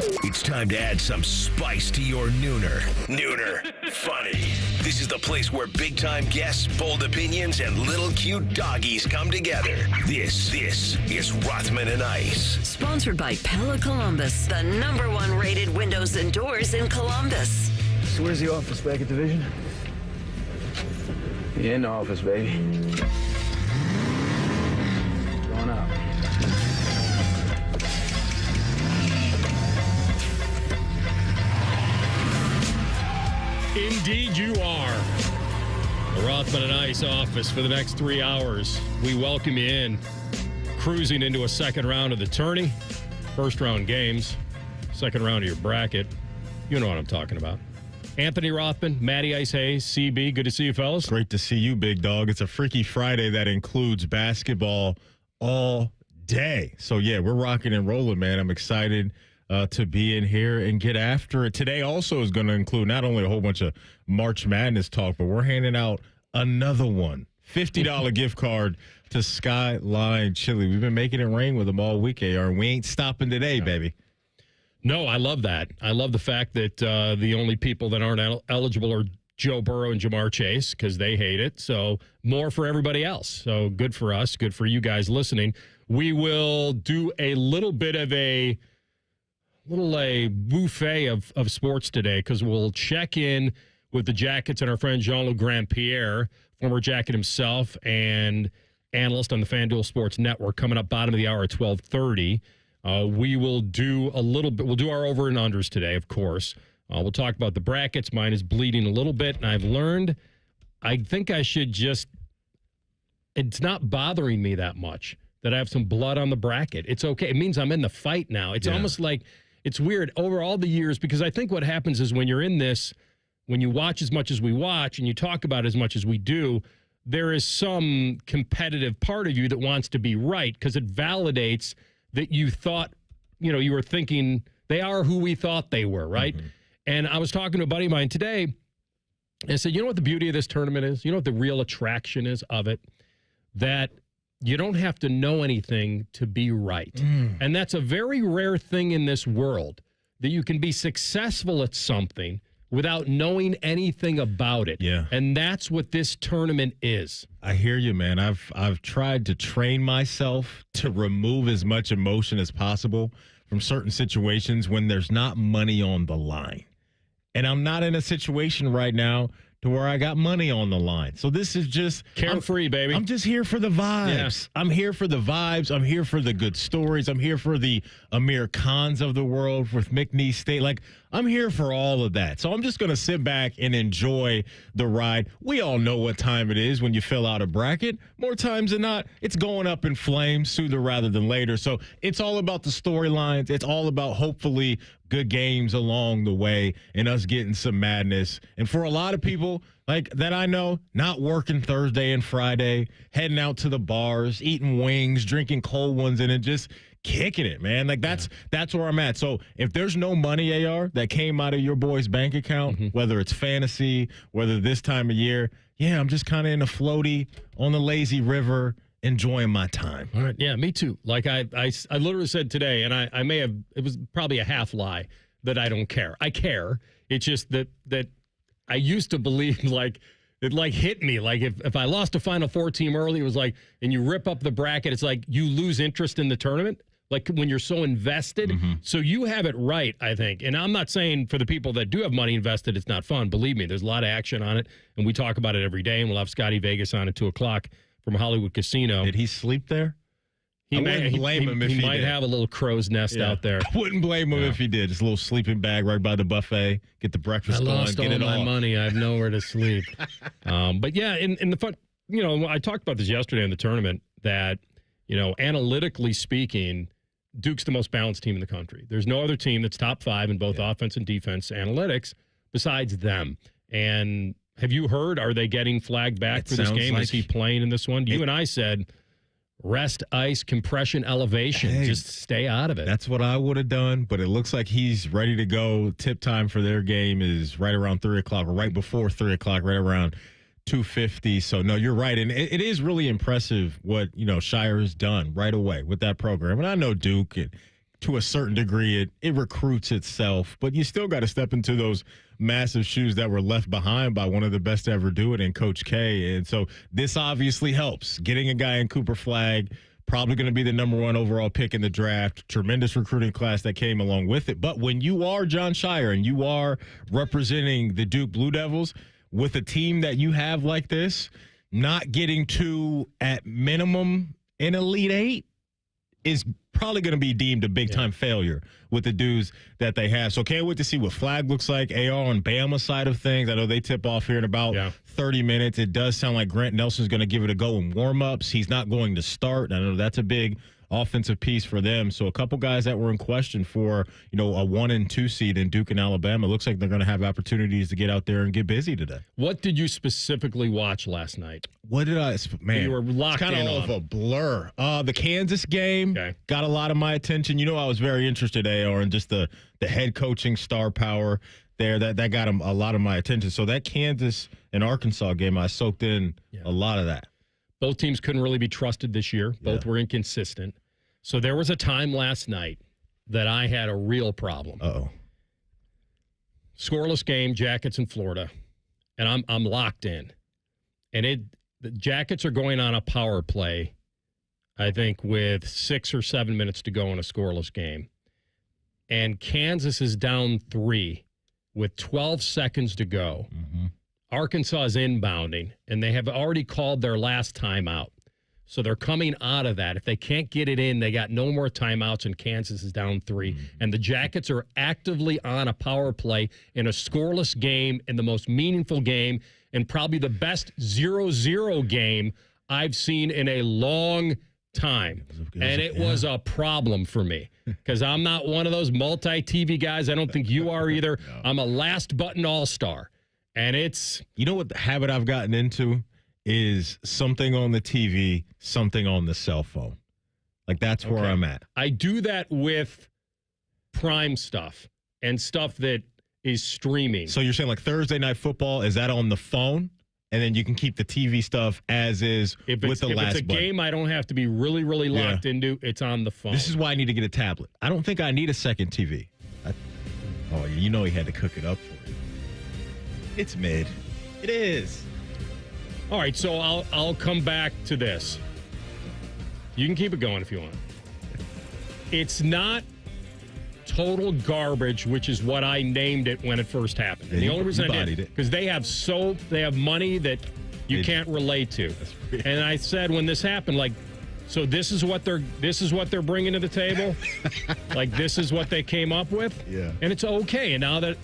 It's time to add some spice to your nooner. Nooner funny. This is the place where big-time guests, bold opinions, and little cute doggies come together. This is Rothman and Ice. Sponsored by Pella Columbus, the #1 rated windows and doors in Columbus. So where's the office, back at Division? The in office, baby. Going up. Indeed you are. The Rothman and Ice office for the next 3 hours. We welcome you in. Cruising into a second round of the tourney. First round games. Second round of your bracket. You know what I'm talking about. Anthony Rothman, Matty Ice Hayes, CB. Good to see you, fellas. Great to see you, big dog. It's a Freaky Friday that includes basketball all day. So, yeah, we're rocking and rolling, man. I'm excited to be in here and get after it. Today also is going to include not only a whole bunch of March Madness talk, but we're handing out another one. $50 gift card to Skyline Chili. We've been making it rain with them all week, AR, and we ain't stopping today, baby. No, I love that. I love the fact that the only people that aren't eligible are Joe Burrow and Jamar Chase because they hate it. So more for everybody else. So good for us. Good for you guys listening. We will do a little bit of a buffet of sports today because we'll check in with the Jackets and our friend Jean-Luc Grand-Pierre, former Jacket himself and analyst on the FanDuel Sports Network, coming up bottom of the hour at 12:30. We will do a little bit. We'll do our over and unders today, of course. We'll talk about the brackets. Mine is bleeding a little bit, and I've learned I think I should just – it's not bothering me that much that I have some blood on the bracket. It's okay. It means I'm in the fight now. It's almost like – it's weird over all the years because I think what happens is when you're in this, when you watch as much as we watch and you talk about as much as we do, there is some competitive part of you that wants to be right because it validates – that you thought, you were thinking they are who we thought they were, right? Mm-hmm. And I was talking to a buddy of mine today, and I said, you know what the beauty of this tournament is? You know what the real attraction is of it? That you don't have to know anything to be right. And that's a very rare thing in this world, that you can be successful at something without knowing anything about it. Yeah. And that's what this tournament is. I hear you, man. I've tried to train myself to remove as much emotion as possible from certain situations when there's not money on the line. And I'm not in a situation right now to where I got money on the line. So this is just carefree, baby. I'm just here for the vibes. Yeah. I'm here for the vibes. I'm here for the good stories. I'm here for the Amir Khans of the world with McNeese State. Like, I'm here for all of that. So I'm just going to sit back and enjoy the ride. We all know what time it is when you fill out a bracket. More times than not, it's going up in flames sooner rather than later. So it's all about the storylines. It's all about hopefully good games along the way and us getting some madness. And for a lot of people like that I know, not working Thursday and Friday, heading out to the bars, eating wings, drinking cold ones, and then just kicking it, man. Like that's where I'm at. So if there's no money, AR, that came out of your boy's bank account, whether it's fantasy, whether this time of year, I'm just kind of in a floaty on the lazy river, enjoying my time. All right. Yeah, me too. Like I literally said today, and I may have, it was probably a half lie that I don't care. I care. It's just that I used to believe it hit me. Like if I lost a Final Four team early, it was like, and you rip up the bracket, it's like you lose interest in the tournament. Like when you're so invested. So you have it right, I think. And I'm not saying for the people that do have money invested, it's not fun. Believe me, there's a lot of action on it. And we talk about it every day. And we'll have Scotty Vegas on at 2:00 from Hollywood Casino. Did he sleep there? I wouldn't blame him if he might did. have a little crow's nest out there. I wouldn't blame him if he did. Just a little sleeping bag right by the buffet. Get the breakfast going. Lost get all it my on. money. I have nowhere to sleep. But yeah, in the fun, I talked about this yesterday in the tournament that, analytically speaking, Duke's the most balanced team in the country. There's no other team that's top 5 in both offense and defense analytics besides them. And have you heard, are they getting flagged back for this game? Is he playing in this one? You and I said, rest, ice, compression, elevation. Hey, just stay out of it. That's what I would have done, but it looks like he's ready to go. Tip time for their game is right around 3 o'clock or right before 3 o'clock, right around 2:50. So, no, you're right. And it is really impressive what, Shire has done right away with that program. And I know Duke, to a certain degree, it recruits itself, but you still got to step into those massive shoes that were left behind by one of the best to ever do it in Coach K. And so this obviously helps. Getting a guy in Cooper Flagg, probably going to be the number 1 overall pick in the draft. Tremendous recruiting class that came along with it. But when you are John Shire and you are representing the Duke Blue Devils with a team that you have like this, not getting to, at minimum, an Elite Eight is probably going to be deemed a big-time failure with the dudes that they have. So can't wait to see what Flagg looks like. AR on Bama side of things, I know they tip off here in about 30 minutes. It does sound like Grant Nelson's going to give it a go in warm-ups. He's not going to start. I know that's a big offensive piece for them. So a couple guys that were in question for, a 1 and 2 seed in Duke and Alabama. Looks like they're going to have opportunities to get out there and get busy today. What did you specifically watch last night? What did I? Man, you were locked in on. It's kind of all of a blur. The Kansas game got a lot of my attention. I was very interested, AR, in just the head coaching star power there. That got a lot of my attention. So that Kansas and Arkansas game, I soaked in a lot of that. Both teams couldn't really be trusted this year. Both were inconsistent. So there was a time last night that I had a real problem. Uh-oh. Scoreless game, Jackets in Florida, and I'm locked in. And the Jackets are going on a power play, I think, with 6 or 7 minutes to go in a scoreless game. And Kansas is down 3 with 12 seconds to go. Mm-hmm. Arkansas is inbounding, and they have already called their last timeout. So they're coming out of that. If they can't get it in, they got no more timeouts, and Kansas is down 3. Mm-hmm. And the Jackets are actively on a power play in a scoreless game, in the most meaningful game, and probably the best 0-0 game I've seen in a long time. And it was a problem for me because I'm not one of those multi-TV guys. I don't think you are either. No. I'm a last-button all-star. And it's... You know what the habit I've gotten into is something on the TV, something on the cell phone. Like, that's where I'm at. I do that with prime stuff and stuff that is streaming. So you're saying, like, Thursday Night Football, is that on the phone? And then you can keep the TV stuff as is with the last button. If it's a game I don't have to be really, really locked into, it's on the phone. This is why I need to get a tablet. I don't think I need a second TV. He had to cook it up for you. It's mid. It is. All right, so I'll come back to this. You can keep it going if you want. It's not total garbage, which is what I named it when it first happened. And the only reason I did, because they have money that you can't relate to. And I said when this happened, like, so this is what they're bringing to the table. Like, this is what they came up with. Yeah. And it's okay. And now that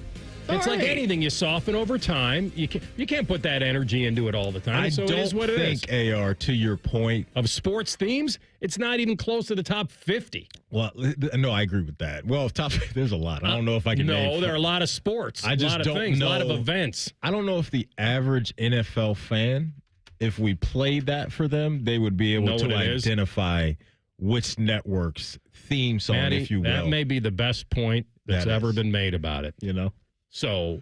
it's like anything, you soften over time. You can't put that energy into it all the time. So it is what it is. AR, to your point of sports themes, it's not even close to the top 50. Well, no, I agree with that. Well, there's a lot. I don't know if I can. No, there are a lot of sports. A lot of things, a lot of events. I don't know if the average NFL fan, if we played that for them, they would be able to identify which network's theme song, Maddie, if you will. That may be the best point that's ever been made about it. So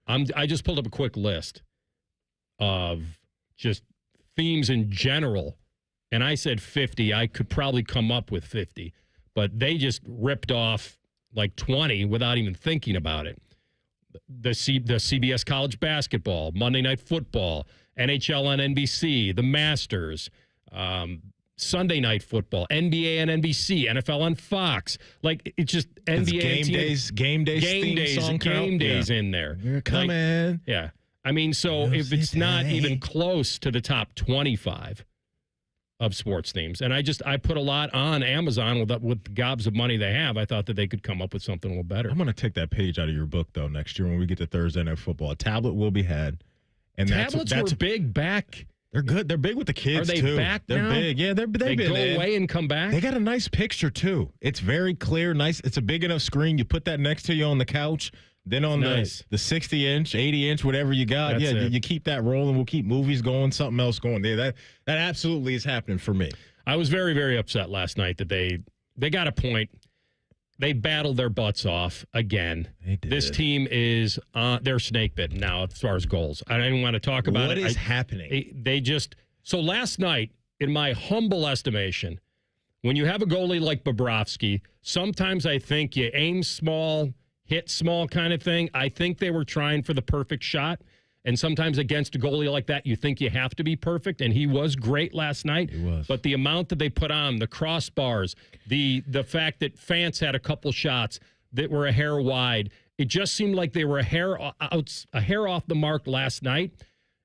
I just pulled up a quick list of just themes in general, and I said 50. I could probably come up with 50, but they just ripped off like 20 without even thinking about it. The CBS college basketball, Monday Night Football, NHL on NBC, the Masters, Sunday Night Football, NBA on NBC, NFL on Fox. Like, it's just NBA game days in there. You're coming. Yeah. I mean, so if it's not even close to the top 25 of sports themes, and I put a lot on Amazon with the gobs of money they have, I thought that they could come up with something a little better. I'm going to take that page out of your book, though, next year when we get to Thursday Night Football. A tablet will be had. And tablets were big back. They're good. They're big with the kids, too. Are they back now? They're big. Yeah, they've they been go away and come back? They got a nice picture, too. It's very clear, nice. It's a big enough screen. You put that next to you on the couch. Then on the 60-inch, 80-inch, whatever you got, you keep that rolling. We'll keep movies going, something else going. That absolutely is happening for me. I was very, very upset last night that they got a point. They battled their butts off again. They did. This team is they're snake bitten now as far as goals. I don't even want to talk about it. What is happening? So last night, in my humble estimation, when you have a goalie like Bobrovsky, sometimes I think you aim small, hit small kind of thing. I think they were trying for the perfect shot. And sometimes against a goalie like that, you think you have to be perfect. And he was great last night. He was. But the amount that they put on, the crossbars, the fact that Fance had a couple shots that were a hair wide, it just seemed like they were a hair off the mark last night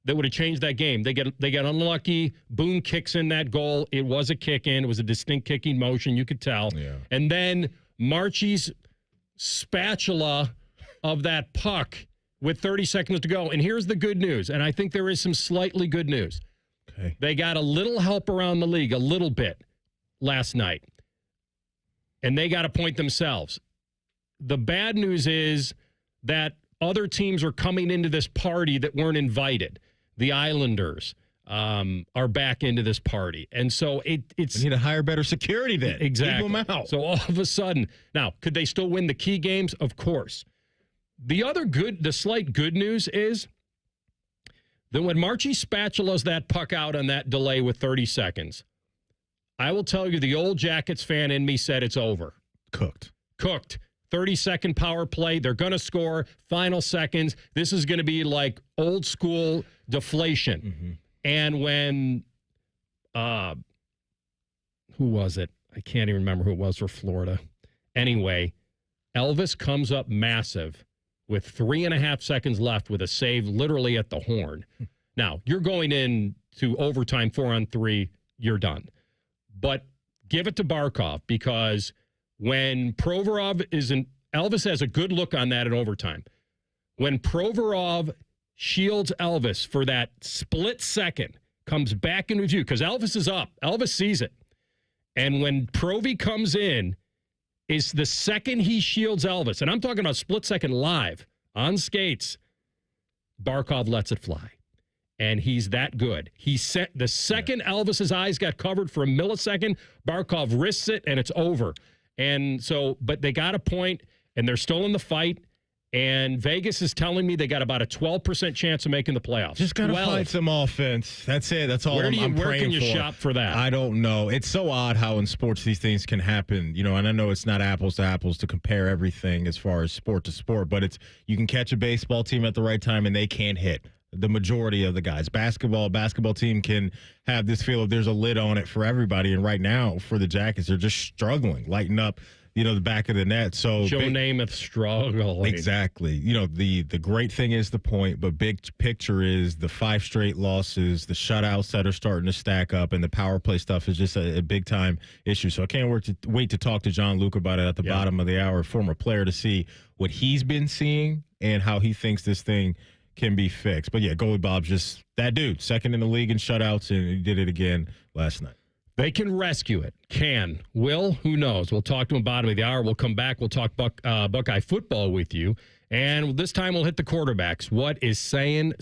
that would have changed that game. They get unlucky. Boone kicks in that goal. It was a kick in. It was a distinct kicking motion. You could tell. Yeah. And then Marchie's spatula of that puck with 30 seconds to go. And here's the good news. And I think there is some slightly good news. Okay. They got a little help around the league, a little bit, last night. And they got a point themselves. The bad news is that other teams are coming into this party that weren't invited. The Islanders are back into this party. And so it's... They need to hire better security then. Exactly. Keep them out. So all of a sudden... Now, could they still win the key games? Of course. The slight good news is that when Marchie spatulas that puck out on that delay with 30 seconds, I will tell you the old Jackets fan in me said it's over. Cooked. 30-second power play. They're going to score. Final seconds. This is going to be like old school deflation. Mm-hmm. And when, who was it? I can't even remember who it was for Florida. Anyway, Elvis comes up massive with 3.5 seconds left with a save literally at the horn. Now, you're going into overtime 4-on-3, you're done. But give it to Barkov because when Provorov Elvis has a good look on that in overtime. When Provorov shields Elvis for that split second, comes back into view, because Elvis is up. Elvis sees it. And when Provy comes in, is the second he shields Elvis, and I'm talking about split second live on skates, Barkov lets it fly. And he's that good. He set the second Elvis's eyes got covered for a millisecond, Barkov risks it, and it's over. And so, but they got a point, and they're still in the fight. And Vegas is telling me they got about a 12% chance of making the playoffs. Just got to find some offense. That's it. That's all I'm praying for. Where can you shop for that? I don't know. It's so odd how in sports these things can happen. And I know it's not apples to apples to compare everything as far as sport to sport, but you can catch a baseball team at the right time and they can't hit. The majority of the guys. Basketball team can have this feel of there's a lid on it for everybody. And right now, for the Jackets, they're just struggling, lighting up, the back of the net. So Joe Namath struggling. Exactly. The great thing is the point, but big picture is the 5 straight losses, the shutouts that are starting to stack up, and the power play stuff is just a big time issue. So I can't wait to talk to Jean-Luc about it at the bottom of the hour, former player, to see what he's been seeing and how he thinks this thing can be fixed. But yeah, goalie Bob's just that dude, second in the league in shutouts, and he did it again last night. They can rescue it. Will, who knows? We'll talk to him bottom of the hour. We'll come back. We'll talk Buckeye football with you. And this time we'll hit the quarterbacks. What is saying?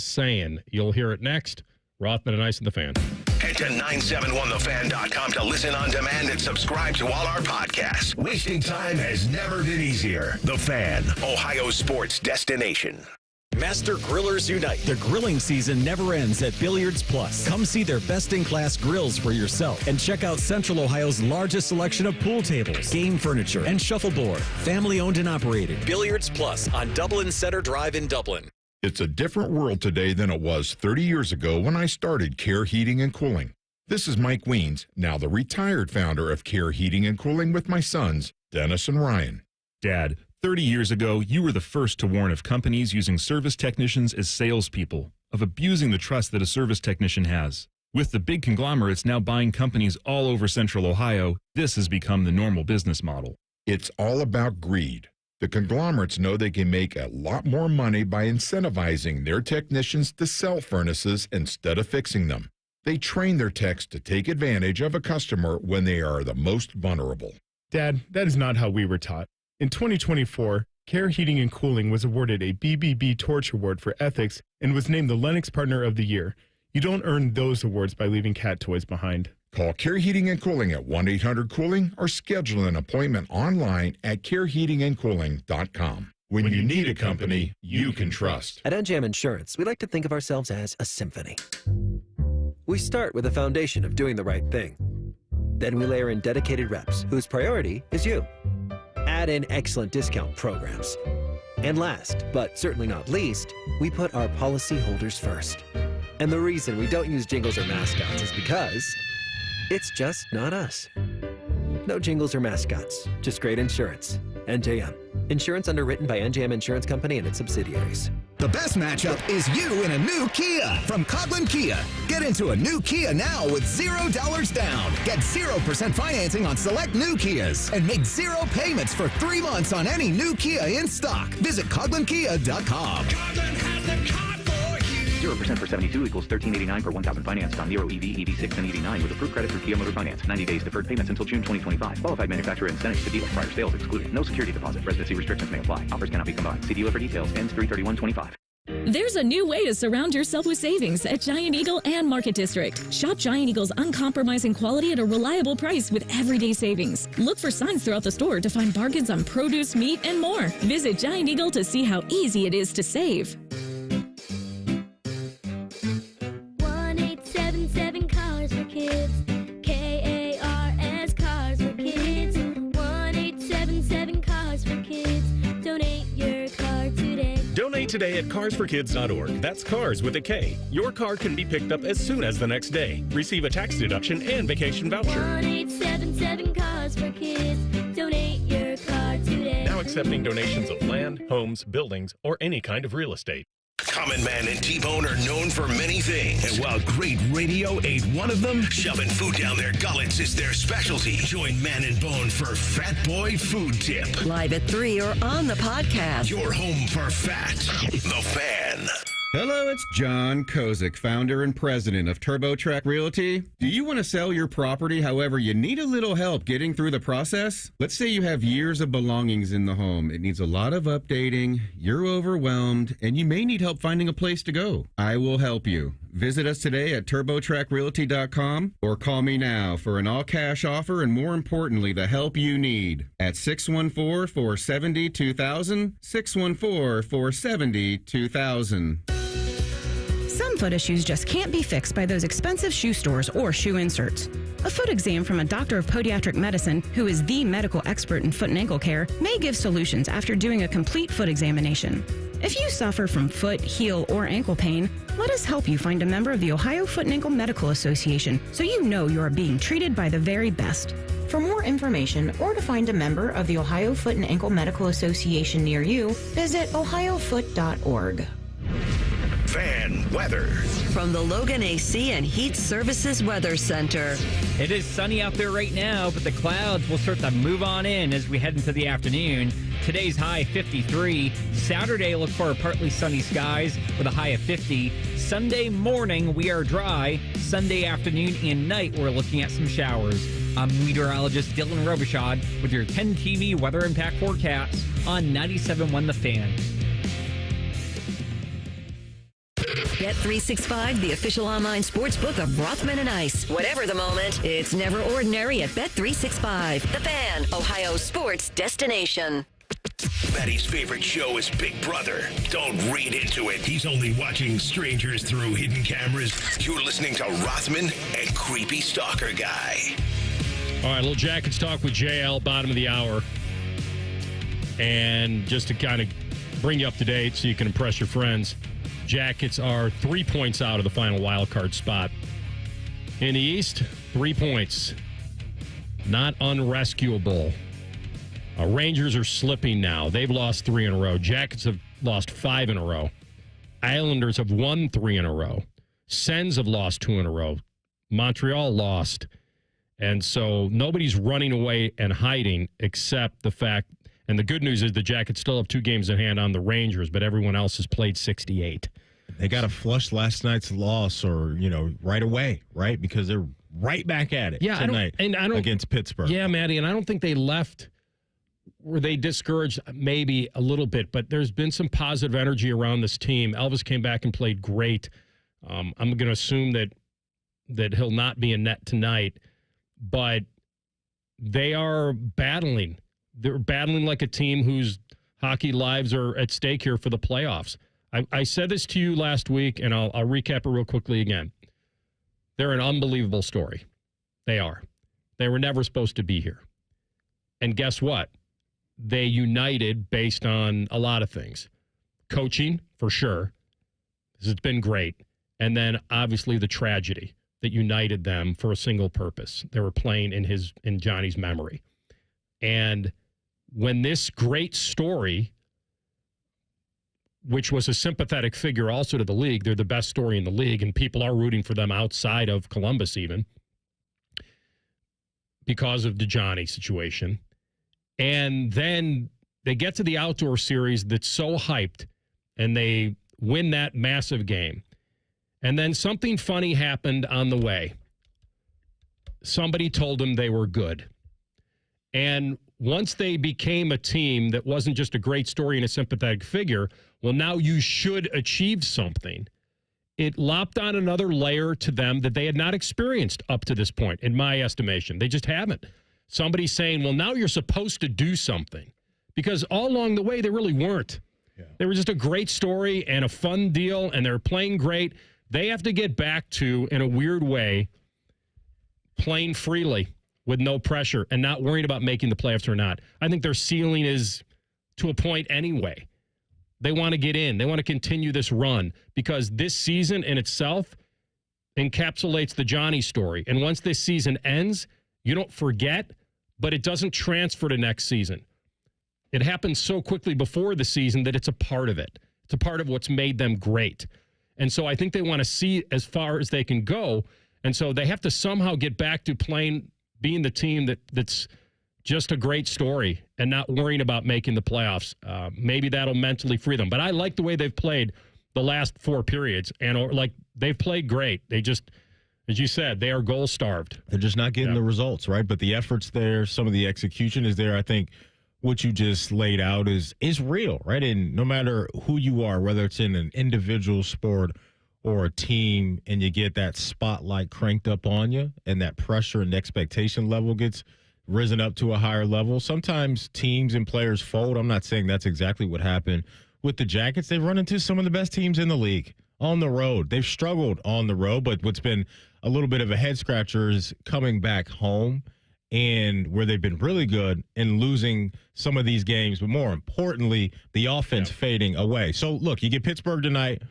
You'll hear it next. Rothman and Ice and the Fan. Head to 971thefan.com to listen on demand and subscribe to all our podcasts. Wasting time has never been easier. The Fan, Ohio sports destination. Master Grillers Unite. The grilling season never ends at Billiards Plus. Come see their best-in-class grills for yourself and check out Central Ohio's largest selection of pool tables, game furniture, and shuffleboard. Family-owned and operated. Billiards Plus on Dublin Center Drive in Dublin. It's a different world today than it was 30 years ago when I started Care Heating and Cooling. This is Mike Weens, now the retired founder of Care Heating and Cooling with my sons, Dennis and Ryan. Dad, 30 years ago, you were the first to warn of companies using service technicians as salespeople, of abusing the trust that a service technician has. With the big conglomerates now buying companies all over Central Ohio, this has become the normal business model. It's all about greed. The conglomerates know they can make a lot more money by incentivizing their technicians to sell furnaces instead of fixing them. They train their techs to take advantage of a customer when they are the most vulnerable. Dad, that is not how we were taught. In 2024, Care Heating and Cooling was awarded a BBB Torch Award for ethics and was named the Lennox Partner of the Year. You don't earn those awards by leaving cat toys behind. Call Care Heating and Cooling at 1-800-COOLING or schedule an appointment online at careheatingandcooling.com. When you need a company you can trust. At NJM Insurance, we like to think of ourselves as a symphony. We start with a foundation of doing the right thing. Then we layer in dedicated reps, whose priority is you. Add in excellent discount programs. And last, but certainly not least, we put our policyholders first. And the reason we don't use jingles or mascots is because it's just not us. No jingles or mascots, just great insurance. NJM. Insurance underwritten by NJM Insurance Company and its subsidiaries. The best matchup is you in a new Kia from Locklyn Kia. Get into a new Kia now with $0 down. Get 0% financing on select new Kias and make 0 payments for 3 months on any new Kia in stock. Visit CoglinKia.com. Coughlin has the car for you. 0% for 72 equals $13.89 per 1,000 financed on Nero EV, EV6, and EV9 with approved credit through Kia Motor Finance. 90 days deferred payments until June 2025. Qualified manufacturer incentives to dealer. Prior sales excluded. No security deposit. Residency restrictions may apply. Offers cannot be combined. See dealer for details. Ends 3/31/25. There's a new way to surround yourself with savings at Giant Eagle and Market District. Shop Giant Eagle's uncompromising quality at a reliable price with everyday savings. Look for signs throughout the store to find bargains on produce, meat, and more. Visit Giant Eagle to see how easy it is to save. 1877 Cars for Kids. KARS Cars for Kids. 1877 Cars for Kids. Donate your car today. Donate today at carsforkids.org. That's cars with a K. Your car can be picked up as soon as the next day. Receive a tax deduction and vacation voucher. 1877 Cars for Kids. Donate your car today. Now accepting donations of land, homes, buildings, or any kind of real estate. Common Man and T-Bone are known for many things. And while great radio ain't one of them, shoving food down their gullets is their specialty. Join Man and Bone for Fat Boy Food Tip. Live at 3 or on the podcast. Your home for fat. The Fan. Hello, it's John Kozik, founder and president of TurboTrack Realty. Do you want to sell your property, however, you need a little help getting through the process? Let's say you have years of belongings in the home. It needs a lot of updating, you're overwhelmed, and you may need help finding a place to go. I will help you. Visit us today at TurboTrackRealty.com or call me now for an all-cash offer and, more importantly, the help you need at 614-470-2000, 614-470-2000. Some foot issues just can't be fixed by those expensive shoe stores or shoe inserts. A foot exam from a doctor of podiatric medicine, who is the medical expert in foot and ankle care, may give solutions after doing a complete foot examination. If you suffer from foot, heel, or ankle pain, let us help you find a member of the Ohio Foot and Ankle Medical Association so you know you are being treated by the very best. For more information or to find a member of the Ohio Foot and Ankle Medical Association near you, visit ohiofoot.org. Fan weather. From the Logan AC and Heat Services Weather Center. It is sunny out there right now, but the clouds will start to move on in as we head into the afternoon. Today's high 53. Saturday, look for partly sunny skies with a high of 50. Sunday morning, we are dry. Sunday afternoon and night, we're looking at some showers. I'm meteorologist Dylan Robichaud with your 10 TV weather impact forecast on 97.1 The Fan. Bet365, the official online sports book of Rothman and Ice. Whatever the moment, it's never ordinary at Bet365. The Fan, Ohio's sports destination. Maddie's favorite show is Big Brother. Don't read into it. He's only watching strangers through hidden cameras. You're listening to Rothman and Creepy Stalker Guy. All right, little Jackets talk with JL, bottom of the hour. And just to kind of bring you up to date so you can impress your friends, Jackets are 3 points out of the final wild card spot. In the East, 3 points. Not unrescuable. Rangers are slipping now. They've lost 3 in a row. Jackets have lost 5 in a row. Islanders have won 3 in a row. Sens have lost 2 in a row. Montreal lost. And so nobody's running away and hiding except the fact, and the good news is the Jackets still have 2 games in hand on the Rangers, but everyone else has played 68. They got to flush last night's loss or, right away, right? Because they're right back at it tonight against Pittsburgh. Yeah, Maddie, and I don't think they left. Were they discouraged? Maybe a little bit, but there's been some positive energy around this team. Elvis came back and played great. I'm going to assume that he'll not be in net tonight, but they are battling. They're battling like a team whose hockey lives are at stake here for the playoffs. I said this to you last week, and I'll recap it real quickly again. They're an unbelievable story. They are. They were never supposed to be here. And guess what? They united based on a lot of things. Coaching, for sure. It's been great. And then, obviously, the tragedy that united them for a single purpose. They were playing in Johnny's memory. And when this great story, which was a sympathetic figure also to the league, they're the best story in the league, and people are rooting for them outside of Columbus even because of the Johnny situation. And then they get to the outdoor series that's so hyped, and they win that massive game. And then something funny happened on the way. Somebody told them they were good. And once they became a team that wasn't just a great story and a sympathetic figure, well, now you should achieve something. It lopped on another layer to them that they had not experienced up to this point, in my estimation. They just haven't. Somebody's saying, well, now you're supposed to do something. Because all along the way, they really weren't. Yeah. They were just a great story and a fun deal, and they're playing great. They have to get back to, in a weird way, playing freely with no pressure and not worrying about making the playoffs or not. I think their ceiling is to a point anyway. They want to get in. They want to continue this run because this season in itself encapsulates the Johnny story. And once this season ends, you don't forget, but it doesn't transfer to next season. It happens so quickly before the season that it's a part of it. It's a part of what's made them great. And so I think they want to see as far as they can go. And so they have to somehow get back to being the team that's just a great story and not worrying about making the playoffs. Maybe that'll mentally free them. But I like the way they've played the last 4 periods. And they've played great. They just, as you said, they are goal-starved. They're just not getting the results, right? But the effort's there. Some of the execution is there. I think what you just laid out is real, right? And no matter who you are, whether it's in an individual sport or a team, and you get that spotlight cranked up on you and that pressure and expectation level gets risen up to a higher level, sometimes teams and players fold. I'm not saying that's exactly what happened with the Jackets. They've run into some of the best teams in the league on the road. They've struggled on the road, but what's been a little bit of a head scratcher is coming back home and where they've been really good and losing some of these games, but more importantly, the offense fading away. So, look, you get Pittsburgh tonight,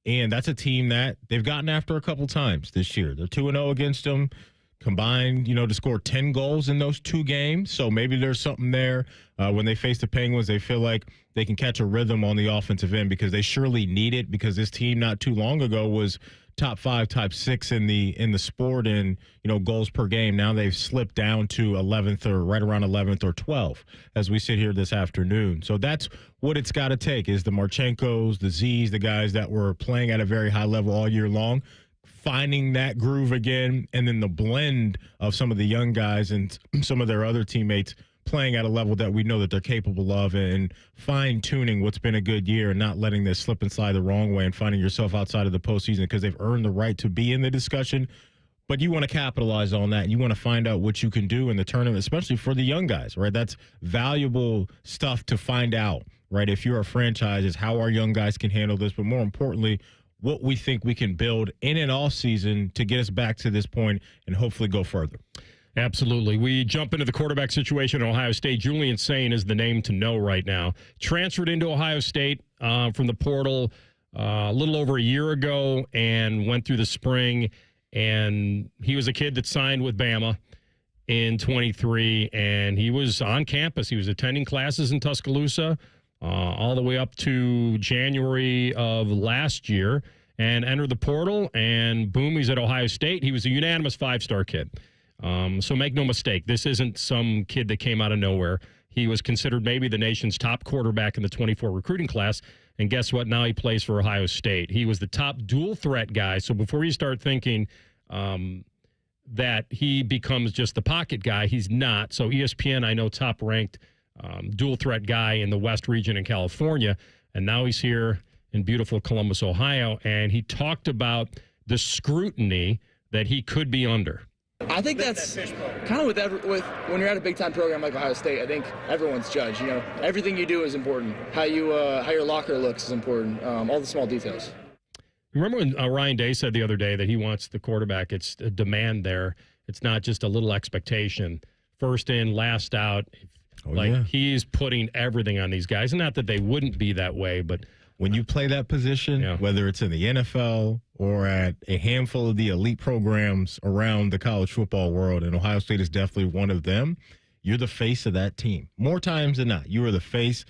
and that's a team that they've gotten after a couple times this year. They're 2-0 against them, combined, to score 10 goals in those 2 games. So maybe there's something there. When they face the Penguins, they feel like they can catch a rhythm on the offensive end because they surely need it, because this team not too long ago was top 5, top 6 in the sport in goals per game. Now they've slipped down to 11th or right around 11th or 12th as we sit here this afternoon. So that's what it's got to take is the Marchenkos, the Z's, the guys that were playing at a very high level all year long, finding that groove again, and then the blend of some of the young guys and some of their other teammates playing at a level that we know that they're capable of, and fine-tuning what's been a good year and not letting this slip and slide the wrong way and finding yourself outside of the postseason because they've earned the right to be in the discussion. But you want to capitalize on that. You want to find out what you can do in the tournament, especially for the young guys, right? That's valuable stuff to find out, right? If you're a franchise, is how our young guys can handle this, but more importantly, what we think we can build in an off season to get us back to this point and hopefully go further. Absolutely. We jump into the quarterback situation at Ohio State. Julian Sain is the name to know right now. Transferred into Ohio State from the portal a little over a year ago and went through the spring. And he was a kid that signed with Bama in 23, and he was on campus. He was attending classes in Tuscaloosa all the way up to January of last year and entered the portal, and boom, he's at Ohio State. He was a unanimous 5-star kid. So make no mistake, this isn't some kid that came out of nowhere. He was considered maybe the nation's top quarterback in the 24 recruiting class, and guess what? Now he plays for Ohio State. He was the top dual threat guy, so before you start thinking that he becomes just the pocket guy, he's not. So ESPN, I know, top-ranked dual threat guy in the West region in California, and now he's here in beautiful Columbus, Ohio, and he talked about the scrutiny that he could be under. I think that's kind of with when you're at a big-time program like Ohio State. I think everyone's judged. Everything you do is important. How your locker looks is important. All the small details. Remember when Ryan Day said the other day that he wants the quarterback? It's a demand there, It's not just a little expectation. First in, last out. He's putting everything on these guys. And not that they wouldn't be that way, but when you play that position, whether it's in the NFL or at a handful of the elite programs around the college football world, and Ohio State is definitely one of them, you're the face of that team. More times than not, you are the face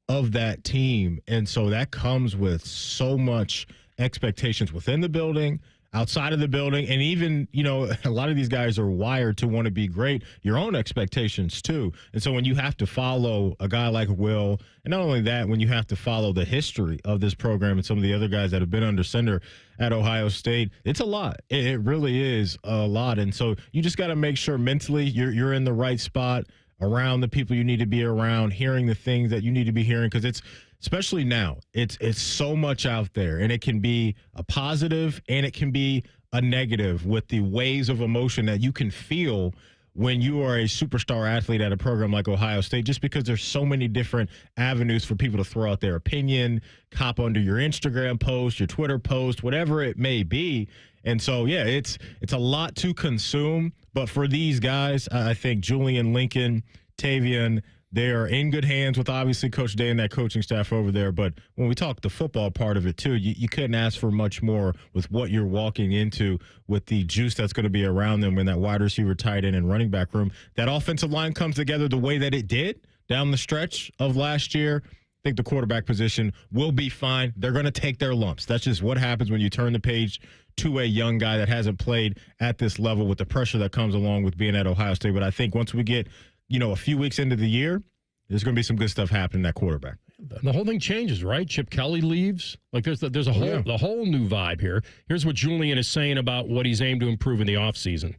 of that team. And so that comes with so much expectations within the building, outside of the building, and even, a lot of these guys are wired to want to be great, your own expectations too. And so when you have to follow a guy like Will, and not only that, when you have to follow the history of this program and some of the other guys that have been under center at Ohio State, it's a lot. It really is a lot. And so you just got to make sure mentally you're in the right spot, around the people you need to be around, hearing the things that you need to be hearing, because it's, especially now, it's so much out there, and it can be a positive and it can be a negative with the waves of emotion that you can feel when you are a superstar athlete at a program like Ohio State, just because there's so many different avenues for people to throw out their opinion, cop under your Instagram post, your Twitter post, whatever it may be. And so, it's a lot to consume. But for these guys, I think Julian, Lincoln, Tavian, they are in good hands with, obviously, Coach Day and that coaching staff over there. But when we talk the football part of it, too, you couldn't ask for much more with what you're walking into, with the juice that's going to be around them in that wide receiver, tight end, and running back room. That offensive line comes together the way that it did down the stretch of last year. I think the quarterback position will be fine. They're going to take their lumps. That's just what happens when you turn the page to a young guy that hasn't played at this level, with the pressure that comes along with being at Ohio State. But I think once we get a few weeks into the year, there's going to be some good stuff happening at quarterback. The whole thing changes, right? Chip Kelly leaves. There's a whole new vibe here. Here's what Julian is saying about what he's aimed to improve in the offseason.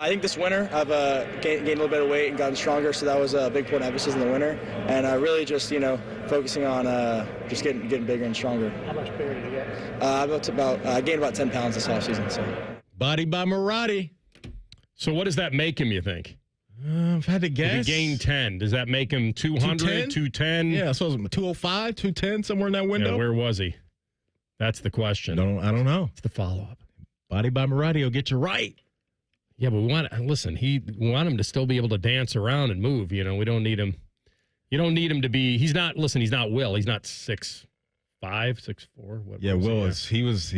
I think this winter I've gained a little bit of weight and gotten stronger, so that was a big point of emphasis in the winter. And really just, focusing on just getting bigger and stronger. How much bigger did you get? I gained about 10 pounds this offseason. So. Body by Marotti. So what does that make him, you think? I've had to guess. If he gained 10, does that make him 200, 210? Yeah, so 205, 210, somewhere in that window. Yeah, where was he? That's the question. I don't know. It's the follow-up. Body by Marotti will get you right. Yeah, but we want him to still be able to dance around and move. We don't need him. You don't need him to be. He's not Will. He's not 6'5", 6'4". Will is. He was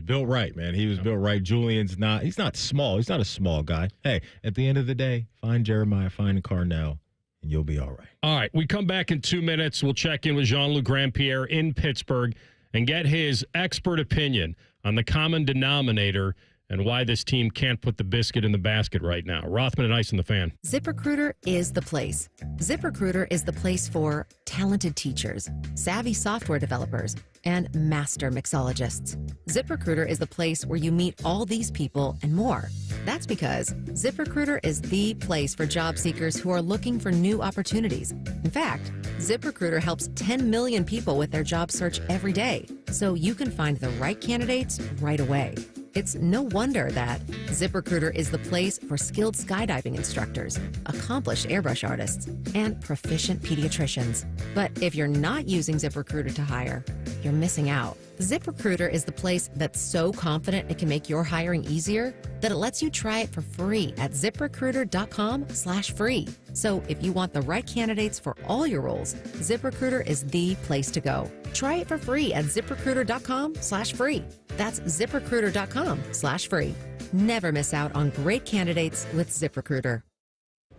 built right, man. He was built right. Julian's not. He's not small. He's not a small guy. Hey, at the end of the day, find Jeremiah, find Carnell, and you'll be all right. All right, we come back in 2 minutes. We'll check in with Jean-Luc Grand-Pierre in Pittsburgh and get his expert opinion on the common denominator and why this team can't put the biscuit in the basket right now. Rothman and Ice in the Fan. ZipRecruiter is the place. ZipRecruiter is the place for talented teachers, savvy software developers, and master mixologists. ZipRecruiter is the place where you meet all these people and more. That's because ZipRecruiter is the place for job seekers who are looking for new opportunities. In fact, ZipRecruiter helps 10 million people with their job search every day, so you can find the right candidates right away. It's no wonder that ZipRecruiter is the place for skilled skydiving instructors, accomplished airbrush artists, and proficient pediatricians. But if you're not using ZipRecruiter to hire, you're missing out. ZipRecruiter is the place that's so confident it can make your hiring easier that it lets you try it for free at ZipRecruiter.com/free. So if you want the right candidates for all your roles, ZipRecruiter is the place to go. Try it for free at ZipRecruiter.com/free. That's ZipRecruiter.com/free. Never miss out on great candidates with ZipRecruiter.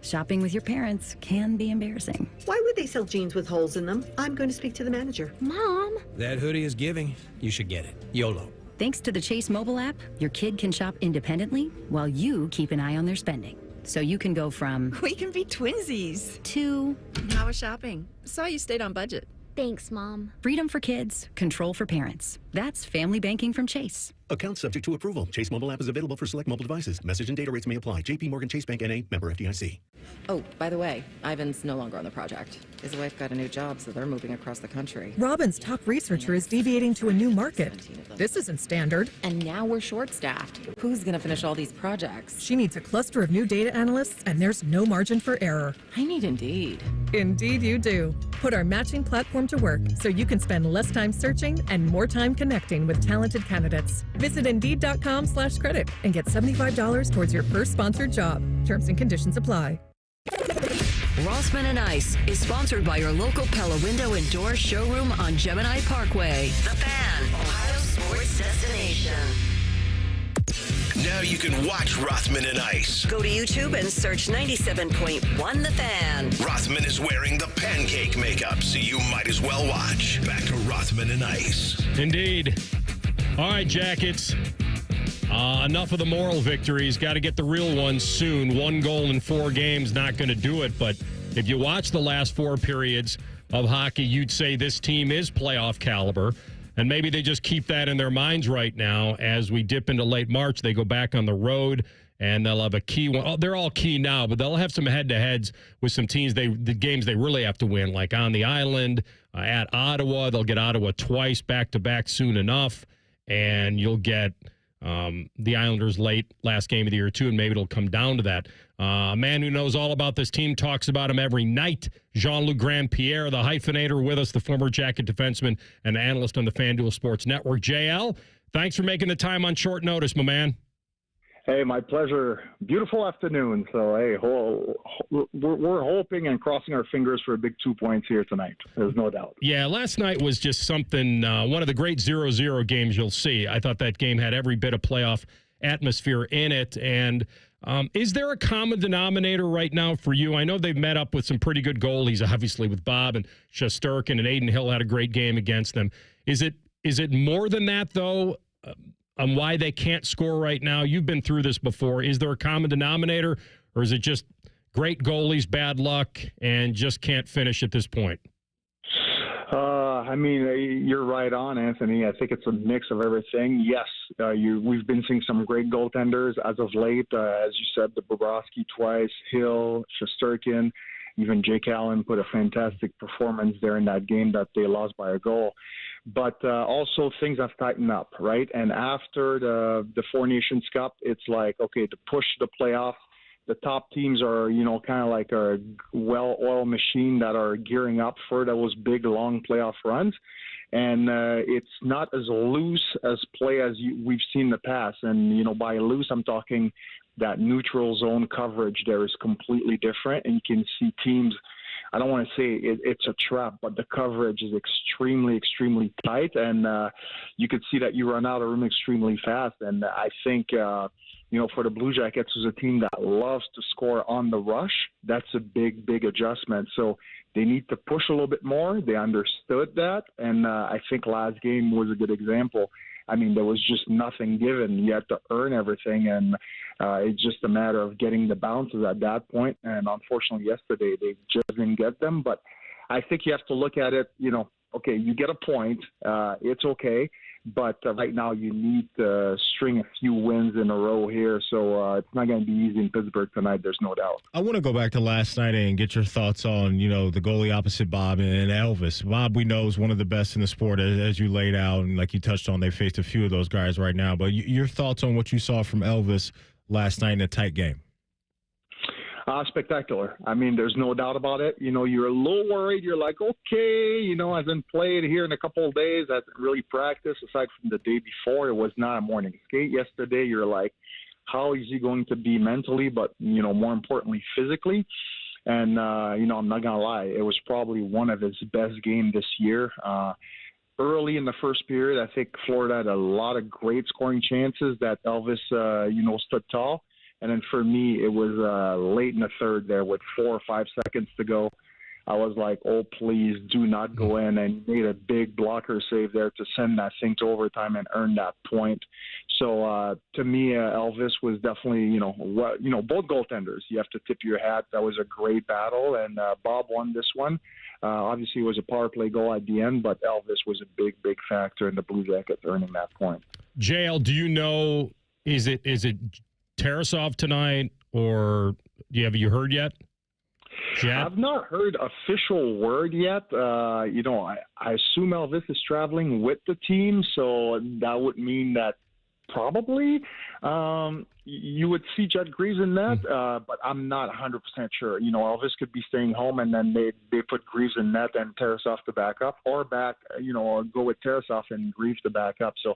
Shopping with your parents can be embarrassing. Why would they sell jeans with holes in them? I'm going to speak to the manager. Mom! That hoodie is giving. You should get it. YOLO. Thanks to the Chase mobile app, your kid can shop independently while you keep an eye on their spending. So you can go from... We can be twinsies. ...to... How was shopping? Saw you stayed on budget. Thanks, Mom. Freedom for kids, control for parents. That's family banking from Chase. Account subject to approval. Chase mobile app is available for select mobile devices. Message and data rates may apply. JP Morgan Chase Bank N.A. Member FDIC. Oh, by the way, Ivan's no longer on the project. His wife got a new job, so they're moving across the country. Robin's top researcher is deviating to a new market. This isn't standard. And now we're short-staffed. Who's going to finish all these projects? She needs a cluster of new data analysts, and there's no margin for error. I need Indeed. Indeed you do. put our matching platform to work so you can spend less time searching and more time connecting with talented candidates. Visit Indeed.com/credit and get $75 towards your first sponsored job. Terms and conditions apply. Rothman and Ice is sponsored by your local Pella Window and Door showroom on Gemini Parkway. The Fan, Ohio sports destination. Now you can watch Rothman and Ice. Go to YouTube and search 97.1 The Fan. Rothman is wearing the pancake makeup, so you might as well watch. Back to Rothman and Ice. Indeed. All right, Jackets. Enough of the moral victories. Got to get the real ones soon. 1 goal in 4 games, not going to do it. But if you watch the last 4 periods of hockey, you'd say this team is playoff caliber. And maybe they just keep that in their minds right now as we dip into late March. They go back on the road, and they'll have a key one. Oh, they're all key now, but they'll have some head-to-heads with some teams, the games they really have to win, like on the island, at Ottawa. They'll get Ottawa twice back-to-back soon enough, and you'll get the Islanders last game of the year, too, and maybe it'll come down to that. A man who knows all about this team, talks about him every night, Jean-Luc Grand-Pierre, the hyphenator with us, the former Jacket defenseman and analyst on the FanDuel Sports Network. JL, thanks for making the time on short notice, my man. Hey, my pleasure. Beautiful afternoon. So, hey, we're hoping and crossing our fingers for a big 2 points here tonight. There's no doubt. Yeah, last night was just something, one of the great 0-0 games you'll see. I thought that game had every bit of playoff atmosphere in it. And is there a common denominator right now for you? I know they've met up with some pretty good goalies, obviously, with Bob and Shesterkin, and Aiden Hill had a great game against them. Is it more than that, though? On why they can't score right now? You've been through this before. Is there a common denominator, or is it just great goalies, bad luck, and just can't finish at this point? I mean, you're right on, Anthony. I think it's a mix of everything. Yes, we've been seeing some great goaltenders as of late. As you said, the Bobrovsky twice, Hill, Shesterkin, even Jake Allen put a fantastic performance there in that game that they lost by a goal. But also things have tightened up, right? And after the Four Nations Cup, it's like, okay, to push the playoff, the top teams are, kind of like a well-oiled machine that are gearing up for those big, long playoff runs. And it's not as loose as play as we've seen in the past. And, by loose, I'm talking that neutral zone coverage there is completely different. And you can see teams, I don't want to say it's a trap, but the coverage is extremely, extremely tight. And you could see that you run out of room extremely fast. And I think, for the Blue Jackets, who's a team that loves to score on the rush, that's a big, big adjustment. So they need to push a little bit more. They understood that. And I think last game was a good example. I mean, there was just nothing given. You had to earn everything, and it's just a matter of getting the bounces at that point. And unfortunately, yesterday, they just didn't get them. But I think you have to look at it, okay, you get a point. It's okay. But right now, you need to string a few wins in a row here. So it's not going to be easy in Pittsburgh tonight. There's no doubt. I want to go back to last night and get your thoughts on, the goalie opposite Bob and Elvis. Bob, we know, is one of the best in the sport, as you laid out. And like you touched on, they faced a few of those guys right now. But your thoughts on what you saw from Elvis last night in a tight game? Spectacular. I mean, there's no doubt about it. You're a little worried. You're like, okay, hasn't played here in a couple of days. Hasn't really practiced aside from the day before. It was not a morning skate yesterday. You're like, how is he going to be mentally, but, more importantly, physically? And, I'm not going to lie. It was probably one of his best games this year. Early in the first period, I think Florida had a lot of great scoring chances that Elvis, stood tall. And then for me, it was late in the third there with 4 or 5 seconds to go. I was like, oh, please do not go in, and made a big blocker save there to send that thing to overtime and earn that point. So to me, Elvis was definitely, both goaltenders. You have to tip your hat. That was a great battle, and Bob won this one. Obviously, it was a power play goal at the end, but Elvis was a big, big factor in the Blue Jackets earning that point. JL, do you know, is it Tarasov tonight, or have you heard yet? I've not heard official word yet. I assume Elvis is traveling with the team, so that would mean that probably. You would see Judd Greaves in that, but I'm not 100% sure. You know, Elvis could be staying home, and then they put Greaves in net and Tarasov to back up, or go with Tarasov and Greaves to back up. So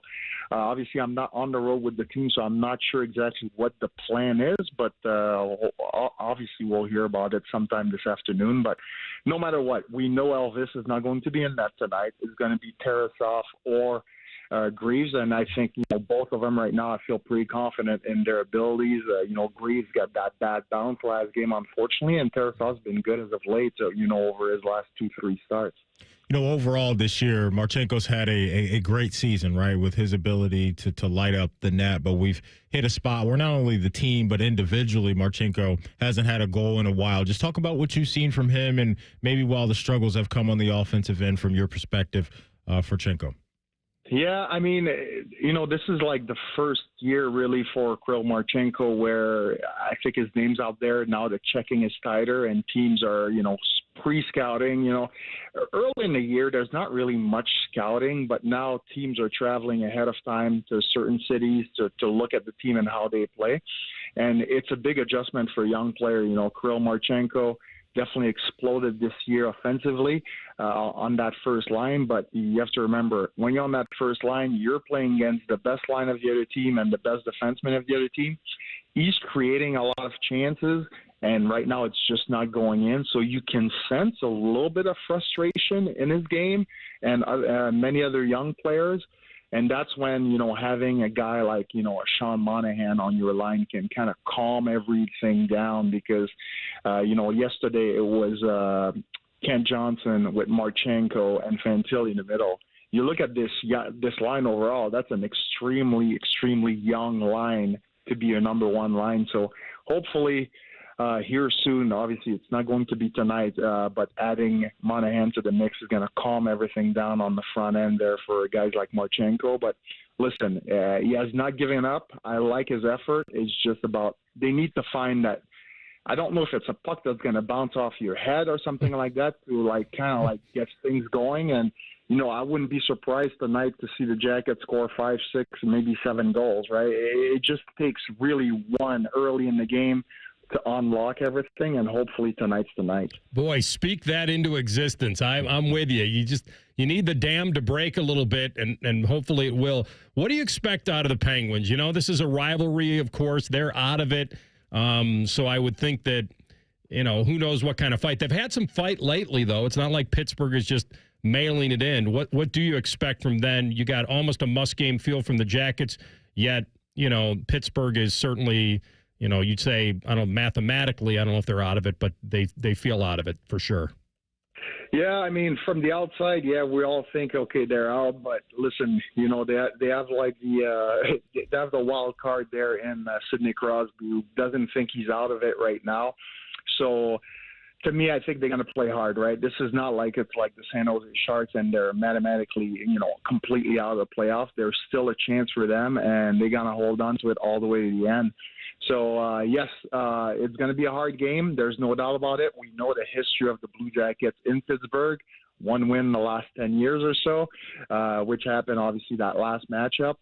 obviously I'm not on the road with the team, so I'm not sure exactly what the plan is, but obviously we'll hear about it sometime this afternoon. But no matter what, we know Elvis is not going to be in net tonight. It's going to be Tarasov or Greaves, and I think both of them right now. I feel pretty confident in their abilities. Greaves got that bad bounce last game, unfortunately, and Tarasov's been good as of late. Over his last 2-3 starts. Overall this year, Marchenko's had a great season, right, with his ability to light up the net. But we've hit a spot where not only the team, but individually, Marchenko hasn't had a goal in a while. Just talk about what you've seen from him, and maybe while the struggles have come on the offensive end from your perspective for Chenko. Yeah, I mean, this is like the first year really for Kirill Marchenko where I think his name's out there. Now the checking is tighter and teams are, pre-scouting. Early in the year, there's not really much scouting, but now teams are traveling ahead of time to certain cities to look at the team and how they play. And it's a big adjustment for a young player. Kirill Marchenko definitely exploded this year offensively on that first line. But you have to remember, when you're on that first line, you're playing against the best line of the other team and the best defenseman of the other team. He's creating a lot of chances, and right now it's just not going in. So you can sense a little bit of frustration in his game and many other young players. And that's when, having a guy like, a Sean Monahan on your line can kind of calm everything down because, yesterday it was Kent Johnson with Marchenko and Fantilli in the middle. You look at this line overall, that's an extremely, extremely young line to be your number one line. So hopefully here soon, obviously it's not going to be tonight, but adding Monahan to the mix is going to calm everything down on the front end there for guys like Marchenko. But listen, he has not given up. I like his effort. It's just about they need to find that. I don't know if it's a puck that's going to bounce off your head or something like that to kind of get things going. And, I wouldn't be surprised tonight to see the Jackets score 5, 6, maybe 7 goals, right? It just takes really one early in the game to unlock everything, and hopefully tonight's the night. Boy, speak that into existence. I'm with you. You need the dam to break a little bit, and hopefully it will. What do you expect out of the Penguins? This is a rivalry, of course. They're out of it. So I would think that, who knows what kind of fight. They've had some fight lately, though. It's not like Pittsburgh is just mailing it in. What do you expect from them? You got almost a must-game feel from the Jackets, yet, Pittsburgh is certainly, you'd say, mathematically, I don't know if they're out of it, but they feel out of it for sure. Yeah, I mean, from the outside, yeah, we all think, okay, they're out. But listen, they have they have the wild card there in Sidney Crosby, who doesn't think he's out of it right now. So, to me, I think they're going to play hard, right? This is not like it's like the San Jose Sharks and they're mathematically, completely out of the playoffs. There's still a chance for them, and they're going to hold on to it all the way to the end. So, yes, it's going to be a hard game. There's no doubt about it. We know the history of the Blue Jackets in Pittsburgh. One win in the last 10 years or so, which happened, obviously, that last matchup.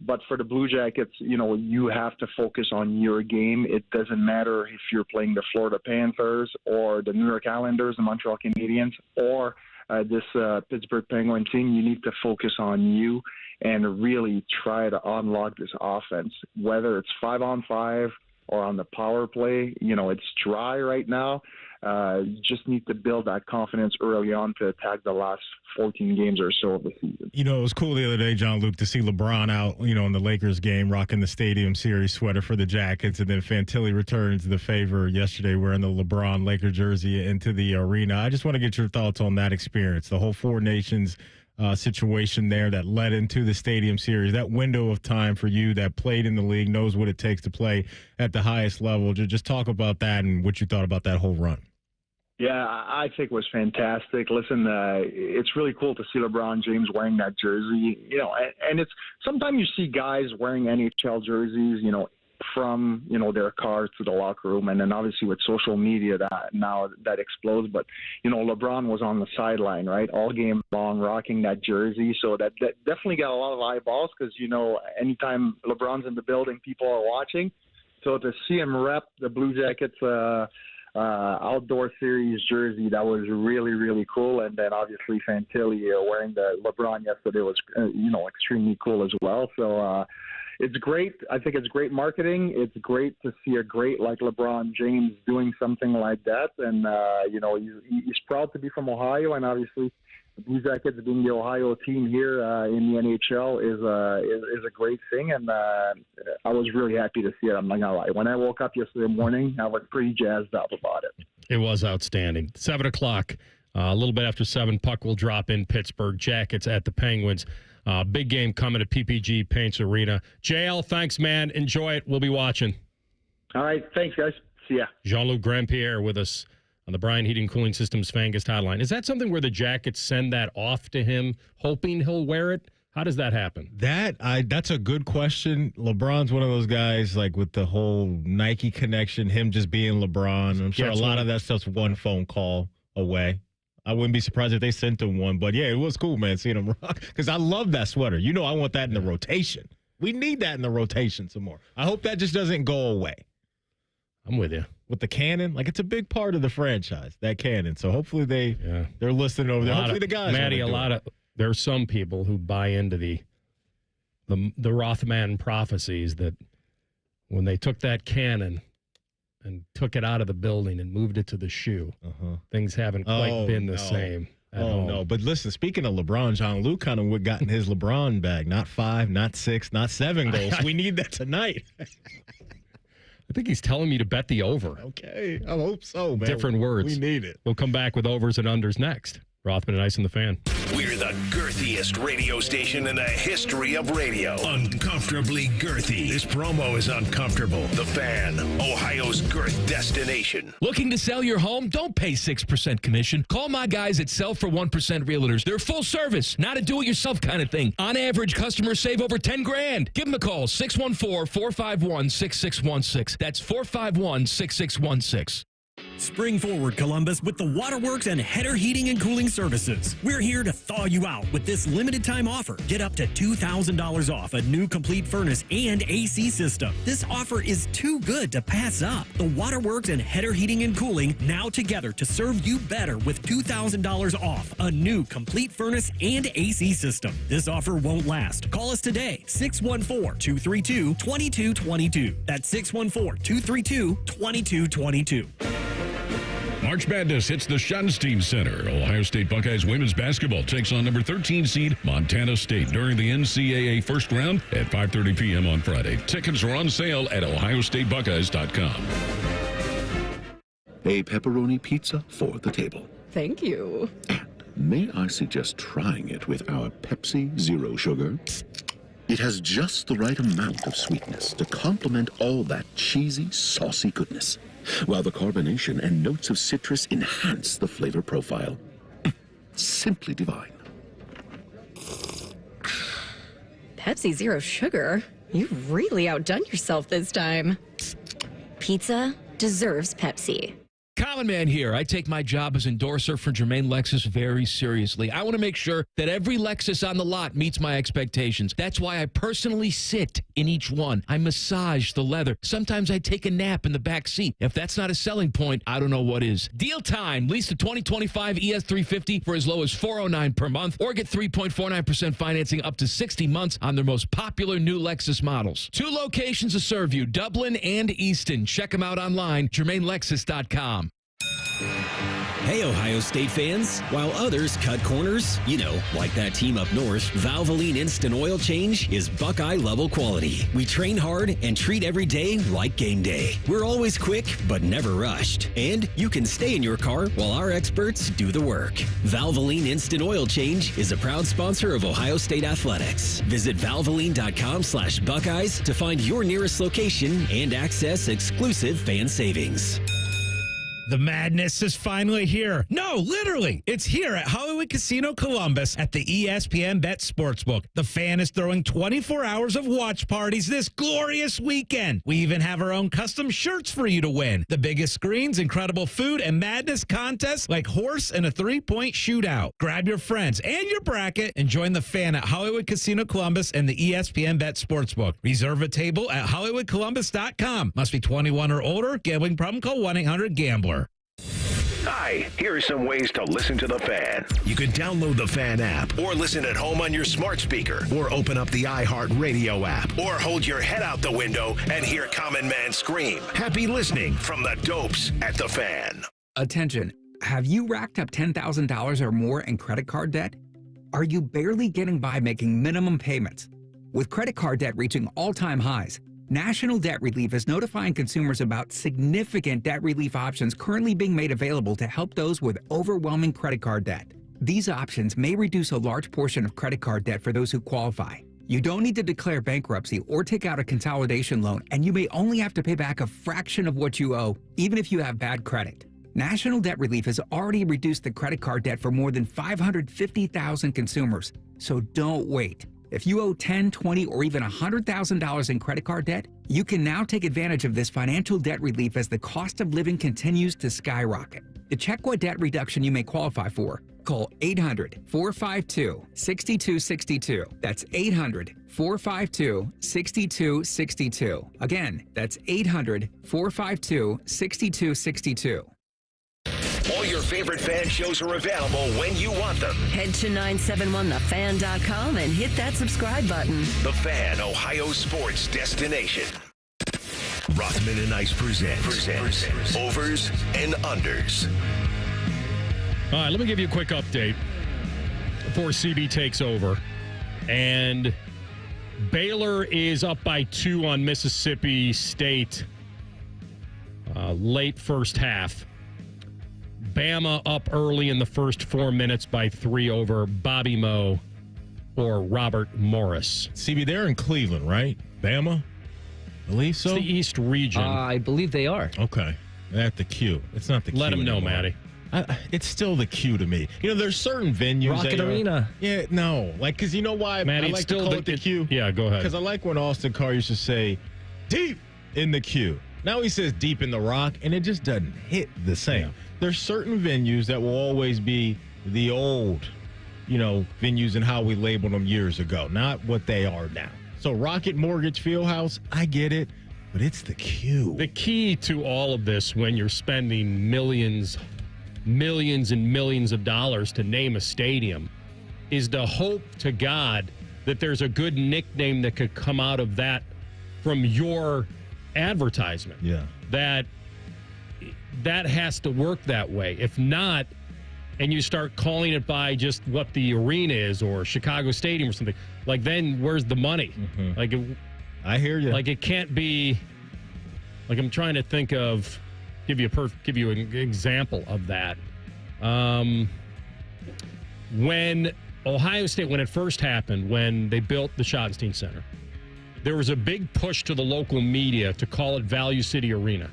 But for the Blue Jackets, you have to focus on your game. It doesn't matter if you're playing the Florida Panthers or the New York Islanders, the Montreal Canadiens, or this Pittsburgh Penguin team. You need to focus on you and really try to unlock this offense, whether it's 5-on-5 or on the power play. It's dry right now. You just need to build that confidence early on to attack the last 14 games or so of the season. It was cool the other day, Jean-Luc, to see LeBron out, in the Lakers game, rocking the Stadium Series sweater for the Jackets, and then Fantilli returns the favor yesterday wearing the LeBron Laker jersey into the arena. I just want to get your thoughts on that experience, the whole Four Nations situation there that led into the Stadium Series, that window of time for you that played in the league, knows what it takes to play at the highest level. Just talk about that and what you thought about that whole run. Yeah, I think it was fantastic. Listen, it's really cool to see LeBron James wearing that jersey. And it's sometimes you see guys wearing NHL jerseys, from, their cars to the locker room. And then obviously with social media that explodes. But, LeBron was on the sideline, right, all game long, rocking that jersey. So that definitely got a lot of eyeballs because, anytime LeBron's in the building, people are watching. So to see him rep the Blue Jackets outdoor series jersey, that was really, really cool. And then obviously Fantilli wearing the LeBron yesterday was, extremely cool as well. So it's great. I think it's great marketing. It's great to see a great like LeBron James doing something like that. And, he's proud to be from Ohio. And obviously the Blue Jackets being the Ohio team here in the NHL is a great thing. And I was really happy to see it. I'm not going to lie. When I woke up yesterday morning, I was pretty jazzed up about it. It was outstanding. 7 o'clock, a little bit after 7, puck will drop in Pittsburgh. Jackets at the Penguins. Big game coming to PPG Paints Arena. JL, thanks, man. Enjoy it. We'll be watching. All right. Thanks, guys. See ya. Jean-Luc Grand-Pierre with us on the Brian Heating Cooling Systems Fangus hotline. Is that something where the Jackets send that off to him, hoping he'll wear it? How does that happen? That's a good question. LeBron's one of those guys, like with the whole Nike connection, him just being LeBron. I'm sure a lot of that stuff's one phone call away. I wouldn't be surprised if they sent him one. But, yeah, it was cool, man, seeing him rock. Because I love that sweater. I want that in the rotation. We need that in the rotation some more. I hope that just doesn't go away. I'm with you. With the cannon, like it's a big part of the franchise, that cannon. So hopefully they're listening over there. Hopefully the guys. Maddie, there are some people who buy into the Rothman prophecies that when they took that cannon and took it out of the building and moved it to the shoe, things haven't quite been the same. No. But listen, speaking of LeBron, Jean-Luc kind of got in his LeBron bag. Not 5, not 6, not 7 goals. We need that tonight. I think he's telling me to bet the over. Okay, I hope so, man. Different words. We need it. We'll come back with overs and unders next. Rothman and Ice and the Fan. We're the girthiest radio station in the history of radio. Uncomfortably girthy. This promo is uncomfortable. The Fan, Ohio's girth destination. Looking to sell your home? Don't pay 6% commission. Call my guys at Sell for 1% Realtors. They're full service, not a do-it-yourself kind of thing. On average, customers save over $10,000. Give them a call, 614-451-6616. That's 451-6616. Spring forward, Columbus, with the Waterworks and Header Heating and Cooling Services. We're here to thaw you out with this limited time offer. Get up to $2,000 off a new complete furnace and AC system. This offer is too good to pass up. The Waterworks and Header Heating and Cooling now together to serve you better with $2,000 off a new complete furnace and AC system. This offer won't last. Call us today, 614-232-2222. That's 614-232-2222. March Madness hits the Schottenstein Center. Ohio State Buckeyes women's basketball takes on number 13 seed Montana State during the NCAA first round at 5:30 p.m. on Friday. Tickets are on sale at ohiostatebuckeyes.com. A pepperoni pizza for the table. Thank you. May I suggest trying it with our Pepsi Zero Sugar? It has just the right amount of sweetness to complement all that cheesy, saucy goodness, while the carbonation and notes of citrus enhance the flavor profile. Simply divine. Pepsi Zero Sugar? You've really outdone yourself this time. Pizza deserves Pepsi. Common Man here. I take my job as endorser for Germain Lexus very seriously. I want to make sure that every Lexus on the lot meets my expectations. That's why I personally sit in each one. I massage the leather. Sometimes I take a nap in the back seat. If that's not a selling point, I don't know what is. Deal time. Lease the 2025 ES350 for as low as $409 per month, or get 3.49% financing up to 60 months on their most popular new Lexus models. 2 locations to serve you, Dublin and Easton. Check them out online, GermainLexus.com. Hey, Ohio State fans. While others cut corners, like that team up north, Valvoline Instant Oil Change is Buckeye-level quality. We train hard and treat every day like game day. We're always quick, but never rushed. And you can stay in your car while our experts do the work. Valvoline Instant Oil Change is a proud sponsor of Ohio State Athletics. Visit valvoline.com/Buckeyes to find your nearest location and access exclusive fan savings. The madness is finally here. No, literally, it's here at Hollywood Hollywood Casino Columbus at the ESPN Bet Sportsbook. The Fan is throwing 24 hours of watch parties this glorious weekend. We even have our own custom shirts for you to win. The biggest screens, incredible food, and madness contests like horse and a three-point shootout. Grab your friends and your bracket and join the Fan at Hollywood Casino Columbus and the ESPN Bet Sportsbook. Reserve a table at HollywoodColumbus.com. Must be 21 or older. Gambling problem? Call 1-800-GAMBLER. Hi, here are some ways to listen to The Fan. You can download the Fan app or listen at home on your smart speaker or open up the iHeartRadio app or hold your head out the window and hear Common Man scream. Happy listening from the Dopes at The Fan. Attention. Have you racked up $10,000 or more in credit card debt? Are you barely getting by making minimum payments? With credit card debt reaching all-time highs, National Debt Relief is notifying consumers about significant debt relief options currently being made available to help those with overwhelming credit card debt. These options may reduce a large portion of credit card debt for those who qualify. You don't need to declare bankruptcy or take out a consolidation loan, and you may only have to pay back a fraction of what you owe, even if you have bad credit. National Debt Relief has already reduced the credit card debt for more than 550,000 consumers, so don't wait. If you owe $10,000, $20,000, or even $100,000 in credit card debt, you can now take advantage of this financial debt relief as the cost of living continues to skyrocket. To check what debt reduction you may qualify for, call 800-452-6262. That's 800-452-6262. Again, that's 800-452-6262. All your favorite Fan shows are available when you want them. Head to 971thefan.com and hit that subscribe button. The Fan, Ohio sports destination. Rothman and Ice presents Overs and Unders. All right, let me give you a quick update before CB takes over. And Baylor is up by 2 on Mississippi State late first half. Bama up early in the first 4 minutes by 3 over Bobby Moe or Robert Morris. CB, they're in Cleveland, right? Bama? I believe so. It's the East region. I believe they are. Okay. At the Q. It's not the Q. Let them know, anymore. Matty. It's still the Q to me. You know, there's certain venues. Rocket Arena. Yeah, no. Like, because you know why Matty, I like to call it the Q? Yeah, go ahead. Because I like when Austin Carr used to say, deep in the Q. Now he says deep in the rock, and it just doesn't hit the same. Yeah. There's certain venues that will always be the old, venues and how we labeled them years ago, not what they are now. So Rocket Mortgage Fieldhouse, I get it, but it's the Q. The key to all of this when you're spending millions and millions of dollars to name a stadium is to hope to God that there's a good nickname that could come out of that from your advertisement. Yeah. That has to work that way. If not, and you start calling it by just what the arena is or Chicago Stadium or something, like then where's the money? Mm-hmm. Like I hear you. Like it can't be. Like I'm trying to think of, give you an example of that. When Ohio State, when it first happened, when they built the Schottenstein Center, there was a big push to the local media to call it Value City Arena.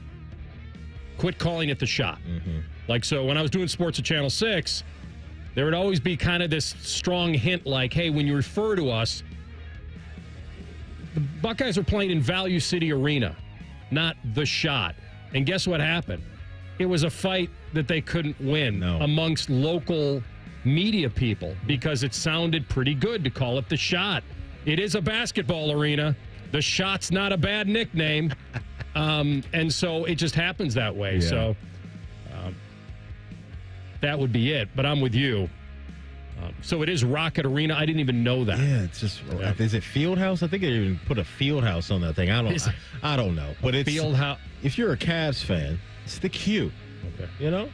Quit calling it the Shot. Mm-hmm. Like, so when I was doing sports at Channel 6, there would always be kind of this strong hint like, hey, when you refer to us, the Buckeyes are playing in Value City Arena, not the Shot. And guess what happened? It was a fight that they couldn't win amongst local media people because it sounded pretty good to call it the Shot. It is a basketball arena. The Shot's not a bad nickname. And so it just happens that way. Yeah. So that would be it. But I'm with you. So it is Rocket Arena. I didn't even know that. Yeah, it's just. Yeah. Is it Fieldhouse? I think they even put a Fieldhouse on that thing. I don't know. But it's Fieldhouse. If you're a Cavs fan, it's the Q. Okay. You know,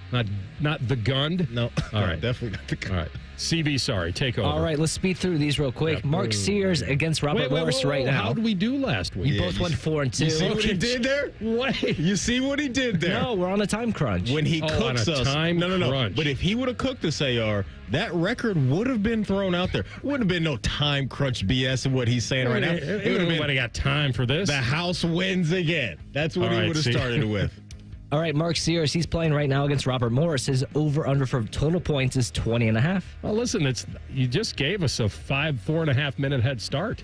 not the Gund. No. All right, definitely not the Gund. All right. CB, sorry, take over. All right, let's speed through these real quick. Yeah. Mark Sears against Robert Morris right now. How did we do last week? We both went 4-2. You see what he did there? Wait. You see what he did there? No, we're on a time crunch. When he cooks on a us. Time no. crunch. But if he would have cooked us, AR, that record would have been thrown out there. Wouldn't have been no time crunch BS in what he's saying right now. Everybody got time for this. The house wins again. That's what he would have started with. All right, Mark Sears, he's playing right now against Robert Morris. His over-under for total points is 20.5. Well, listen, you just gave us a 4.5 minute head start.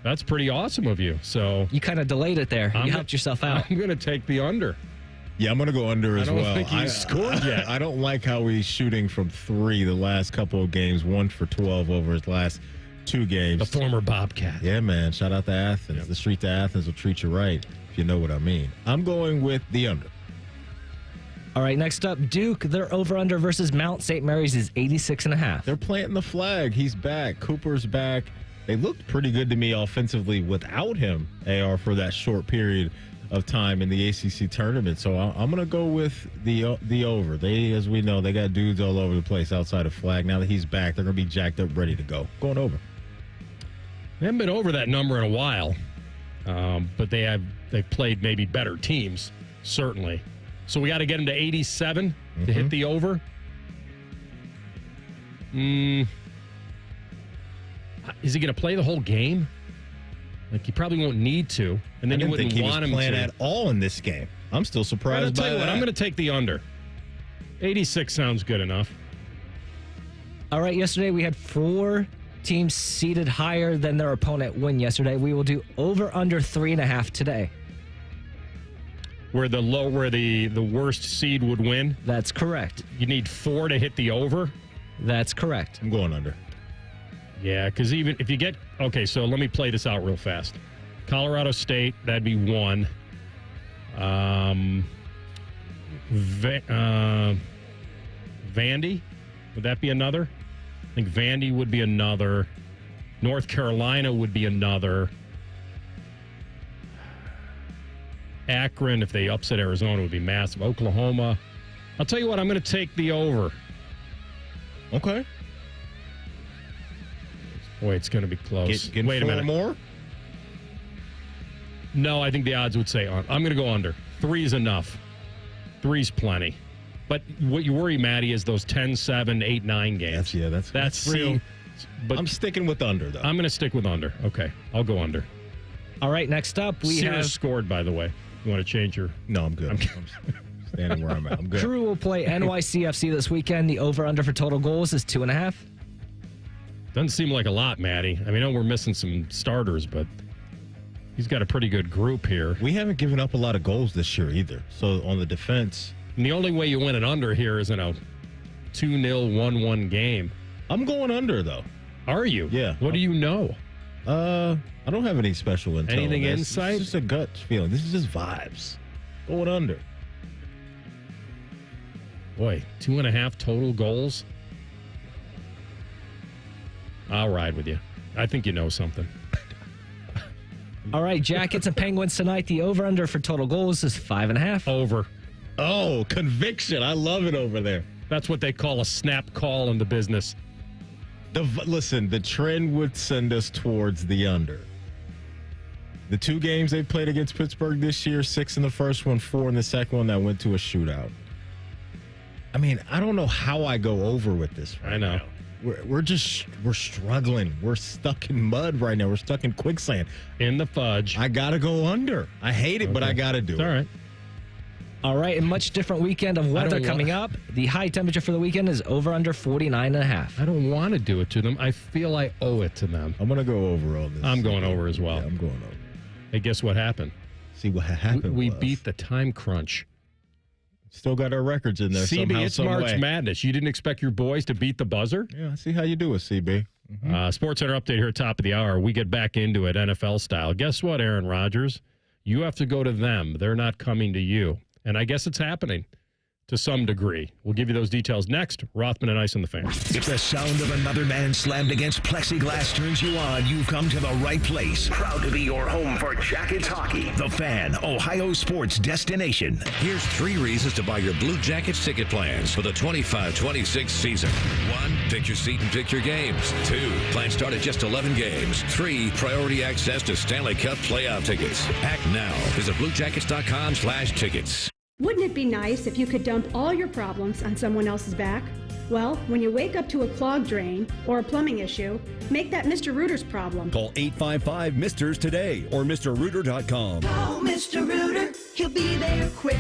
That's pretty awesome of you. So you kind of delayed it there. You helped yourself out. I'm going to take the under. Yeah, I'm going to go under as well. I don't think he's scored yet. I don't like how he's shooting from 3 the last couple of games, 1 for 12 over his last 2 games. The former Bobcat. Yeah, man. Shout out to Athens. Yep. The street to Athens will treat you right, if you know what I mean. I'm going with the under. All right, next up, Duke. Their over-under versus Mount St. Mary's is 86.5. They're planting the flag. He's back. Cooper's back. They looked pretty good to me offensively without him, AR, for that short period of time in the ACC tournament. So I'm going to go with the over. They, as we know, they got dudes all over the place outside of flag. Now that he's back, they're going to be jacked up, ready to go. Going over. They haven't been over that number in a while, but they've played maybe better teams, certainly. So we got to get him to 87 to hit the over. Is he going to play the whole game? Like, he probably won't need to, and then you wouldn't want him to. Playing at all in this game. I'm still surprised by that. I'm going to take the under. 86 sounds good enough. All right, yesterday we had 4 teams seated higher than their opponent win yesterday. We will do over under 3.5 today. Where the worst seed would win? That's correct. You need 4 to hit the over? That's correct. I'm going under. Yeah, because even if you get... Okay, so let me play this out real fast. Colorado State, that'd be 1. Vandy, would that be another? I think Vandy would be another. North Carolina would be another. Akron, if they upset Arizona, would be massive. Oklahoma. I'll tell you what, I'm going to take the over. Okay. Boy, it's going to be close. Wait a minute. More? No, I think the odds would say on. I'm going to go under. 3 is enough. 3's plenty. But what you worry, Maddie, is those 10, 7, 8, 9 games. That's real. But I'm sticking with under, though. I'm going to stick with under. Okay, I'll go under. All right, next up, we have... scored, by the way. You want to change your... No, I'm good. I'm standing where I'm at. I'm good. Drew will play NYCFC this weekend. The over-under for total goals is 2.5. Doesn't seem like a lot, Maddie. I mean, I know we're missing some starters, but he's got a pretty good group here. We haven't given up a lot of goals this year either. So on the defense... And the only way you win an under here is in a 2-0, 1-1 game. I'm going under, though. Are you? Yeah. What do you know? I don't have any special intel. Anything insight? It's just a gut feeling. This is just vibes. Going under. Boy, 2.5 total goals. I'll ride with you. I think you know something. All right, Jackets and Penguins tonight. The over-under for total goals is 5.5. Over. Oh, conviction. I love it over there. That's what they call a snap call in the business. Listen, the trend would send us towards the under. The 2 games they played against Pittsburgh this year, 6 in the first one, 4 in the second one, that went to a shootout. I mean, I don't know how I go over with this right now. We're struggling. We're stuck in mud right now. We're stuck in quicksand. In the fudge. I got to go under. I hate it, but I got to do it. All right. All right, a much different weekend of weather coming up. The high temperature for the weekend is over under 49.5. I don't want to do it to them. I feel I owe it to them. I'm going to go over on this. I'm going over as well. Yeah, I'm going over. Hey, guess what happened? See what happened. We beat the time crunch. Still got our records in there. CB, somehow, it's March Madness. You didn't expect your boys to beat the buzzer? Yeah, I see how you do it, CB. Sports Center update here, top of the hour. We get back into it NFL style. Guess what, Aaron Rodgers? You have to go to them. They're not coming to you. And I guess it's happening to some degree. We'll give you those details next. Rothman and Ice on the Fan. If the sound of another man slammed against plexiglass turns you on, you've come to the right place. Proud to be your home for Jackets hockey. The Fan, Ohio sports destination. Here's 3 reasons to buy your Blue Jackets ticket plans for the 25-26 season. 1, pick your seat and pick your games. 2, plans start at just 11 games. 3, priority access to Stanley Cup playoff tickets. Act now. Visit BlueJackets.com/tickets. Wouldn't it be nice if you could dump all your problems on someone else's back? Well, when you wake up to a clogged drain or a plumbing issue, make that Mr. Rooter's problem. Call 855-MISTERS today or MrRooter.com. Call Mr. Rooter. He'll be there quick.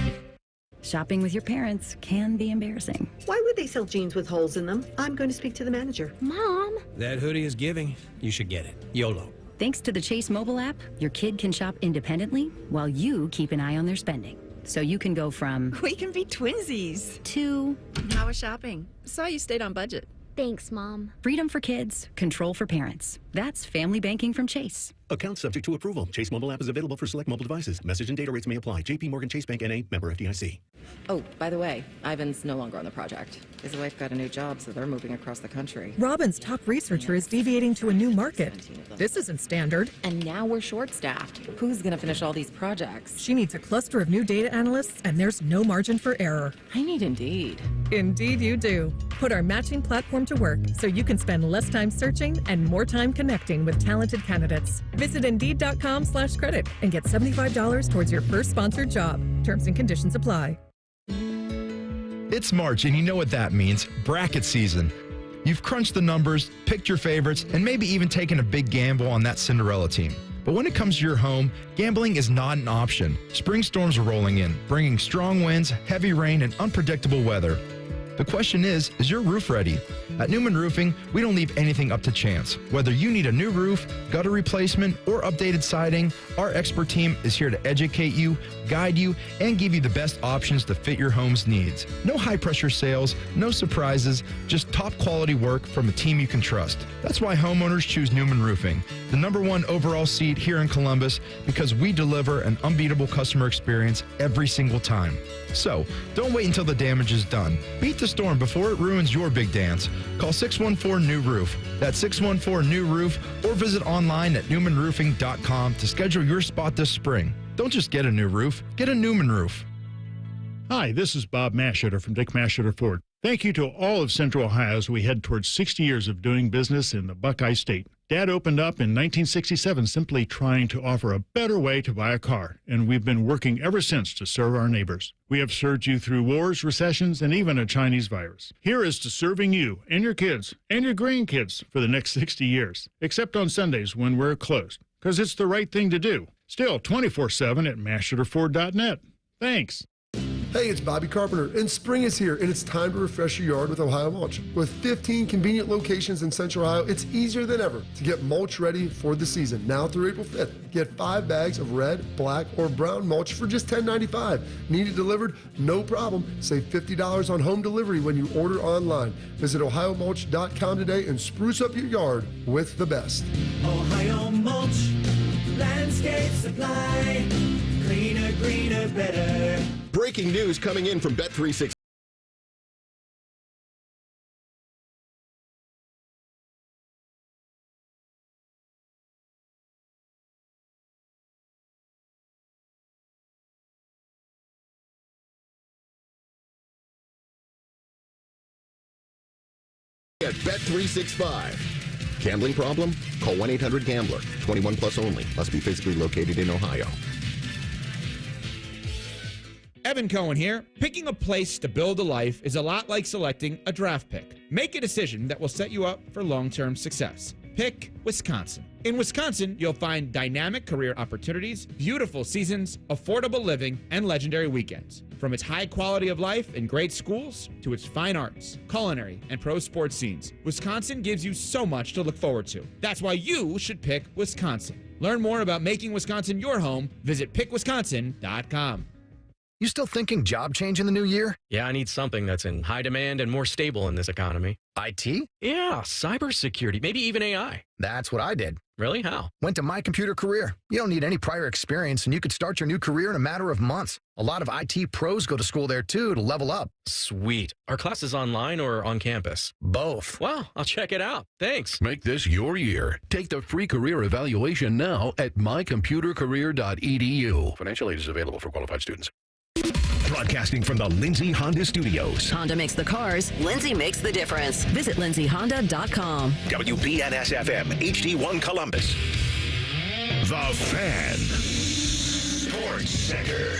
Shopping with your parents can be embarrassing. Why would they sell jeans with holes in them? I'm going to speak to the manager. Mom! That hoodie is giving. You should get it. YOLO. Thanks to the Chase mobile app, your kid can shop independently while you keep an eye on their spending. So you can go from... We can be twinsies. ...to... How was shopping? Saw you stayed on budget. Thanks, Mom. Freedom for kids, control for parents. That's family banking from Chase. Account subject to approval. Chase mobile app is available for select mobile devices. Message and data rates may apply. JP Morgan Chase Bank N.A. member FDIC. Oh, by the way, Ivan's no longer on the project. His wife got a new job, so they're moving across the country. Robin's top researcher is deviating to a new market. This isn't standard. And now we're short-staffed. Who's going to finish all these projects? She needs a cluster of new data analysts, and there's no margin for error. I need Indeed. Indeed you do. Put our matching platform to work so you can spend less time searching and more time connecting with talented candidates. Visit Indeed.com/credit and get $75 towards your first sponsored job. Terms and conditions apply. It's March, and you know what that means. Bracket season. You've crunched the numbers, picked your favorites, and maybe even taken a big gamble on that Cinderella team. But when it comes to your home, gambling is not an option. Spring storms are rolling in, bringing strong winds, heavy rain, and unpredictable weather. The question is your roof ready? At Newman Roofing, we don't leave anything up to chance. Whether you need a new roof, gutter replacement, or updated siding, our expert team is here to educate you, guide you, and give you the best options to fit your home's needs. No high-pressure sales, no surprises, just top-quality work from a team you can trust. That's why homeowners choose Newman Roofing, the #1 overall seed here in Columbus, because we deliver an unbeatable customer experience every single time. So, don't wait until the damage is done. Beat the storm before it ruins your big dance. Call 614-NEW-ROOF. That's 614-NEW-ROOF, or visit online at newmanroofing.com to schedule your spot this spring. Don't just get a new roof, get a Newman roof. Hi, this is Bob Masheter from Dick Masheter Ford. Thank you to all of Central Ohio as we head towards 60 years of doing business in the Buckeye State. Dad opened up in 1967 simply trying to offer a better way to buy a car, and we've been working ever since to serve our neighbors. We have served you through wars, recessions, and even a Chinese virus. Here is to serving you and your kids and your grandkids for the next 60 years, except on Sundays when we're closed, because it's the right thing to do. Still 24/7 at masheterford.net. Thanks. Hey, it's Bobby Carpenter, and spring is here, and it's time to refresh your yard with Ohio Mulch. With 15 convenient locations in Central Ohio, it's easier than ever to get mulch ready for the season. Now through April 5th, get 5 bags of red, black, or brown mulch for just $10.95. Need it delivered? No problem. Save $50 on home delivery when you order online. Visit OhioMulch.com today and spruce up your yard with the best. Ohio Mulch, landscape supply, cleaner, greener, better. Breaking news coming in from Bet360. At Bet365. Gambling problem? Call 1-800-GAMBLER. 21 plus only. Must be physically located in Ohio. Evan Cohen here. Picking a place to build a life is a lot like selecting a draft pick. Make a decision that will set you up for long-term success. Pick Wisconsin. In Wisconsin, you'll find dynamic career opportunities, beautiful seasons, affordable living, and legendary weekends. From its high quality of life and great schools to its fine arts, culinary, and pro sports scenes, Wisconsin gives you so much to look forward to. That's why you should pick Wisconsin. Learn more about making Wisconsin your home. Visit pickwisconsin.com. You still thinking job change in the new year? Yeah, I need something that's in high demand and more stable in this economy. IT? Yeah, cybersecurity, maybe even AI. That's what I did. Really? How? Went to My Computer Career. You don't need any prior experience, and you could start your new career in a matter of months. A lot of IT pros go to school there, too, to level up. Sweet. Are classes online or on campus? Both. Well, I'll check it out. Thanks. Make this your year. Take the free career evaluation now at mycomputercareer.edu. Financial aid is available for qualified students. Broadcasting from the Lindsay Honda Studios. Honda makes the cars. Lindsay makes the difference. Visit lindsayhonda.com. WBNS-FM, HD1 Columbus. The Fan. Sports Center.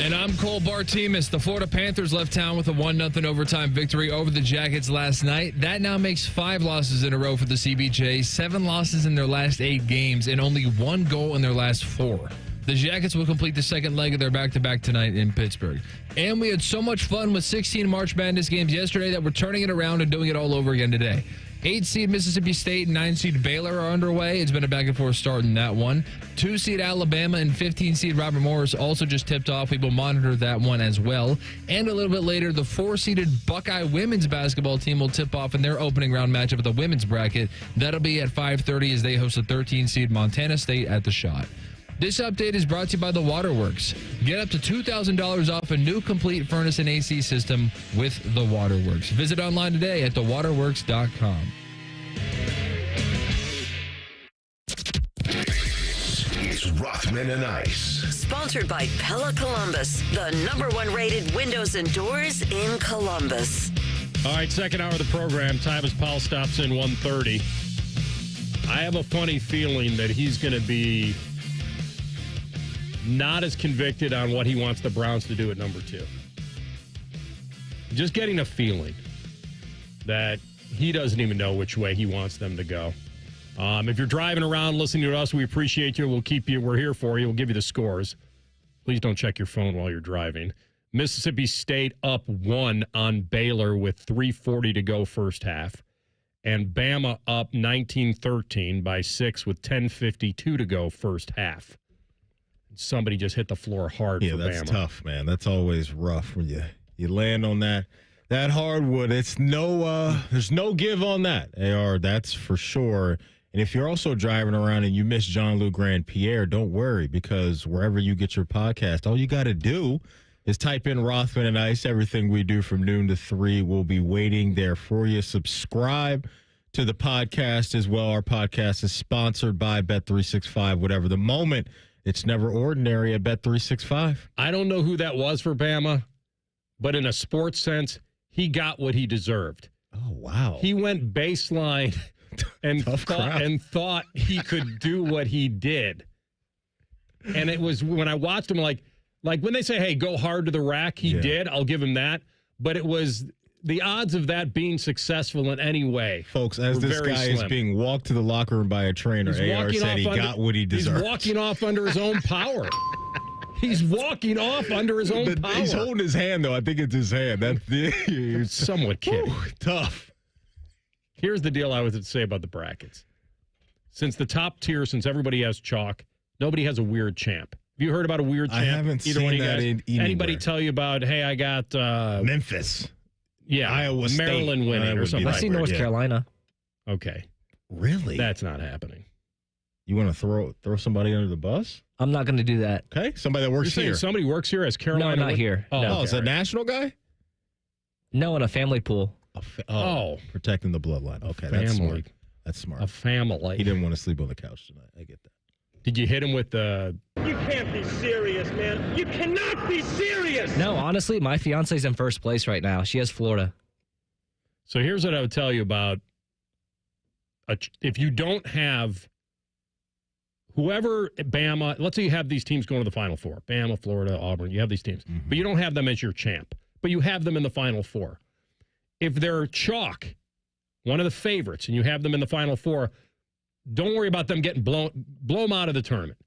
And I'm Cole Bartimus. The Florida Panthers left town with a 1-0 overtime victory over the Jackets last night. That now makes 5 losses in a row for the CBJ, 7 losses in their last 8 games, and only 1 goal in their last 4. The Jackets will complete the second leg of their back-to-back tonight in Pittsburgh. And we had so much fun with 16 March Madness games yesterday that we're turning it around and doing it all over again today. 8-seed Mississippi State and 9-seed Baylor are underway. It's been a back-and-forth start in that one. 2-seed Alabama and 15-seed Robert Morris also just tipped off. We will monitor that one as well. And a little bit later, the 4-seeded Buckeye women's basketball team will tip off in their opening round matchup of the women's bracket. That'll be at 5:30 as they host the 13-seed Montana State at the Shot. This update is brought to you by The Waterworks. Get up to $2,000 off a new complete furnace and AC system with The Waterworks. Visit online today at thewaterworks.com. It's Rothman and Ice. Sponsored by Pella Columbus, the #1 rated windows and doors in Columbus. All right, second hour of the program. Tyvis Powell stops in 1:30. I have a funny feeling that he's going to be not as convicted on what he wants the Browns to do at number 2. Just getting a feeling that he doesn't even know which way he wants them to go. If you're driving around listening to us, we appreciate you. We'll keep you. We're here for you. We'll give you the scores. Please don't check your phone while you're driving. Mississippi State up 1 on Baylor with 3:40 to go first half. And Bama up 19-13 by 6 with 10:52 to go first half. Somebody just hit the floor hard for Bama. Yeah, that's tough, man. That's always rough when you land on that hardwood. It's there's no give on that, AR. That's for sure. And if you're also driving around and you miss Jean-Luc Grand-Pierre, don't worry, because wherever you get your podcast, all you got to do is type in Rothman and Ice. Everything we do from noon to 3 will be waiting there for you. Subscribe to the podcast as well. Our podcast is sponsored by Bet365. Whatever the moment, it's never ordinary at Bet365. I don't know who that was for Bama, but in a sports sense, he got what he deserved. Oh, wow. He went baseline and thought he could do what he did. And it was when I watched him, like when they say, hey, go hard to the rack, he did. I'll give him that. But it was the odds of that being successful in any way. Folks, as this guy slim. is being walked to the locker room by a trainer, AR said he got what he deserved. He's walking off under his own power. He's walking off under his own power. He's holding his hand, though. I think it's his hand. You're somewhat kidding. Tough. Here's the deal I was to say about the brackets. Since the top tier, since everybody has chalk, nobody has a weird champ. Have you heard about a weird champ? I haven't seen that anywhere. Anybody tell you about, hey, I got... Memphis. Yeah, Iowa State. Maryland winning or something. I see North Carolina. Okay. Really? That's not happening. You want to throw somebody under the bus? I'm not going to do that. Okay. Somebody that works here. Somebody works here as Carolina? No, not here. Oh, no. Is that a national guy? No, in a family pool. Protecting the bloodline. Okay, that's smart. That's smart. A family. He didn't want to sleep on the couch tonight. I get that. Did you hit him with the... You can't be serious, man. You cannot be serious. No, honestly, my fiance's in first place right now. She has Florida. So here's what I would tell you about if you don't have whoever Bama, let's say you have these teams going to the Final Four, Bama, Florida, Auburn, you have these teams, but you don't have them as your champ, but you have them in the Final Four. If they're chalk, one of the favorites, and you have them in the Final Four, don't worry about them getting blow them out of the tournament.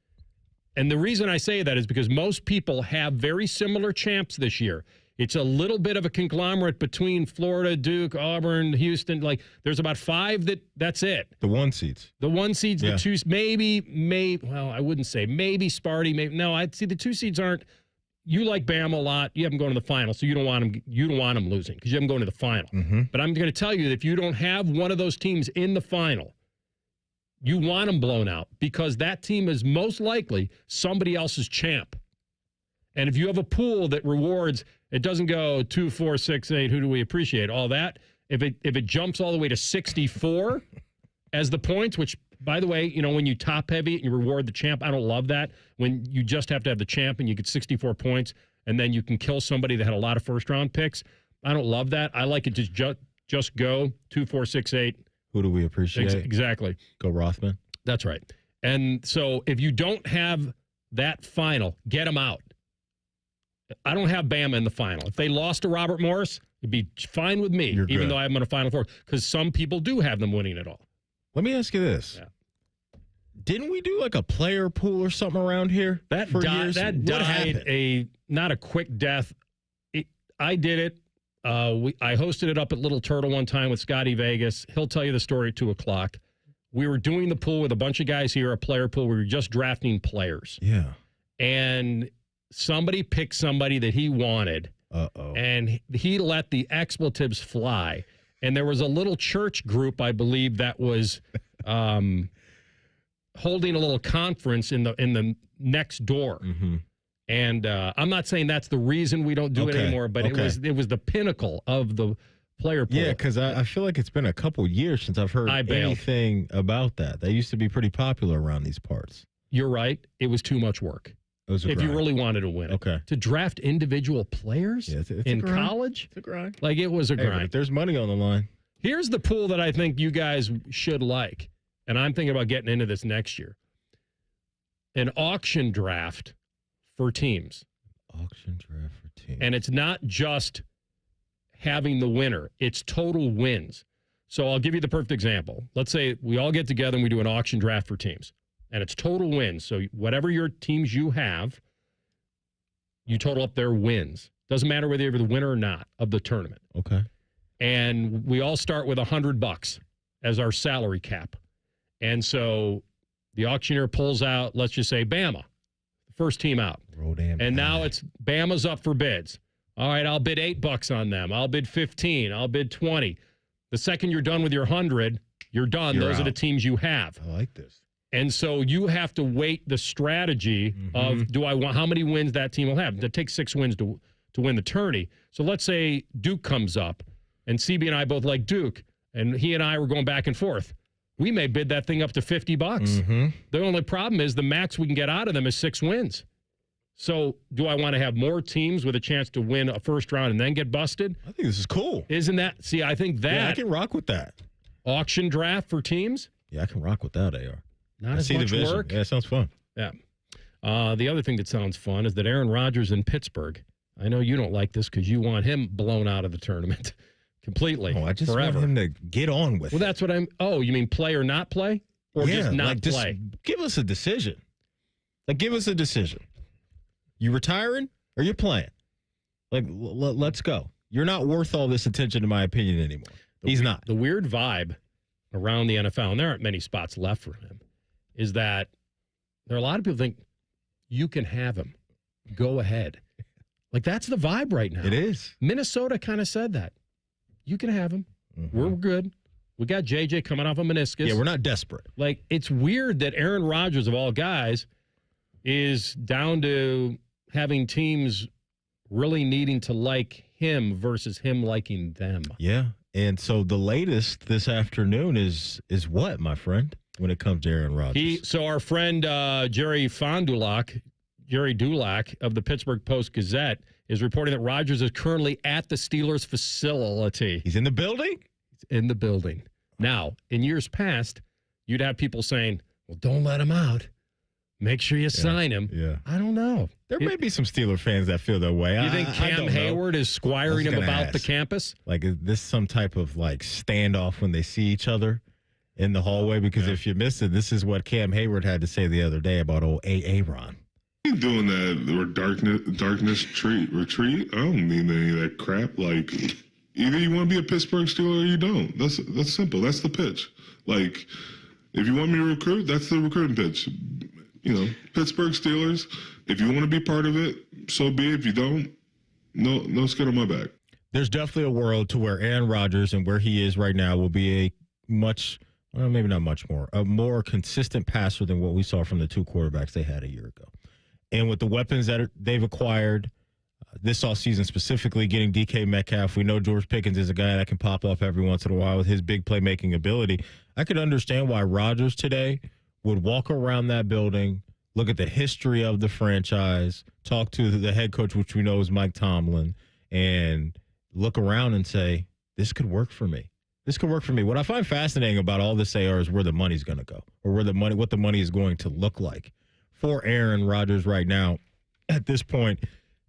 And the reason I say that is because most people have very similar champs this year. It's a little bit of a conglomerate between Florida, Duke, Auburn, Houston. Like, there's about 5 that's it. The 1 seeds. The 1 seeds, the 2, maybe, well, I wouldn't say. Maybe Sparty, maybe. No, I'd see the 2 seeds aren't. You like Bama a lot. You have them going to the final, so you don't want them losing because you have them going to the final. But I'm going to tell you that if you don't have one of those teams in the final, you want them blown out because that team is most likely somebody else's champ. And if you have a pool that rewards, it doesn't go 2, 4, 6, 8, who do we appreciate? All that. If it jumps all the way to 64 as the points, which, by the way, when you top heavy and you reward the champ, I don't love that. When you just have to have the champ and you get 64 points and then you can kill somebody that had a lot of first-round picks, I don't love that. I like it to just go 2, 4, 6, 8. Who do we appreciate? Exactly. Go Rothman. That's right. And so if you don't have that final, get them out. I don't have Bama in the final. If they lost to Robert Morris, it'd be fine with me, even though I have them in a Final Four, because some people do have them winning it all. Let me ask you this. Yeah. Didn't we do like a player pool or something around here? That for died. years? That What died happened? not a quick death. I did it. I hosted it up at Little Turtle one time with Scotty Vegas. He'll tell you the story at 2:00. We were doing the pool with a bunch of guys here, a player pool. We were just drafting players. Yeah. And somebody picked somebody that he wanted. Uh-oh. And he let the expletives fly. And there was a little church group, I believe, that was holding a little conference in the next door. Mm-hmm. And I'm not saying that's the reason we don't do it anymore, but it was the pinnacle of the player pool. Yeah, because I feel like it's been a couple years since I've heard anything about that. That used to be pretty popular around these parts. You're right. It was too much work. It was a if grind. you really wanted to win it. Okay. To draft individual players it's in a grind. college? It's a grind. Like, it was a Hey, but grind. if there's money on the line. Here's the pool that I think you guys should like, and I'm thinking about getting into this next year. An auction draft for teams. Auction draft for teams. And it's not just having the winner. It's total wins. So I'll give you the perfect example. Let's say we all get together and we do an auction draft for teams. And it's total wins. So whatever your teams you have, you total up their wins. Doesn't matter whether you're the winner or not of the tournament. Okay. And we all start with $100 as our salary cap. And so the auctioneer pulls out, let's just say, Bama, first team out. And now it's Bama's up for bids. All right, I'll bid $8 on them. I'll bid 15. I'll bid 20. The second you're done with your 100, you're done. You're Those are out. the teams you have. I like this. And so you have to weight the strategy of how many wins that team will have. It takes 6 wins to win the tourney. So let's say Duke comes up, and CB and I both like Duke, and he and I were going back and forth. We may bid that thing up to $50. The only problem is the max we can get out of them is 6 wins. So do I want to have more teams with a chance to win a first round and then get busted? I think this is cool. Isn't that? See, I think that. Yeah, I can rock with that. Auction draft for teams? Yeah, I can rock with that, AR. Not as much work. Yeah, it sounds fun. Yeah. The other thing that sounds fun is that Aaron Rodgers in Pittsburgh. I know you don't like this because you want him blown out of the tournament completely. Oh, I just forever. want him to get on with Well, that's what I'm. Oh, you mean play or not play? Or just not play? Give us a decision. Like, give us a decision. You retiring or you playing? Like, let's go. You're not worth all this attention, in my opinion, anymore. He's not. The weird vibe around the NFL, and there aren't many spots left for him, is that there are a lot of people think you can have him. Go ahead. Like, that's the vibe right now. It is. Minnesota kind of said that. You can have him. We're good. We got JJ coming off a meniscus. Yeah, we're not desperate. Like, it's weird that Aaron Rodgers, of all guys, is down to having teams really needing to like him versus him liking them. Yeah. And so the latest this afternoon is what, my friend, when it comes to Aaron Rodgers? So our friend Jerry Dulac of the Pittsburgh Post-Gazette is reporting that Rodgers is currently at the Steelers facility. He's in the building? He's in the building. Now, in years past, you'd have people saying, well, don't let him out. Make sure you sign him. Yeah. I don't know. There may be some Steeler fans that feel that way. You think Cam Hayward is squiring him about the campus? Like, is this some type of, like, standoff when they see each other in the hallway? Because if you missed it, this is what Cam Hayward had to say the other day about old Aaron. Doing that or darkness retreat. I don't need any of that crap. Like, either you want to be a Pittsburgh Steeler or you don't. That's simple. That's the pitch. Like, if you want me to recruit, that's the recruiting pitch. You know, Pittsburgh Steelers, if you want to be part of it, so be it. If you don't, no skin on my back. There's definitely a world to where Aaron Rodgers and where he is right now will be a maybe not much more, a more consistent passer than what we saw from the 2 quarterbacks they had a year ago. And with the weapons that they've acquired this offseason, specifically getting DK Metcalf, we know George Pickens is a guy that can pop off every once in a while with his big playmaking ability. I could understand why Rodgers today would walk around that building, look at the history of the franchise, talk to the head coach, which we know is Mike Tomlin, and look around and say, this could work for me. This could work for me. What I find fascinating about all this, AR, is where the money's going to go, or what the money is going to look like for Aaron Rodgers right now at this point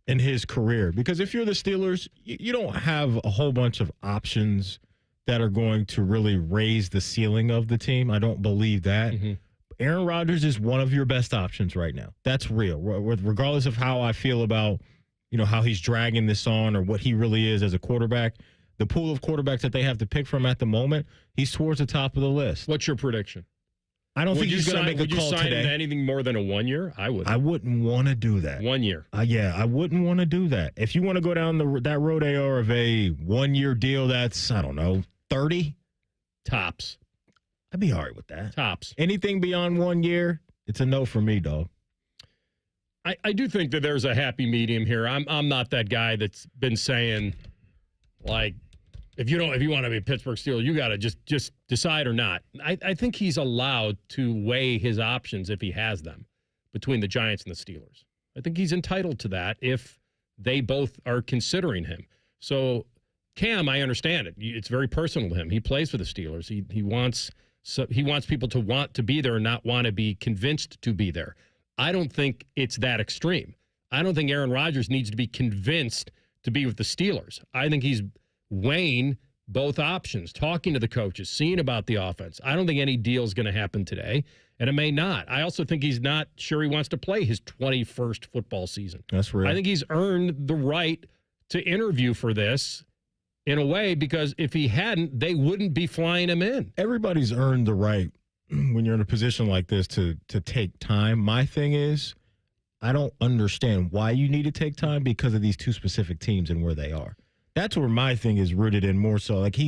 in his career. Because if you're the Steelers, you don't have a whole bunch of options that are going to really raise the ceiling of the team. I don't believe that. Aaron Rodgers is one of your best options right now. That's real. Regardless of how I feel about, how he's dragging this on or what he really is as a quarterback, the pool of quarterbacks that they have to pick from at the moment, he's towards the top of the list. What's your prediction? I don't think he's going to make a call today. Would you sign him to anything more than a 1 year? I wouldn't. I wouldn't want to do that. 1 year. Yeah, I wouldn't want to do that. If you want to go down that road, AR, of a 1 year deal that's, 30? Tops. I'd be all right with that. Tops. Anything beyond 1 year, it's a no for me, dog. I do think that there's a happy medium here. I'm not that guy that's been saying, like, if you want to be a Pittsburgh Steeler, you got to just decide or not. I think he's allowed to weigh his options if he has them between the Giants and the Steelers. I think he's entitled to that if they both are considering him. So Cam, I understand it. It's very personal to him. He plays for the Steelers. He wants people to want to be there and not want to be convinced to be there. I don't think it's that extreme. I don't think Aaron Rodgers needs to be convinced to be with the Steelers. I think he's weighing both options, talking to the coaches, seeing about the offense. I don't think any deal is going to happen today, and it may not. I also think he's not sure he wants to play his 21st football season. That's real. I think he's earned the right to interview for this in a way, because if he hadn't, they wouldn't be flying him in. Everybody's earned the right when you're in a position like this to take time. My thing is, I don't understand why you need to take time because of these two specific teams and where they are. That's where my thing is rooted in more so. Like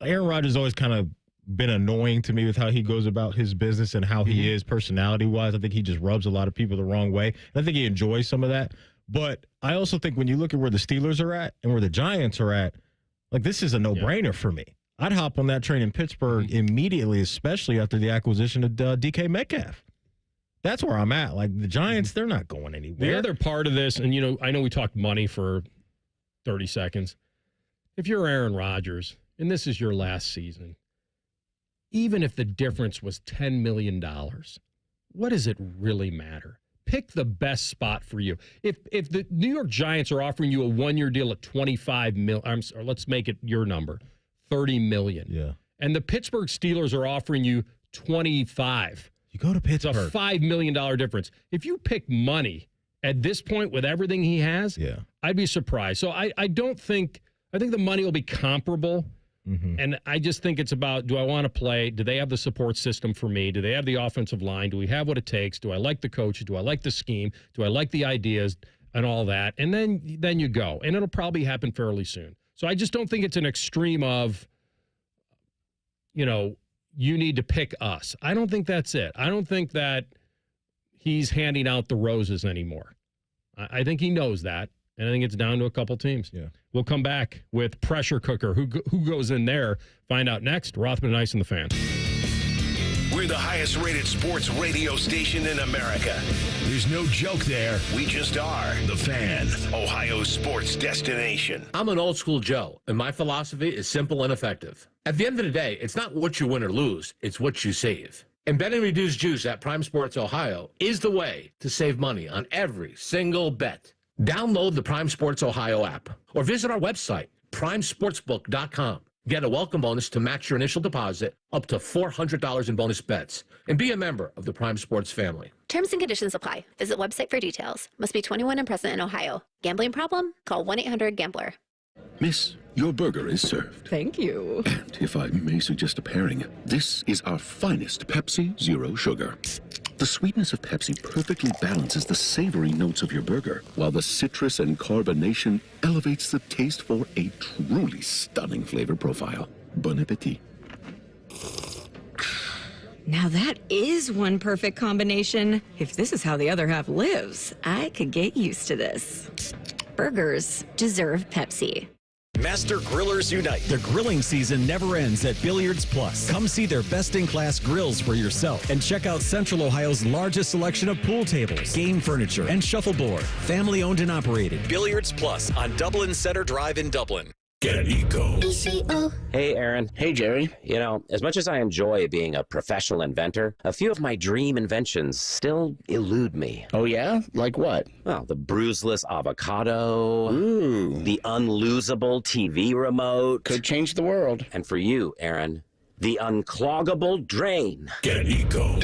Aaron Rodgers always kind of been annoying to me with how he goes about his business and how he is personality-wise. I think he just rubs a lot of people the wrong way. And I think he enjoys some of that. But I also think when you look at where the Steelers are at and where the Giants are at, like, this is a no-brainer for me. I'd hop on that train in Pittsburgh immediately, especially after the acquisition of DK Metcalf. That's where I'm at. Like, the Giants, they're not going anywhere. The other part of this, and, I know we talked money for 30 seconds. If you're Aaron Rodgers, and this is your last season, even if the difference was $10 million, what does it really matter? Pick the best spot for you. If the New york Giants are offering you a 1 year deal at $25 million, or let's make it your number, $30 million. Yeah. And the Pittsburgh Steelers are offering you $25. You go to Pittsburgh. It's a $5 million difference. If you pick money at this point with everything he has, I'd be surprised. So I think the money will be comparable. Mm-hmm. And I just think it's about, do I want to play? Do they have the support system for me? Do they have the offensive line? Do we have what it takes? Do I like the coaches? Do I like the scheme? Do I like the ideas and all that? And then you go. And it'll probably happen fairly soon. So I just don't think it's an extreme of, you need to pick us. I don't think that's it. I don't think that he's handing out the roses anymore. I think he knows that. And I think it's down to a couple teams. Yeah. We'll come back with Pressure Cooker. Who goes in there? Find out next. Rothman and Ice and the Fan. We're the highest rated sports radio station in America. There's no joke there. We just are. The Fan, Ohio's sports destination. I'm an old school Joe, and my philosophy is simple and effective. At the end of the day, it's not what you win or lose, it's what you save. And bet and reduce juice at Prime Sports Ohio is the way to save money on every single bet. Download the Prime Sports Ohio app or visit our website, primesportsbook.com. Get a welcome bonus to match your initial deposit up to $400 in bonus bets. And be a member of the Prime Sports family. Terms and conditions apply. Visit website for details. Must be 21 and present in Ohio. Gambling problem? Call 1-800-GAMBLER. Miss, your burger is served. Thank you. And if I may suggest a pairing, this is our finest Pepsi Zero Sugar. The sweetness of Pepsi perfectly balances the savory notes of your burger, while the citrus and carbonation elevates the taste for a truly stunning flavor profile. Bon appetit. Now that is one perfect combination. If this is how the other half lives, I could get used to this. Burgers deserve Pepsi. Master Grillers Unite. The grilling season never ends at Billiards Plus. Come see their best-in-class grills for yourself and check out Central Ohio's largest selection of pool tables, game furniture, and shuffleboard. Family-owned and operated. Billiards Plus on Dublin Center Drive in Dublin. Get an Eco. Hey, Aaron. Hey, Jerry. As much as I enjoy being a professional inventor, a few of my dream inventions still elude me. Oh, yeah? Like what? Well, the bruiseless avocado. Ooh. The unlosable TV remote. Could change the world. And for you, Aaron, The uncloggable drain. Get Eco.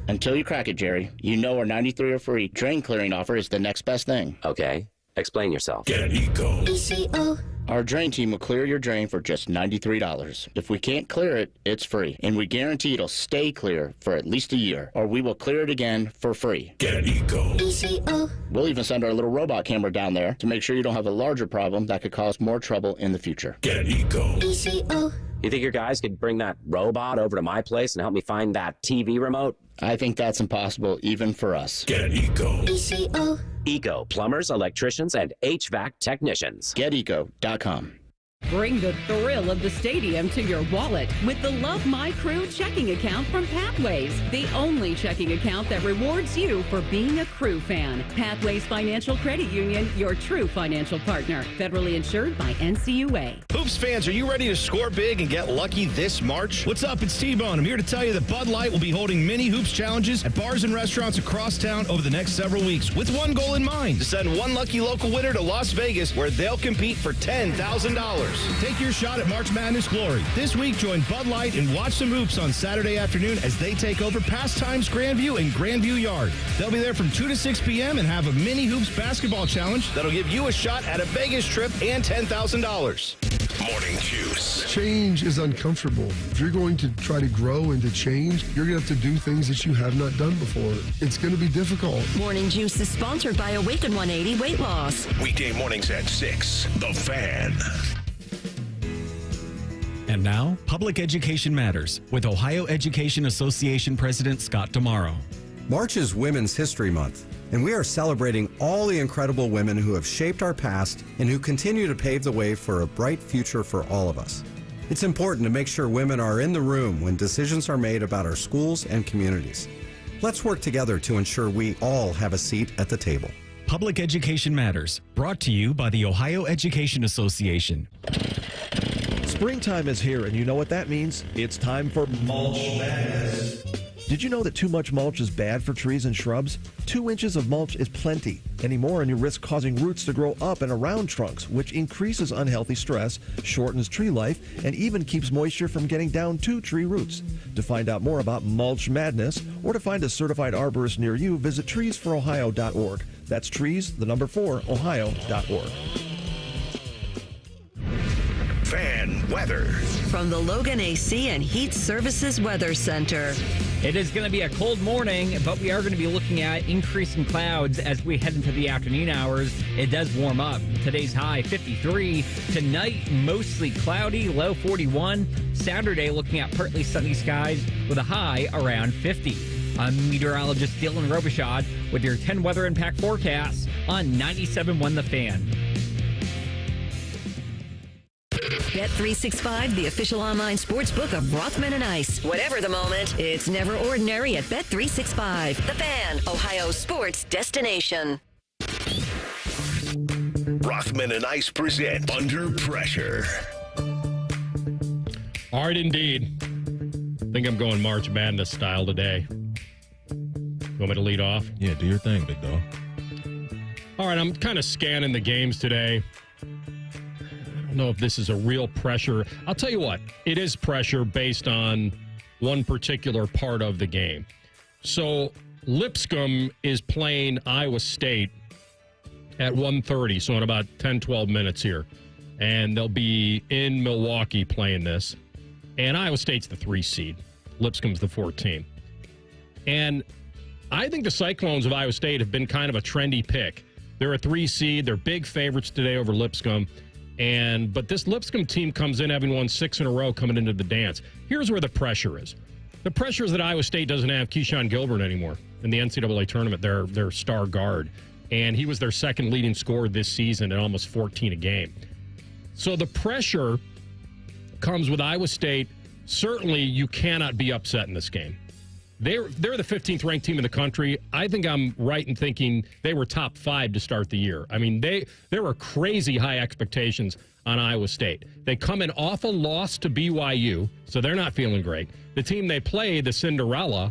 Until you crack it, Jerry. You know our 93 or free drain clearing offer is the next best thing. Okay, explain yourself. Get Eco. Our drain team will clear your drain for just $93. If we can't clear it, it's free. And we guarantee it'll stay clear for at least a year, or we will clear it again for free. Get Eco. We'll even send our little robot camera down there to make sure you don't have a larger problem that could cause more trouble in the future. Get Eco. You think your guys could bring that robot over to my place and help me find that TV remote? I think that's impossible even for us. Get Eco. Eco, plumbers, electricians, and HVAC technicians. GetEco.com. Bring the thrill of the stadium to your wallet with the Love My Crew checking account from Pathways, the only checking account that rewards you for being a Crew fan. Pathways Financial Credit Union, your true financial partner. Federally insured by NCUA. Hoops fans, are you ready to score big and get lucky this March? What's up? It's T-Bone. I'm here to tell you that Bud Light will be holding mini hoops challenges at bars and restaurants across town over the next several weeks with one goal in mind: to send one lucky local winner to Las Vegas where they'll compete for $10,000. Take your shot at March Madness glory. This week, join Bud Light and watch some hoops on Saturday afternoon as they take over Pastimes Grandview and Grandview Yard. They'll be there from 2 to 6 p.m. and have a mini hoops basketball challenge that'll give you a shot at a Vegas trip and $10,000. Morning Juice. Change is uncomfortable. If you're going to try to grow and to change, you're going to have to do things that you have not done before. It's going to be difficult. Morning Juice is sponsored by Awaken 180 Weight Loss. Weekday mornings at 6. The Fan. And now, Public Education Matters with Ohio Education Association President Scott Damaro. March is Women's History Month, and we are celebrating all the incredible women who have shaped our past and who continue to pave the way for a bright future for all of us. It's important to make sure women are in the room when decisions are made about our schools and communities. Let's work together to ensure we all have a seat at the table. Public Education Matters, brought to you by the Ohio Education Association. Springtime is here, and you know what that means? It's time for mulch madness. Did you know that too much mulch is bad for trees and shrubs? 2 inches of mulch is plenty. Any more and you risk causing roots to grow up and around trunks, which increases unhealthy stress, shortens tree life, and even keeps moisture from getting down to tree roots. To find out more about mulch madness or to find a certified arborist near you, visit treesforohio.org. That's trees, the number 4, ohio.org. Fan weather. From the Logan AC and Heat Services Weather Center. It is going to be a cold morning, but we are going to be looking at increasing clouds as we head into the afternoon hours. It does warm up. Today's high 53. Tonight, mostly cloudy, low 41. Saturday, looking at partly sunny skies with a high around 50. I'm meteorologist Dylan Robichaud with your 10 weather impact forecast on 97.1 The Fan. Bet365, the official online sports book of Rothman and Ice. Whatever the moment, it's never ordinary at Bet365. The Fan, Ohio sports destination. Rothman and Ice present Under Pressure. All right, indeed. I think I'm going March Madness style today. You want me to lead off? Yeah, do your thing, big dog. All right, I'm kind of scanning the games today. I don't know if this is a real pressure. I'll tell you what, it is pressure based on one particular part of the game. So Lipscomb is playing Iowa State at 1:30, so in about 10, 12 minutes here. And they'll be in Milwaukee playing this. And Iowa State's the 3 seed. Lipscomb's the 14. And I think the Cyclones of Iowa State have been kind of a trendy pick. They're a 3 seed. They're big favorites today over Lipscomb. But this Lipscomb team comes in having won 6 in a row coming into the dance. Here's where the pressure is. The pressure is that Iowa State doesn't have Keyshawn Gilbert anymore in the NCAA tournament, their star guard. And he was their second leading scorer this season at almost 14 a game. So the pressure comes with Iowa State. Certainly, you cannot be upset in this game. They're the 15th ranked team in the country. I think I'm right in thinking they were top 5 to start the year. I mean, there were crazy high expectations on Iowa State. They come in off a loss to BYU, so they're not feeling great. The team they play, the Cinderella,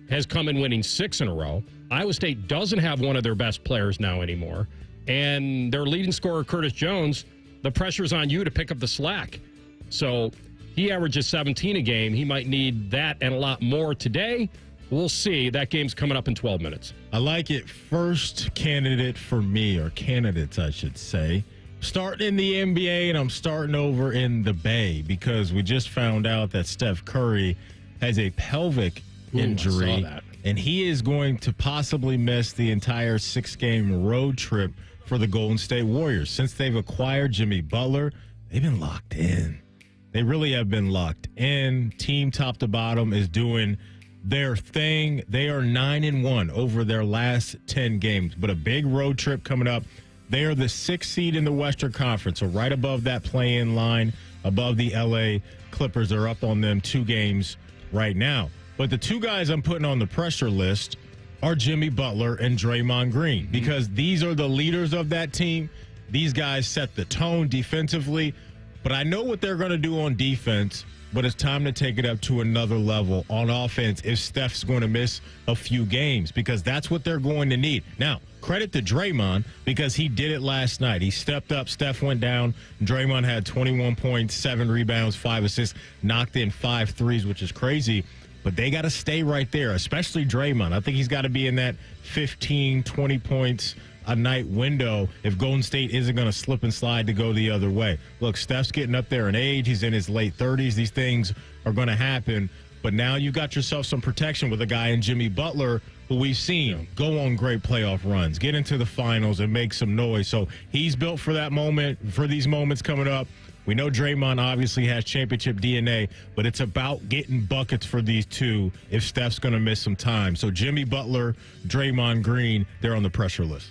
has come in winning 6 in a row. Iowa State doesn't have one of their best players now anymore. And their leading scorer, Curtis Jones, the pressure's on you to pick up the slack. So He averages 17 a game. He might need that and a lot more today. We'll see. That game's coming up in 12 minutes. I like it. First candidate for me, or candidates, I should say. Starting in the NBA, and I'm starting over in the Bay because we just found out that Steph Curry has a pelvic injury. I saw that. And he is going to possibly miss the entire 6-game road trip for the Golden State Warriors. Since they've acquired Jimmy Butler, they've been locked in. They really have been locked in. Team top to bottom is doing their thing. They are 9-1 over their last 10 games, but a big road trip coming up. They are the 6th seed in the Western Conference, so right above that play-in line, above the L.A. Clippers. Are up on them 2 games right now. But the 2 guys I'm putting on the pressure list are Jimmy Butler and Draymond Green, because these are the leaders of that team. These guys set the tone defensively, but I know what they're going to do on defense, but it's time to take it up to another level on offense if Steph's going to miss a few games, because that's what they're going to need. Now, credit to Draymond, because he did it last night. He stepped up. Steph went down. Draymond had 21 points, 7 rebounds, 5 assists, knocked in 5 threes, which is crazy. But they got to stay right there, especially Draymond. I think he's got to be in that 15, 20 points a night window if Golden State isn't going to slip and slide to go the other way. Look, Steph's getting up there in age. He's in his late 30s. These things are going to happen. But now you've got yourself some protection with a guy in Jimmy Butler who we've seen go on great playoff runs, get into the finals, and make some noise. So he's built for that moment, for these moments coming up. We know Draymond obviously has championship DNA, but it's about getting buckets for these two if Steph's going to miss some time. So Jimmy Butler, Draymond Green, they're on the pressure list.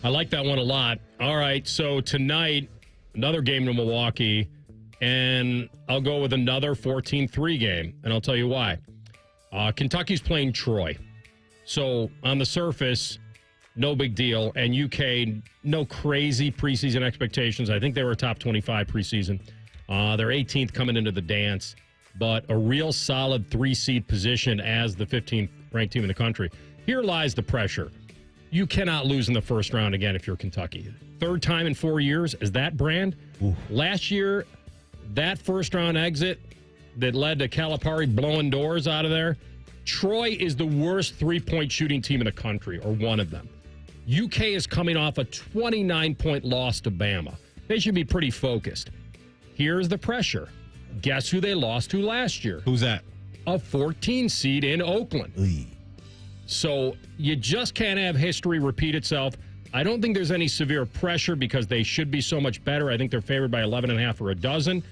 I like that one a lot. All right, so tonight, another game to Milwaukee, and I'll go with another 14-3 game, and I'll tell you why. Kentucky's playing Troy. So on the surface, no big deal. And UK, no crazy preseason expectations. I think they were top 25 preseason. They're 18th coming into the dance, but a real solid 3-seed position as the 15th ranked team in the country. Here lies the pressure. You cannot lose in the first round again if you're Kentucky. 3rd time in 4 years as that brand. Ooh. Last year, that first-round exit that led to Calipari blowing doors out of there. Troy is the worst 3-point shooting team in the country, or one of them. UK is coming off a 29-point loss to Bama. They should be pretty focused. Here's the pressure. Guess who they lost to last year? Who's that? A 14 seed in Oakland. Oy. So you just can't have history repeat itself. I don't think there's any severe pressure because they should be so much better. I think they're favored by 11.5 or a dozen.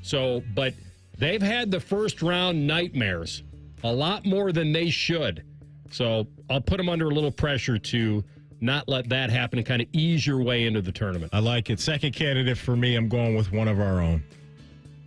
So, but they've had the first round nightmares a lot more than they should. So I'll put them under a little pressure to not let that happen and kind of ease your way into the tournament. I like it. Second candidate for me, I'm going with one of our own.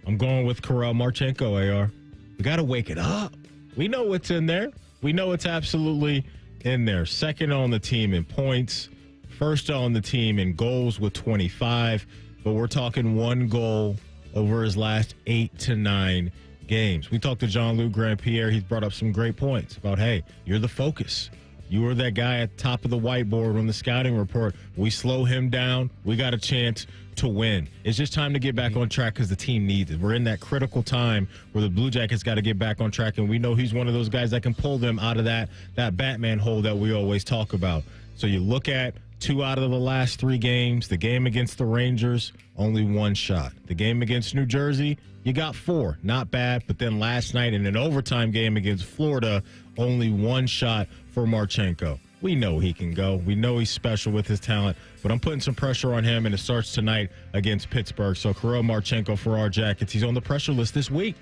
I'm going with Karel Marchenko, AR. We got to wake it up. We know what's in there. We know it's absolutely in there. Second on the team in points. First on the team in goals with 25. But we're talking 1 goal over his last 8 to 9 games. We talked to Jean-Luc Grand-Pierre. He's brought up some great points about, hey, you're the focus. You were that guy at the top of the whiteboard on the scouting report. We slow him down. We got a chance to win. It's just time to get back on track because the team needs it. We're in that critical time where the Blue Jackets got to get back on track, and we know he's one of those guys that can pull them out of that Batman hole that we always talk about. So you look at 2 out of the last 3 games. The game against the Rangers, only 1 shot. The game against New Jersey, you got 4. Not bad. But then last night in an overtime game against Florida, only 1 shot for Marchenko. We know he can go. We know he's special with his talent. But I'm putting some pressure on him, and it starts tonight against Pittsburgh. So Karel Marchenko for our Jackets. He's on the pressure list this week.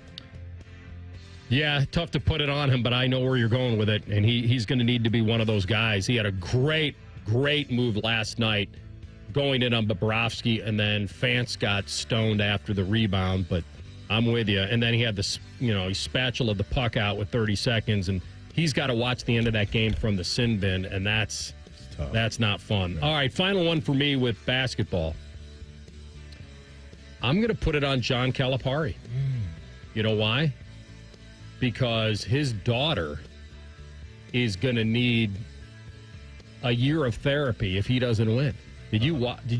Yeah, tough to put it on him, but I know where you're going with it. And he's going to need to be one of those guys. He had a great move last night going in on Bobrovsky, and then Fance got stoned after the rebound, but I'm with you. And then he had this, he spatula the puck out with 30 seconds, and he's got to watch the end of that game from the sin bin, and that's not fun. All right, final one for me with basketball. I'm going to put it on John Calipari. You know why? Because his daughter is going to need a year of therapy if he doesn't win. Did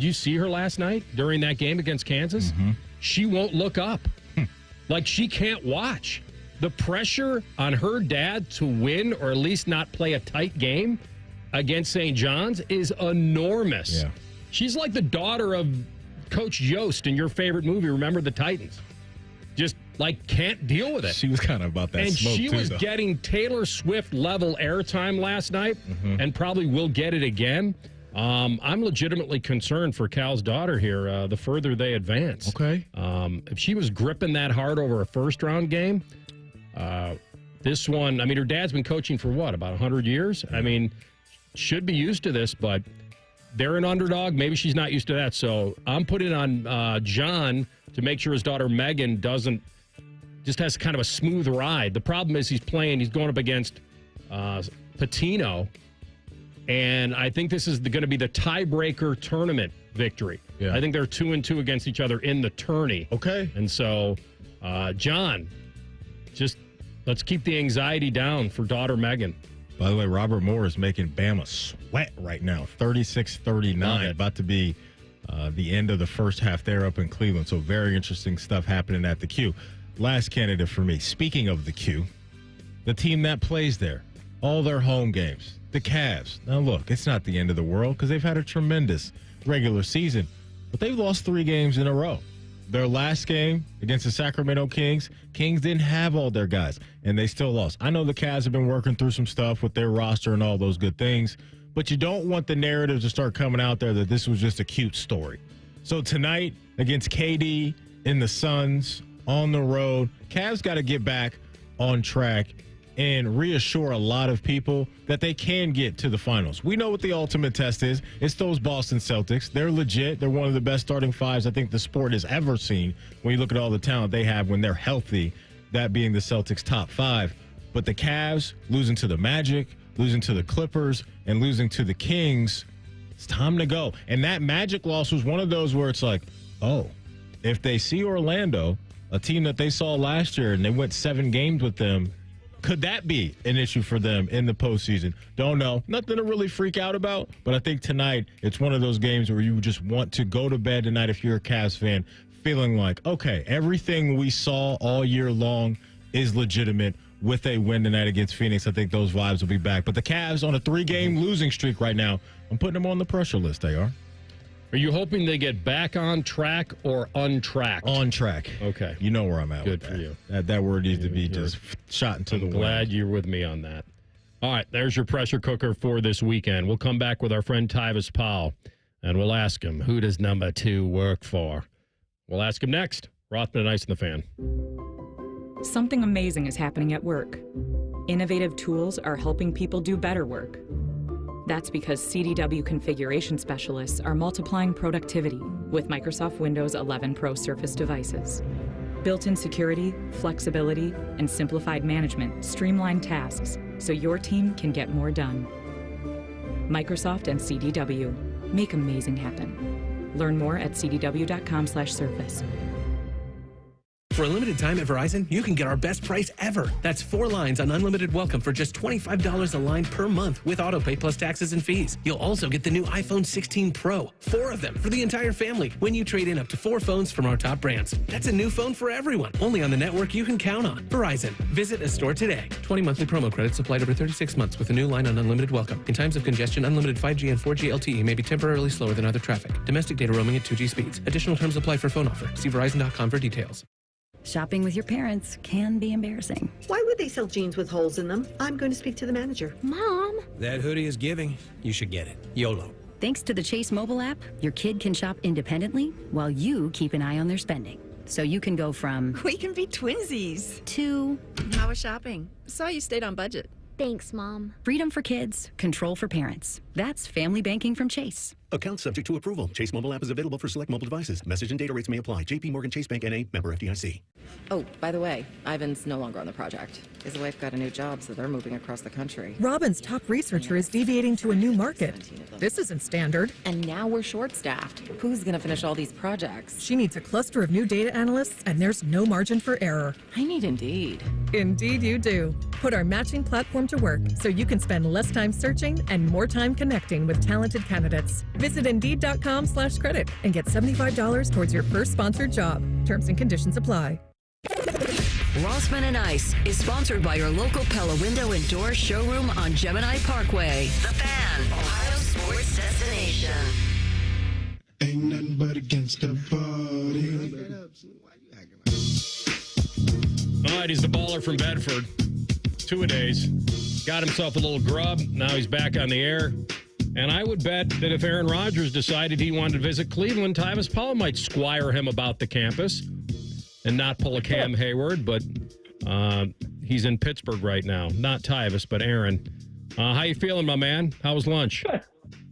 you see her last night during that game against Kansas? Mm-hmm. She won't look up. Like, she can't watch. The pressure on her dad to win or at least not play a tight game against St. John's is enormous. Yeah. She's like the daughter of Coach Yost in your favorite movie, Remember the Titans. Just, like, can't deal with it. She was kind of about that and smoke, she too, was though. getting Taylor Swift level airtime last night and probably will get it again. I'm legitimately concerned for Cal's daughter here the further they advance. Okay. If she was gripping that hard over a first-round game, this one, I mean, her dad's been coaching for what, about 100 years? I mean, should be used to this, but they're an underdog. Maybe she's not used to that. So I'm putting on John to make sure his daughter Megan just has kind of a smooth ride. The problem is he's going up against Patino, and I think this is going to be the tiebreaker tournament victory. Yeah. I think they're 2-2 against each other in the tourney. Okay. And so, John, just let's keep the anxiety down for daughter Megan. By the way, Robert Moore is making Bama sweat right now, 36-39, about to be the end of the first half there up in Cleveland. So very interesting stuff happening at the Q. Last candidate for me, speaking of the Q, the team that plays there, all their home games, the Cavs. Now, look, it's not the end of the world because they've had a tremendous regular season, but they've lost 3 games in a row. Their last game against the Sacramento Kings didn't have all their guys, and they still lost. I know the Cavs have been working through some stuff with their roster and all those good things, but you don't want the narrative to start coming out there that this was just a cute story. So tonight against KD and the Suns on the road, Cavs got to get back on track and reassure a lot of people that they can get to the finals. We know what the ultimate test is. It's those Boston Celtics. They're legit. They're one of the best starting fives I think the sport has ever seen when you look at all the talent they have when they're healthy, that being the Celtics' top 5. But the Cavs losing to the Magic, losing to the Clippers, and losing to the Kings, it's time to go. And that Magic loss was one of those where it's like, oh, if they see Orlando, a team that they saw last year, and they went 7 games with them, could that be an issue for them in the postseason? Don't know. Nothing to really freak out about, but I think tonight it's one of those games where you just want to go to bed tonight if you're a Cavs fan, feeling like, okay, everything we saw all year long is legitimate. With a win tonight against Phoenix, I think those vibes will be back. But the Cavs on a 3-game losing streak right now, I'm putting them on the pressure list, they are. Are you hoping they get back on track or untracked? On track. Okay. You know where I'm at. Good with for that. you. That word needs to be just shot into the wind. Glad you're with me on that. All right, there's your pressure cooker for this weekend. We'll come back with our friend Tyvis Powell, and we'll ask him, who does number 2 work for? We'll ask him next. Rothman and Ice in the Fan. Something amazing is happening at work. Innovative tools are helping people do better work. That's because CDW configuration specialists are multiplying productivity with Microsoft Windows 11 Pro Surface devices. Built-in security, flexibility, and simplified management streamline tasks so your team can get more done. Microsoft and CDW make amazing happen. Learn more at cdw.com/surface. For a limited time at Verizon, you can get our best price ever. That's 4 lines on unlimited welcome for just $25 a line per month with autopay plus taxes and fees. You'll also get the new iPhone 16 Pro, 4 of them for the entire family when you trade in up to 4 phones from our top brands. That's a new phone for everyone, only on the network you can count on. Verizon. Visit a store today. 20 monthly promo credits applied over 36 months with a new line on unlimited welcome. In times of congestion, unlimited 5G and 4G LTE may be temporarily slower than other traffic. Domestic data roaming at 2G speeds. Additional terms apply for phone offer. See Verizon.com for details. Shopping with your parents can be embarrassing. Why would they sell jeans with holes in them? I'm going to speak to the manager. Mom! That hoodie is giving. You should get it. YOLO. Thanks to the Chase mobile app, your kid can shop independently while you keep an eye on their spending. So you can go from... We can be twinsies. ...to... How was shopping? Saw you stayed on budget. Thanks, Mom. Freedom for kids, control for parents. That's family banking from Chase. Account subject to approval. Chase mobile app is available for select mobile devices. Message and data rates may apply. JP Morgan Chase Bank N.A. member FDIC. Oh, by the way, Ivan's no longer on the project. His wife got a new job, so they're moving across the country. Robin's top researcher is deviating to a new market. This isn't standard. And now we're short-staffed. Who's going to finish all these projects? She needs a cluster of new data analysts, and there's no margin for error. I need Indeed. Indeed you do. Put our matching platform to work so you can spend less time searching and more time connecting with talented candidates. Visit Indeed.com/credit and get $75 towards your first sponsored job. Terms and conditions apply. Rothman and Ice is sponsored by your local Pella Window and Door showroom on Gemini Parkway. The Fan, Ohio sports destination. Ain't nothing but against the body. All right, he's the baller from Bedford. 2-a-days. Got himself a little grub. Now he's back on the air. And I would bet that if Aaron Rodgers decided he wanted to visit Cleveland, Tyvis Powell might squire him about the campus and not pull a Cam Hayward. But he's in Pittsburgh right now. Not Tyvis, but Aaron. How you feeling, my man? How was lunch?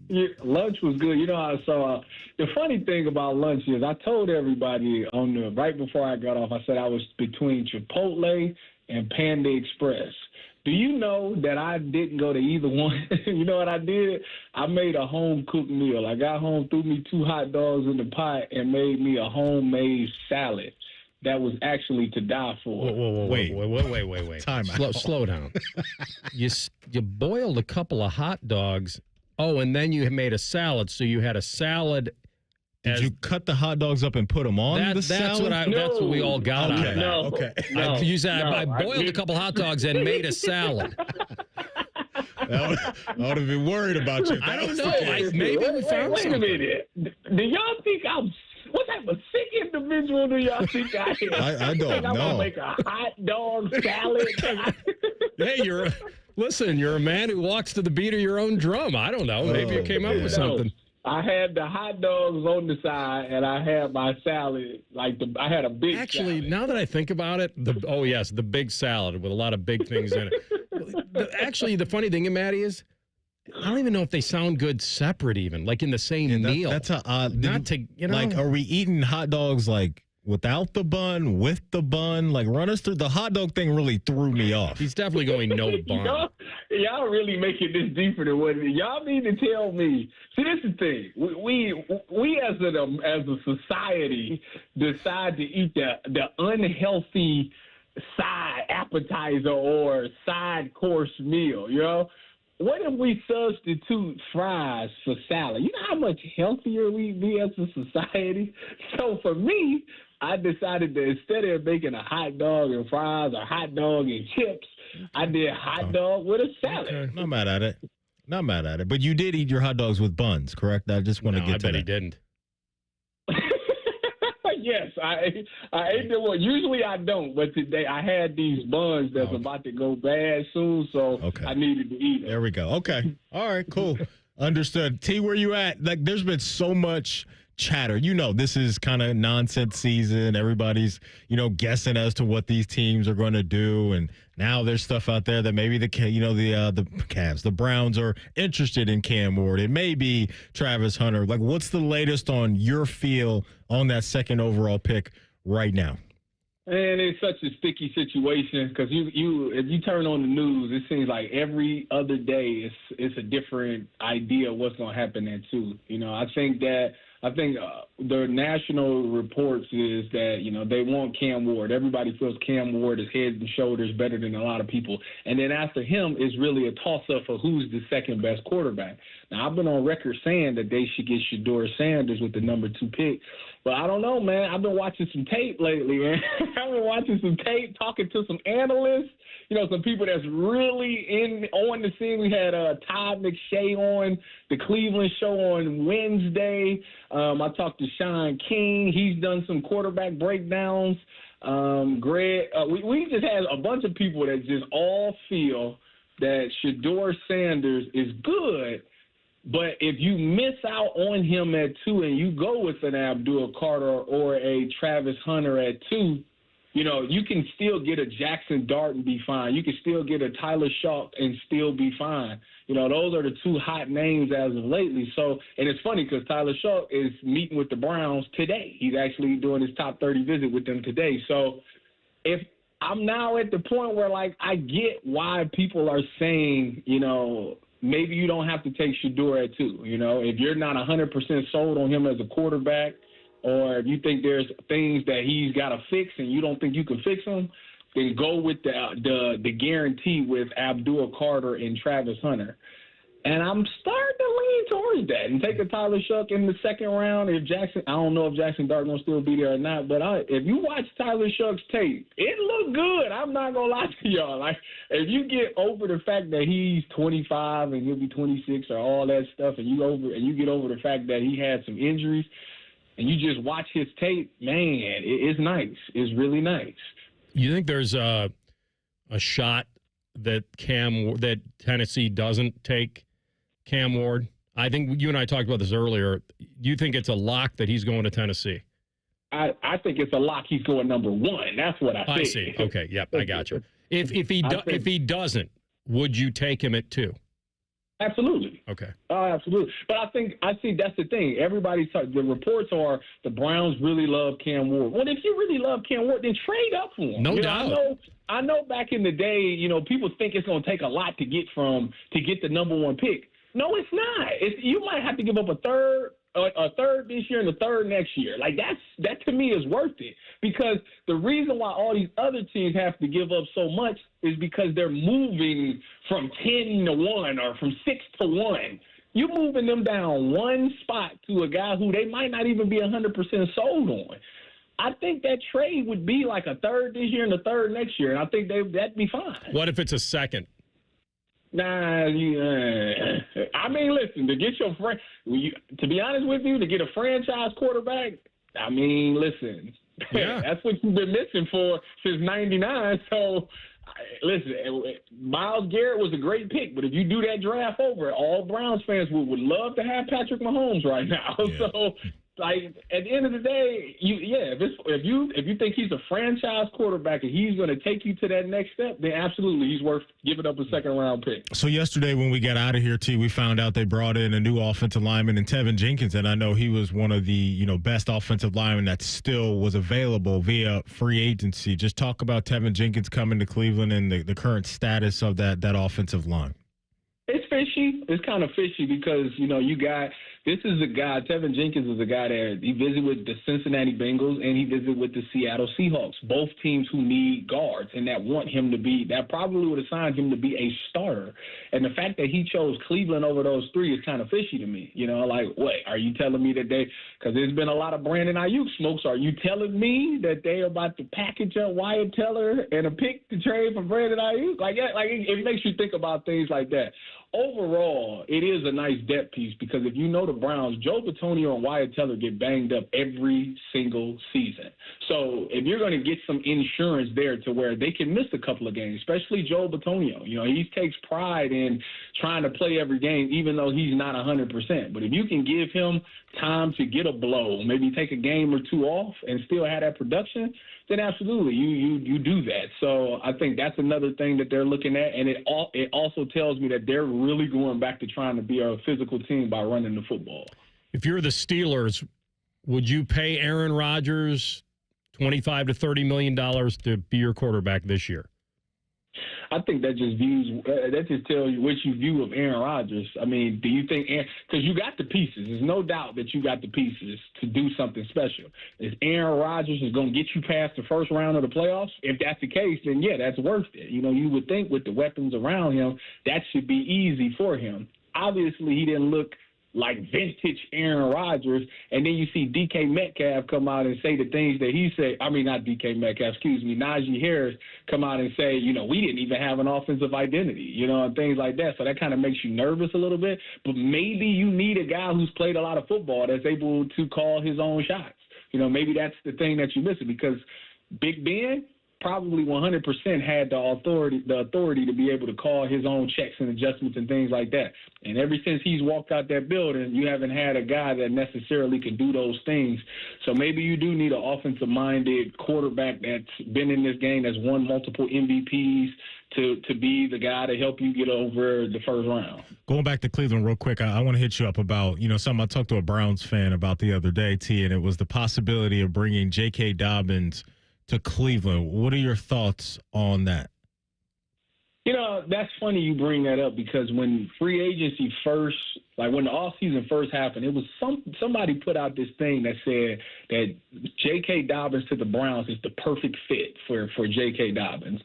Yeah, lunch was good. You know, so the funny thing about lunch is I told everybody right before I got off, I said I was between Chipotle and Panda Express. Do you know that I didn't go to either one? You know what I did? I made a home-cooked meal. I got home, threw me 2 hot dogs in the pot, and made me a homemade salad that was actually to die for. Wait. Time out. Slow down. You boiled a couple of hot dogs. Oh, and then you made a salad. So you had a salad. Did you cut the hot dogs up and put them on the salad? That's what we all got out of that. Okay. I boiled a couple hot dogs and made a salad. I would have been worried about you. I don't know. Maybe we found Wait a something. minute. Do y'all think what type of sick individual do y'all think I am? I don't know. I'm going to make a hot dog salad? Hey, you're a man who walks to the beat of your own drum. I don't know. Maybe you came up with something. I had the hot dogs on the side, and I had my salad. I had a big Actually, salad. now that I think about it, the big salad with a lot of big things in it. Actually, the funny thing, Maddie, is I don't even know if they sound good separate, even like in the same meal. That's an odd. Not to like, are we eating hot dogs like without the bun, with the bun? Like, run us through the hot dog thing. Really threw me off. He's definitely going no bun. Y'all really making this deeper than what it is. Y'all need to tell me. See, this is the thing. We as a society decide to eat the unhealthy side appetizer or side course meal, you know? What if we substitute fries for salad? You know how much healthier we'd be as a society? So for me, I decided that instead of making a hot dog and fries or hot dog and chips, I did hot dog with a salad. Okay. Not mad at it. But you did eat your hot dogs with buns, correct? I just want to get to that. I bet he didn't. Yes, I ate them. Well, usually I don't, but today I had these buns that's about to go bad soon, so I needed to eat them. There we go. Okay. All right, cool. Understood. T, where you at? Like, there's been so much chatter. You know, this is kind of nonsense season. Everybody's, guessing as to what these teams are going to do. And now there's stuff out there that maybe the Cavs, the Browns are interested in Cam Ward. It may be Travis Hunter. Like, what's the latest on your feel on that second overall pick right now? And it's such a sticky situation because if you turn on the news, it seems like every other day it's a different idea of what's going to happen there too. I think the national reports is that, they want Cam Ward. Everybody feels Cam Ward is head and shoulders better than a lot of people. And then after him is really a toss-up for who's the second best quarterback. Now, I've been on record saying that they should get Shedeur Sanders with the number 2 pick. But I don't know, man. I've been watching some tape lately, man. I've been watching some tape, talking to some analysts, some people that's really on the scene. We had Todd McShay on the Cleveland show on Wednesday. I talked to Sean King. He's done some quarterback breakdowns. Greg, we just had a bunch of people that just all feel that Shedeur Sanders is good, but if you miss out on him at 2 and you go with an Abdul Carter or a Travis Hunter at 2, you can still get a Jackson Dart and be fine. You can still get a Tyler Shough and still be fine. Those are the 2 hot names as of lately. So, and it's funny because Tyler Shough is meeting with the Browns today. He's actually doing his top 30 visit with them today. So if I'm now at the point where, I get why people are saying, maybe you don't have to take Shedeur at 2. If you're not 100% sold on him as a quarterback, or if you think there's things that he's got to fix and you don't think you can fix them, then go with the guarantee with Abdul Carter and Travis Hunter. And I'm starting to lean towards that and take a Tyler Shuck in the second round. If Jackson, I don't know if Jackson Dart going to still be there or not, but if you watch Tyler Shuck's tape, it looked good. I'm not going to lie to y'all. Like, if you get over the fact that he's 25 and he'll be 26 or all that stuff, and you get over the fact that he had some injuries, and you just watch his tape, man, it's nice. It's really nice. You think there's a shot that Tennessee doesn't take Cam Ward? I think you and I talked about this earlier. Do you think it's a lock that he's going to Tennessee? I think it's a lock he's going number one. That's what I think. I see. Okay, yep, I got you. If he doesn't, would you take him at 2? Absolutely. Okay. Absolutely. But I see that's the thing. The reports are the Browns really love Cam Ward. Well, if you really love Cam Ward, then trade up for him. No doubt. I know back in the day, people think it's going to take a lot to get the number one pick. No, it's not. You might have to give up a third this year and a third next year. Like that to me is worth it, because the reason why all these other teams have to give up so much is because they're moving from 10 to 1 or from 6 to 1. You're moving them down one spot to a guy who they might not even be 100% sold on. I think that trade would be like a third this year and a third next year, and I think that'd be fine. What if it's a second? Nah, I mean, listen, to get your friend, to be honest with you, to get a franchise quarterback, I mean, listen, that's what you've been missing since '99. So, listen, Myles Garrett was a great pick, but if you do that draft over, all Browns fans would love to have Patrick Mahomes right now. Yeah. So, like, at the end of the day, if you think he's a franchise quarterback and he's going to take you to that next step, then absolutely he's worth giving up a second-round pick. So yesterday when we got out of here, T, we found out they brought in a new offensive lineman in Tevin Jenkins, and I know he was one of the best offensive linemen that still was available via free agency. Just talk about Tevin Jenkins coming to Cleveland and the current status of that offensive line. It's fishy. It's kind of fishy because, this is a guy, Tevin Jenkins is a guy that he visited with the Cincinnati Bengals and he visited with the Seattle Seahawks, both teams who need guards and that probably would have signed him to be a starter. And the fact that he chose Cleveland over those three is kind of fishy to me. Like, what, are you telling me that because there's been a lot of Brandon Ayuk smokes, are you telling me that they're about to package up Wyatt Teller and a pick to trade for Brandon Ayuk? It makes you think about things like that. Overall, it is a nice depth piece because if you know the Browns, Joe Bitonio and Wyatt Teller get banged up every single season. So if you're going to get some insurance there to where they can miss a couple of games, especially Joe Bitonio, he takes pride in trying to play every game even though he's not 100%. But if you can give him time to get a blow, maybe take a game or two off and still have that production, then absolutely you do that. So I think that's another thing that they're looking at, and it also tells me that they're really going back to trying to be a physical team by running the football. If you're the Steelers, would you pay Aaron Rodgers $25 to $30 million to be your quarterback this year? I think that just tells you what you view of Aaron Rodgers. I mean, do you think because you got the pieces? There's no doubt that you got the pieces to do something special. Is Aaron Rodgers is going to get you past the first round of the playoffs? If that's the case, then yeah, that's worth it. You would think with the weapons around him, that should be easy for him. Obviously, he didn't look like vintage Aaron Rodgers, and then you see DK Metcalf come out and say the things that he said. I mean, not DK Metcalf, Najee Harris come out and say, we didn't even have an offensive identity, and things like that. So that kind of makes you nervous a little bit. But maybe you need a guy who's played a lot of football that's able to call his own shots. Maybe that's the thing that you're missing because Big Ben probably 100% had the authority to be able to call his own checks and adjustments and things like that. And ever since he's walked out that building, you haven't had a guy that necessarily can do those things. So maybe you do need an offensive-minded quarterback that's been in this game, that's won multiple MVPs to be the guy to help you get over the first round. Going back to Cleveland real quick, I want to hit you up about, something I talked to a Browns fan about the other day, T, and it was the possibility of bringing J.K. Dobbins to Cleveland. What are your thoughts on that? That's funny you bring that up because when free agency first, when the offseason first happened, it was somebody put out this thing that said that J.K. Dobbins to the Browns is the perfect fit for J.K. Dobbins.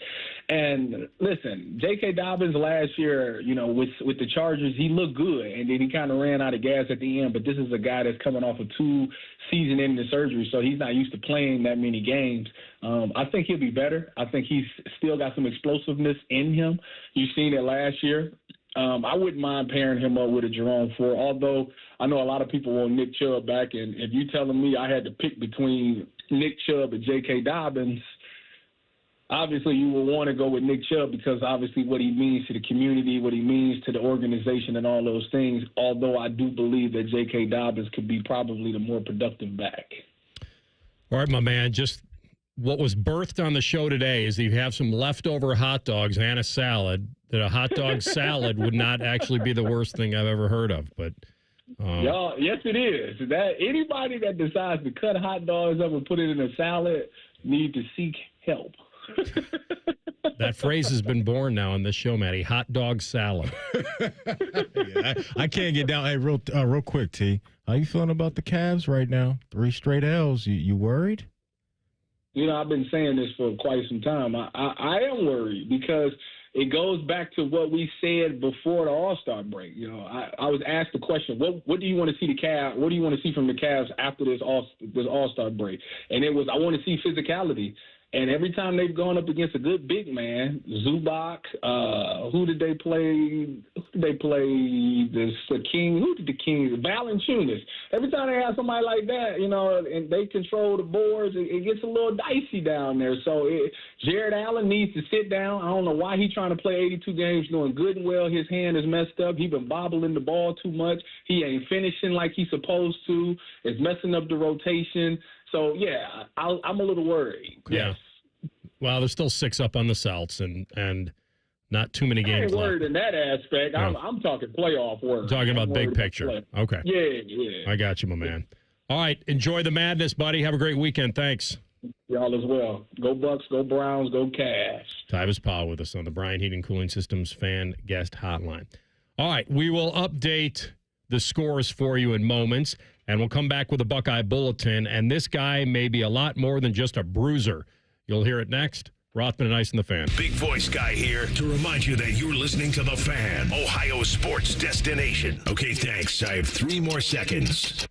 And listen, J.K. Dobbins last year, with the Chargers, he looked good, and then he kind of ran out of gas at the end. But this is a guy that's coming off of 2 season-ending surgery, so he's not used to playing that many games. I think he'll be better. I think he's still got some explosiveness in him. You've seen it last year. I wouldn't mind pairing him up with a Jerome Ford, although I know a lot of people want Nick Chubb back, and if you're telling me I had to pick between Nick Chubb and J.K. Dobbins, obviously you will want to go with Nick Chubb because obviously what he means to the community, what he means to the organization and all those things, although I do believe that J.K. Dobbins could be probably the more productive back. All right, my man, just what was birthed on the show today is that you have some leftover hot dogs and a salad, that a hot dog salad would not actually be the worst thing I've ever heard of. But y'all, yes, it is. That anybody that decides to cut hot dogs up and put it in a salad need to seek help. That phrase has been born now on this show, Matty. Hot dog salad. I can't get down. Hey, real quick, T. How you feeling about the Cavs right now? 3 straight L's. You worried? I've been saying this for quite some time. I am worried because it goes back to what we said before the All-Star break. I was asked the question, what do you want to see the Cavs? What do you want to see from the Cavs after this All-Star break? And it was, I want to see physicality. And every time they've gone up against a good big man, Zubac, who did they play? The King. Who did the King? Valanciunas. Every time they have somebody like that, and they control the boards, it gets a little dicey down there. So Jared Allen needs to sit down. I don't know why he's trying to play 82 games, doing good and well. His hand is messed up. He's been bobbling the ball too much. He ain't finishing like he's supposed to. It's messing up the rotation. So, yeah, I'm a little worried. Yeah. Yes. Well, there's still 6 up on the Celts and not too many games left. I ain't worried in that aspect. No. I'm talking playoff work. Talking about big picture. Okay. Yeah. I got you, my man. All right. Enjoy the madness, buddy. Have a great weekend. Thanks. Y'all as well. Go Bucks, go Browns, go Cavs. Tyvis Powell with us on the Bryant Heating Cooling Systems fan guest hotline. All right. We will update the scores for you in moments, and we'll come back with a Buckeye Bulletin. And this guy may be a lot more than just a bruiser. You'll hear it next. Rothman and Ice and the Fan. Big voice guy here to remind you that you're listening to The Fan, Ohio sports destination. Okay, thanks. I have 3 more seconds.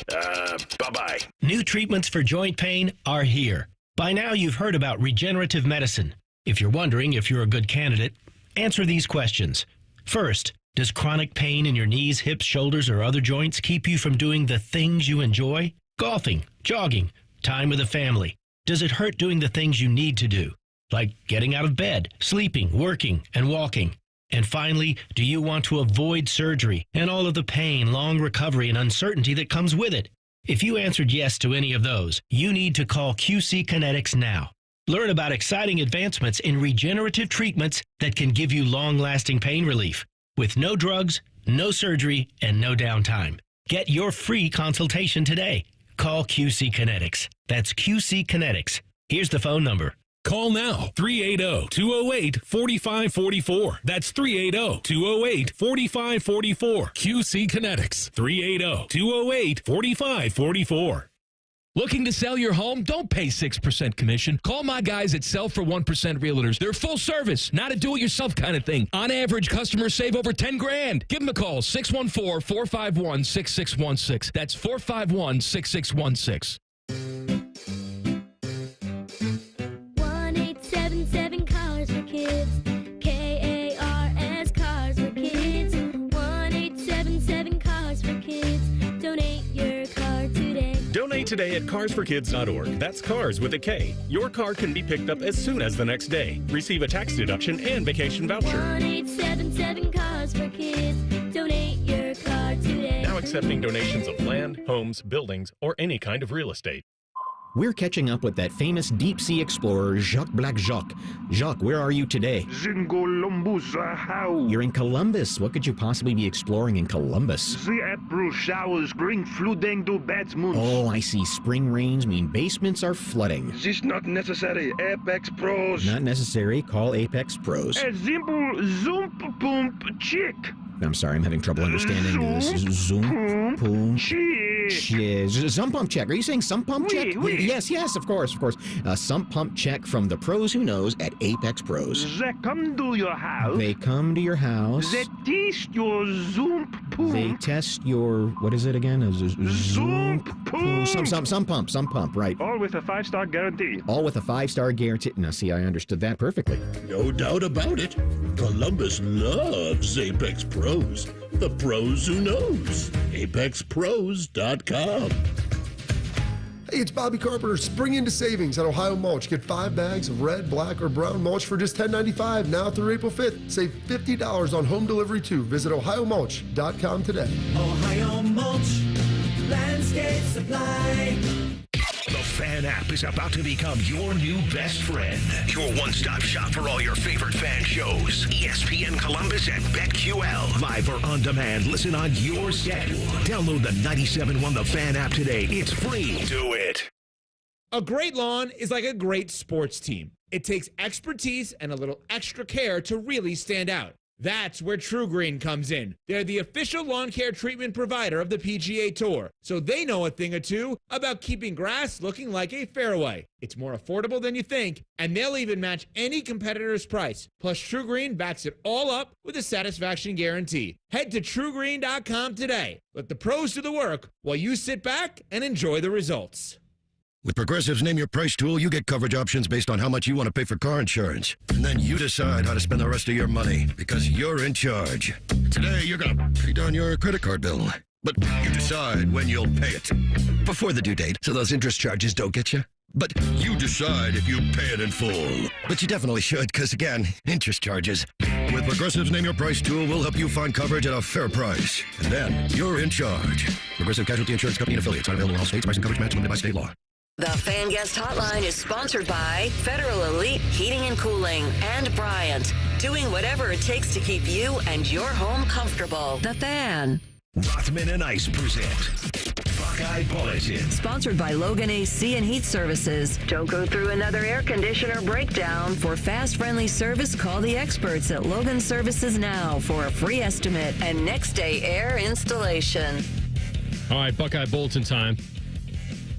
Bye-bye. New treatments for joint pain are here. By now, you've heard about regenerative medicine. If you're wondering if you're a good candidate, answer these questions. First, does chronic pain in your knees, hips, shoulders, or other joints keep you from doing the things you enjoy? Golfing, jogging, time with the family. Does it hurt doing the things you need to do, like getting out of bed, sleeping, working, and walking? And finally, do you want to avoid surgery and all of the pain, long recovery, and uncertainty that comes with it? If you answered yes to any of those, you need to call QC Kinetics now. Learn about exciting advancements in regenerative treatments that can give you long-lasting pain relief with no drugs, no surgery, and no downtime. Get your free consultation today. Call QC Kinetics. That's QC Kinetics. Here's the phone number. Call now, 380-208-4544. That's 380-208-4544. QC Kinetics, 380-208-4544. Looking to sell your home? Don't pay 6% commission. Call my guys at Sell for 1% Realtors. They're full service, not a do-it-yourself kind of thing. On average, customers save over $10,000. Give them a call, 614-451-6616. That's 451-6616. 1-877 Cars for Kids. K-A-R-S Cars for Kids. 1-877 Cars for Kids. Donate your car today. Donate today at carsforkids.org. That's cars with a K. Your car can be picked up as soon as the next day. Receive a tax deduction and vacation voucher. 1-877 Cars for Kids. Donate your car today. Now accepting donations of land, homes, buildings, or any kind of real estate. We're catching up with that famous deep-sea explorer, Jacques Black Jacques. Jacques, where are you today? You're in Columbus. What could you possibly be exploring in Columbus? The April showers bring flooding to Batmans. Oh, I see. Spring rains mean basements are flooding. This not necessary. Apex Pros. Not necessary. Call Apex Pros. A simple zoom pump chick. I'm sorry, I'm having trouble understanding this. Zoom, boom, chick. Sump pump check. Are you saying sump pump check? Yes, of course. Sump pump check from the pros who knows at Apex Pros. They come to your house. They come to your house. They test your Zoom pump. They test your, what is it again? Zoom pump. Some pump, right. All with a 5-star guarantee. All with a 5-star guarantee. Now, see, I understood that perfectly. No doubt about it. Columbus loves Apex Pros. The pros who knows. ApexPros.com. Hey, it's Bobby Carpenter. Spring into savings at Ohio Mulch. Get 5 bags of red, black, or brown mulch for just $10.95 now through April 5th. Save $50 on home delivery, too. Visit OhioMulch.com today. Ohio Mulch, landscape supply. The Fan app is about to become your new best friend. Your one-stop shop for all your favorite fan shows. ESPN Columbus and BetQL. Live or on demand. Listen on your schedule. Download the 97.1 The Fan app today. It's free. Do it. A great lawn is like a great sports team. It takes expertise and a little extra care to really stand out. That's where True Green comes in. They're the official lawn care treatment provider of the PGA Tour, so they know a thing or two about keeping grass looking like a fairway. It's more affordable than you think, and they'll even match any competitor's price. Plus, True Green backs it all up with a satisfaction guarantee. Head to TrueGreen.com today. Let the pros do the work while you sit back and enjoy the results. With Progressive's Name Your Price tool, you get coverage options based on how much you want to pay for car insurance. And then you decide how to spend the rest of your money, because you're in charge. Today, you're going to pay down your credit card bill. But you decide when you'll pay it. Before the due date, so those interest charges don't get you. But you decide if you pay it in full. But you definitely should, because again, interest charges. With Progressive's Name Your Price tool, we'll help you find coverage at a fair price. And then you're in charge. Progressive Casualty Insurance Company and affiliates. Not available in all states. Price and coverage match limited by state law. The Fan Guest Hotline is sponsored by Federal Elite Heating and Cooling and Bryant, doing whatever it takes to keep you and your home comfortable. The Fan. Rothman and Ice present Buckeye Bulletin. Sponsored by Logan AC and Heat Services. Don't go through another air conditioner breakdown. For fast, friendly service, call the experts at Logan Services now for a free estimate and next day air installation. All right, Buckeye Bulletin time.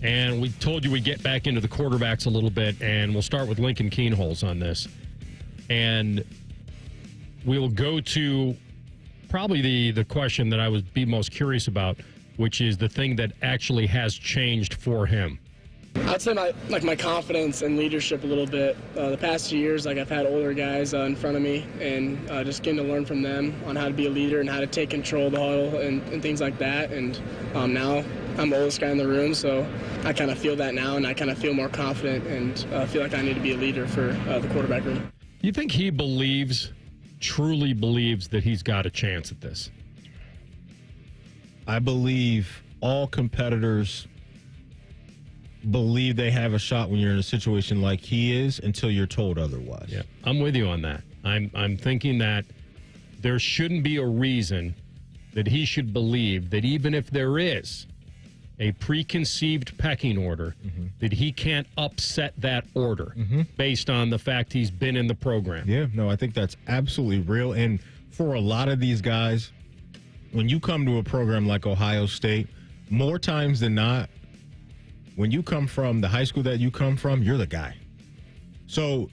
And we told you we'd get back into the quarterbacks a little bit, and we'll start with Lincoln Keenholz on this. And we'll go to probably the question that I would be most curious about, which is the thing that actually has changed for him. I'd say my confidence and leadership a little bit. The past 2 years, I've had older guys in front of me, and just getting to learn from them on how to be a leader and how to take control of the huddle and things like that. And now I'm the oldest guy in the room, so I kind of feel that now, and I kind of feel more confident and feel like I need to be a leader for the quarterback room. Do you think he truly believes that he's got a chance at this? I believe all competitors believe they have a shot when you're in a situation like he is until you're told otherwise. Yeah, I'm with you on that. I'm thinking that there shouldn't be a reason that he should believe that even if there is a preconceived pecking order, that he can't upset that order based on the fact he's been in the program. Yeah, no, I think that's absolutely real. And for a lot of these guys, when you come to a program like Ohio State, more times than not, when you come from the high school that you come from, you're the guy. So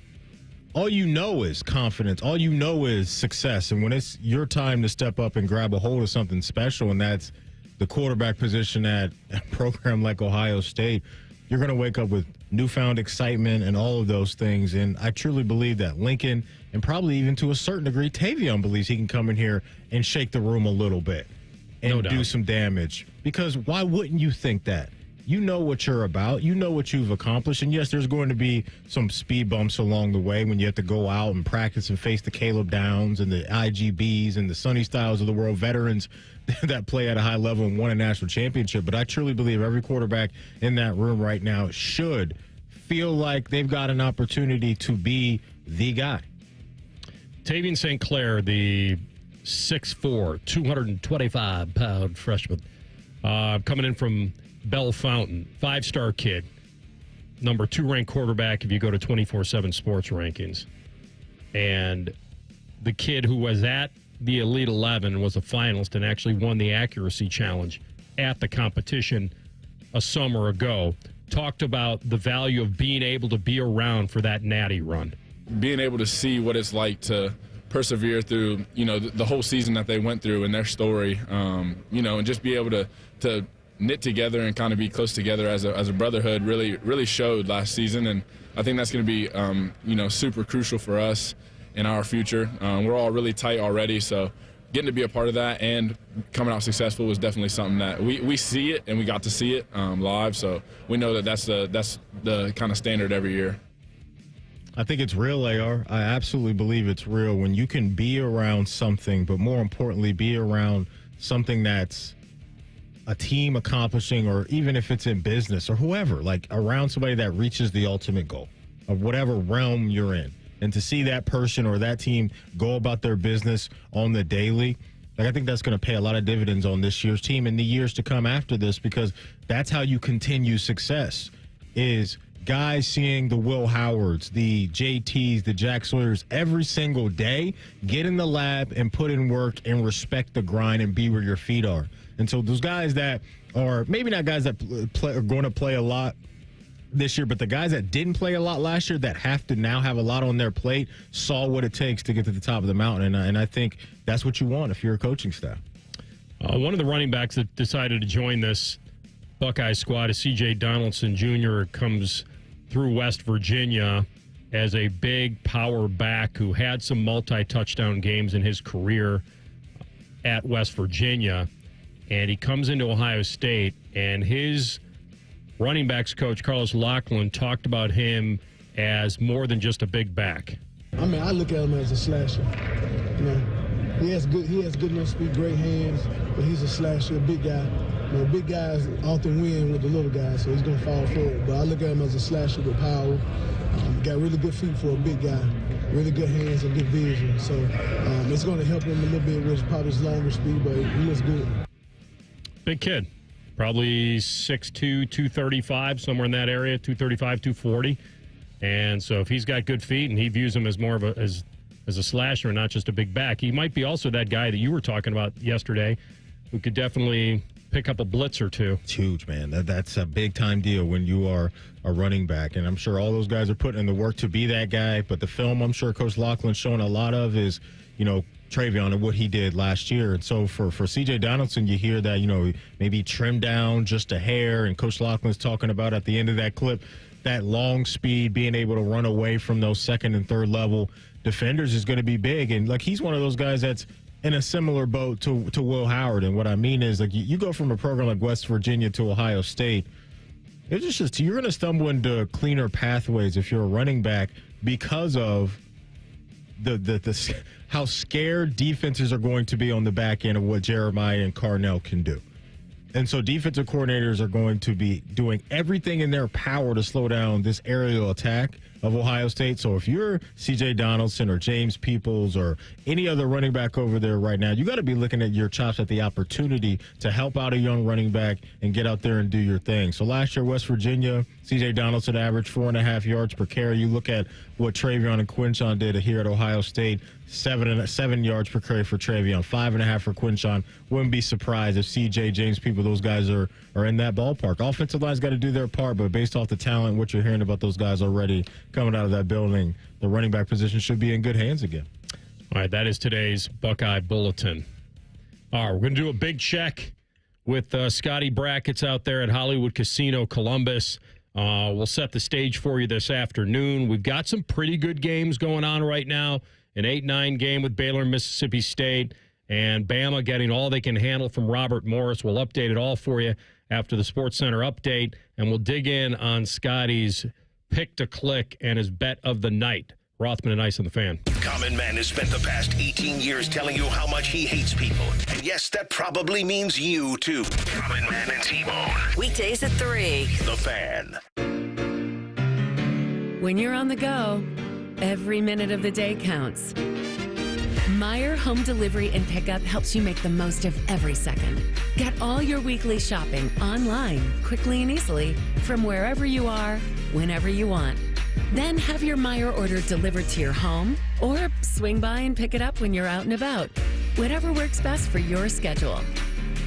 all you know is confidence. All you know is success. And when it's your time to step up and grab a hold of something special, and that's the quarterback position at a program like Ohio State, you're going to wake up with newfound excitement and all of those things. And I truly believe that Lincoln, and probably even to a certain degree, Tavion believes he can come in here and shake the room a little bit and do some damage. Because why wouldn't you think that? You know what you're about. You know what you've accomplished. And, yes, there's going to be some speed bumps along the way when you have to go out and practice and face the Caleb Downs and the IGBs and the Sonny Styles of the world, veterans that play at a high level and won a national championship. But I truly believe every quarterback in that room right now should feel like they've got an opportunity to be the guy. Tavion St. Clair, the 6'4", 225-pound freshman, coming in from Bell Fountain, 5-star kid, number 2 ranked quarterback if you go to 24/7 Sports rankings. And the kid who was at the Elite 11 was a finalist and actually won the accuracy challenge at the competition a summer ago, talked about the value of being able to be around for that natty run. Being able to see what it's like to persevere through, the whole season that they went through and their story, and just be able to knit together and kind of be close together as a brotherhood really showed last season. And I think that's going to be, super crucial for us in our future. We're all really tight already, so getting to be a part of that and coming out successful was definitely something that we see it, and we got to see it live. So we know that's the kind of standard every year. I think it's real, AR. I absolutely believe it's real when you can be around something, but more importantly, be around something that's a team accomplishing, or even if it's in business or whoever, like around somebody that reaches the ultimate goal of whatever realm you're in. And to see that person or that team go about their business on the daily, like I think that's going to pay a lot of dividends on this year's team and the years to come after this, because that's how you continue success, is guys seeing the Will Howards, the JTs, the Jack Sawyers every single day get in the lab and put in work and respect the grind and be where your feet are. And so those guys that are maybe not guys that are going to play a lot this year, but the guys that didn't play a lot last year that have to now have a lot on their plate saw what it takes to get to the top of the mountain. And I think that's what you want if you're a coaching staff. One of the running backs that decided to join this Buckeye squad is C.J. Donaldson Jr. Comes through West Virginia as a big power back who had some multi-touchdown games in his career at West Virginia. And he comes into Ohio State, and his running backs coach, Carlos Locklyn, talked about him as more than just a big back. I mean, I look at him as a slasher. He has good enough speed, great hands, but he's a slasher, a big guy. Big guys often win with the little guys, so he's going to fall forward. But I look at him as a slasher with power. Got really good feet for a big guy, really good hands and good vision. So it's going to help him a little bit with probably his longer speed, but he looks good. Big kid. Probably 6'2", 235, somewhere in that area, 235, 240. And so if he's got good feet and he views him as more of as a slasher and not just a big back, he might be also that guy that you were talking about yesterday who could definitely pick up a blitz or two. It's huge, man. That's a big-time deal when you are a running back. And I'm sure all those guys are putting in the work to be that guy. But the film I'm sure Coach Locklyn's showing a lot of is, Travion and what he did last year. And so for C.J. Donaldson, you hear that, maybe trimmed down just a hair. And Coach Locklyn's talking about at the end of that clip, that long speed, being able to run away from those second and third level defenders is going to be big. And, he's one of those guys that's in a similar boat to Will Howard. And what I mean is, you go from a program like West Virginia to Ohio State, it's just you're going to stumble into cleaner pathways if you're a running back because of the how scared defenses are going to be on the back end of what Jeremiah and Carnell can do. And so defensive coordinators are going to be doing everything in their power to slow down this aerial attack of Ohio State. So if you're C.J. Donaldson or James Peoples or any other running back over there right now, you got to be looking at your chops at the opportunity to help out a young running back and get out there and do your thing. So last year, West Virginia, C.J. Donaldson averaged 4.5 yards per carry. You look at what Travion and Quinshon did here at Ohio State, 7 yards per carry for Travion, 5.5 for Quinshon. Wouldn't be surprised if C.J., James Peoples, those guys are in that ballpark. Offensive line's got to do their part, but based off the talent, what you're hearing about those guys already coming out of that building, the running back position should be in good hands again. All right, that is today's Buckeye Bulletin. All right, we're going to do a big check with Scotty Brackets out there at Hollywood Casino Columbus. We'll set the stage for you this afternoon. We've got some pretty good games going on right now. An 8-9 game with Baylor and Mississippi State, and Bama getting all they can handle from Robert Morris. We'll update it all for you after the Sports Center update, and we'll dig in on Scotty's pick to click and his bet of the night. Rothman and Ice on the Fan. Common Man has spent the past 18 years telling you how much he hates people. And yes, that probably means you, too. Common Man and T-Bone. Weekdays at 3. The Fan. When you're on the go, every minute of the day counts. Meijer Home Delivery and Pickup helps you make the most of every second. Get all your weekly shopping online, quickly and easily, from wherever you are, whenever you want. Then have your Meijer order delivered to your home, or swing by and pick it up when you're out and about. Whatever works best for your schedule.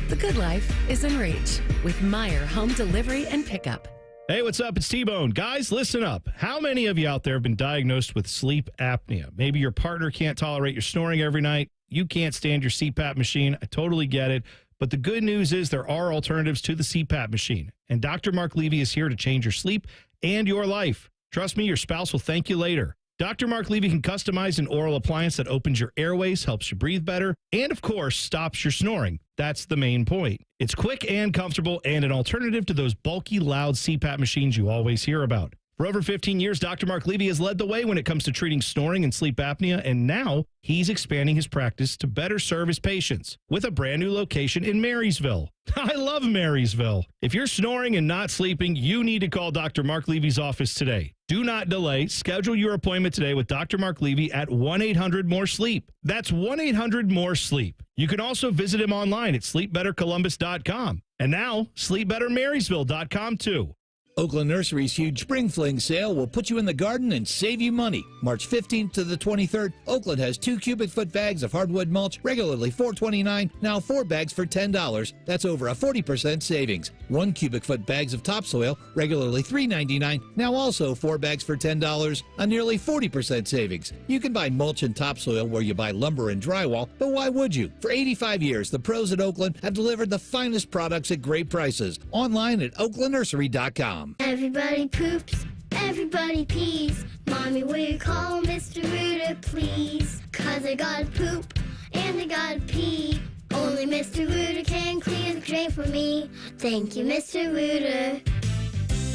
The good life is in reach with Meyer Home Delivery and Pickup. Hey, what's up? It's T-Bone. Guys, listen up. How many of you out there have been diagnosed with sleep apnea? Maybe your partner can't tolerate your snoring every night. You can't stand your CPAP machine. I totally get it. But the good news is there are alternatives to the CPAP machine. And Dr. Mark Levy is here to change your sleep and your life. Trust me, your spouse will thank you later. Dr. Mark Levy can customize an oral appliance that opens your airways, helps you breathe better, and of course, stops your snoring. That's the main point. It's quick and comfortable and an alternative to those bulky, loud CPAP machines you always hear about. For over 15 years, Dr. Mark Levy has led the way when it comes to treating snoring and sleep apnea, and now he's expanding his practice to better serve his patients with a brand new location in Marysville. I love Marysville. If you're snoring and not sleeping, you need to call Dr. Mark Levy's office today. Do not delay. Schedule your appointment today with Dr. Mark Levy at 1-800-MORE-SLEEP. That's 1-800-MORE-SLEEP. You can also visit him online at sleepbettercolumbus.com. And now, sleepbettermarysville.com too. Oakland Nursery's huge Spring Fling sale will put you in the garden and save you money. March 15th to the 23rd, Oakland has 2 cubic foot bags of hardwood mulch, regularly $4.29, now 4 bags for $10. That's over a 40% savings. 1 cubic foot bags of topsoil, regularly $3.99, now also 4 bags for $10, a nearly 40% savings. You can buy mulch and topsoil where you buy lumber and drywall, but why would you? For 85 years, the pros at Oakland have delivered the finest products at great prices. Online at oaklandnursery.com. Everybody poops, everybody pees. Mommy, will you call Mr. Rooter, please? 'Cause I gotta poop and I gotta pee. Only Mr. Rooter can clear the drain for me. Thank you, Mr. Rooter.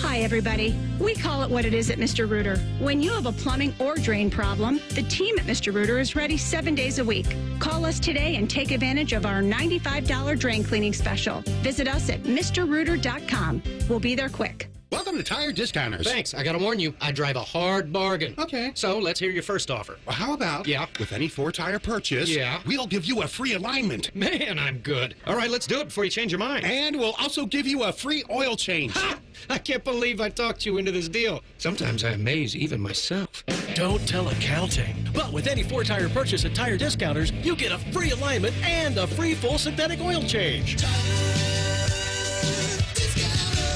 Hi, everybody. We call it what it is at Mr. Rooter. When you have a plumbing or drain problem, the team at Mr. Rooter is ready 7 days a week. Call us today and take advantage of our $95 drain cleaning special. Visit us at MrRooter.com. We'll be there quick. Welcome to Tire Discounters. Thanks. I gotta warn you, I drive a hard bargain. Okay. So let's hear your first offer. Well, how about, with any 4-tire purchase, we'll give you a free alignment. Man, I'm good. All right, let's do it before you change your mind. And we'll also give you a free oil change. Ha! I can't believe I talked you into this deal. Sometimes I amaze even myself. Don't tell accounting. But with any 4-tire purchase at Tire Discounters, you get a free alignment and a free full synthetic oil change.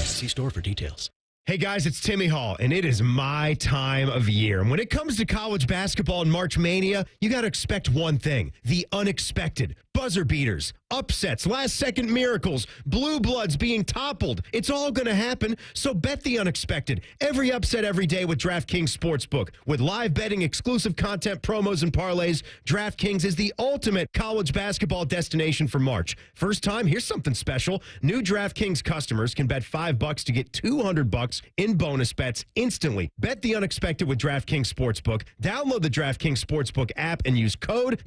See store for details. Hey guys, it's Timmy Hall, and it is my time of year. And when it comes to college basketball and March Mania, you got to expect one thing: the unexpected. Buzzer beaters, upsets, last-second miracles, blue bloods being toppled. It's all going to happen, so bet the unexpected. Every upset every day with DraftKings Sportsbook. With live betting, exclusive content, promos, and parlays, DraftKings is the ultimate college basketball destination for March. First time, here's something special. New DraftKings customers can bet $5 to get $200 in bonus bets instantly. Bet the unexpected with DraftKings Sportsbook. Download the DraftKings Sportsbook app and use code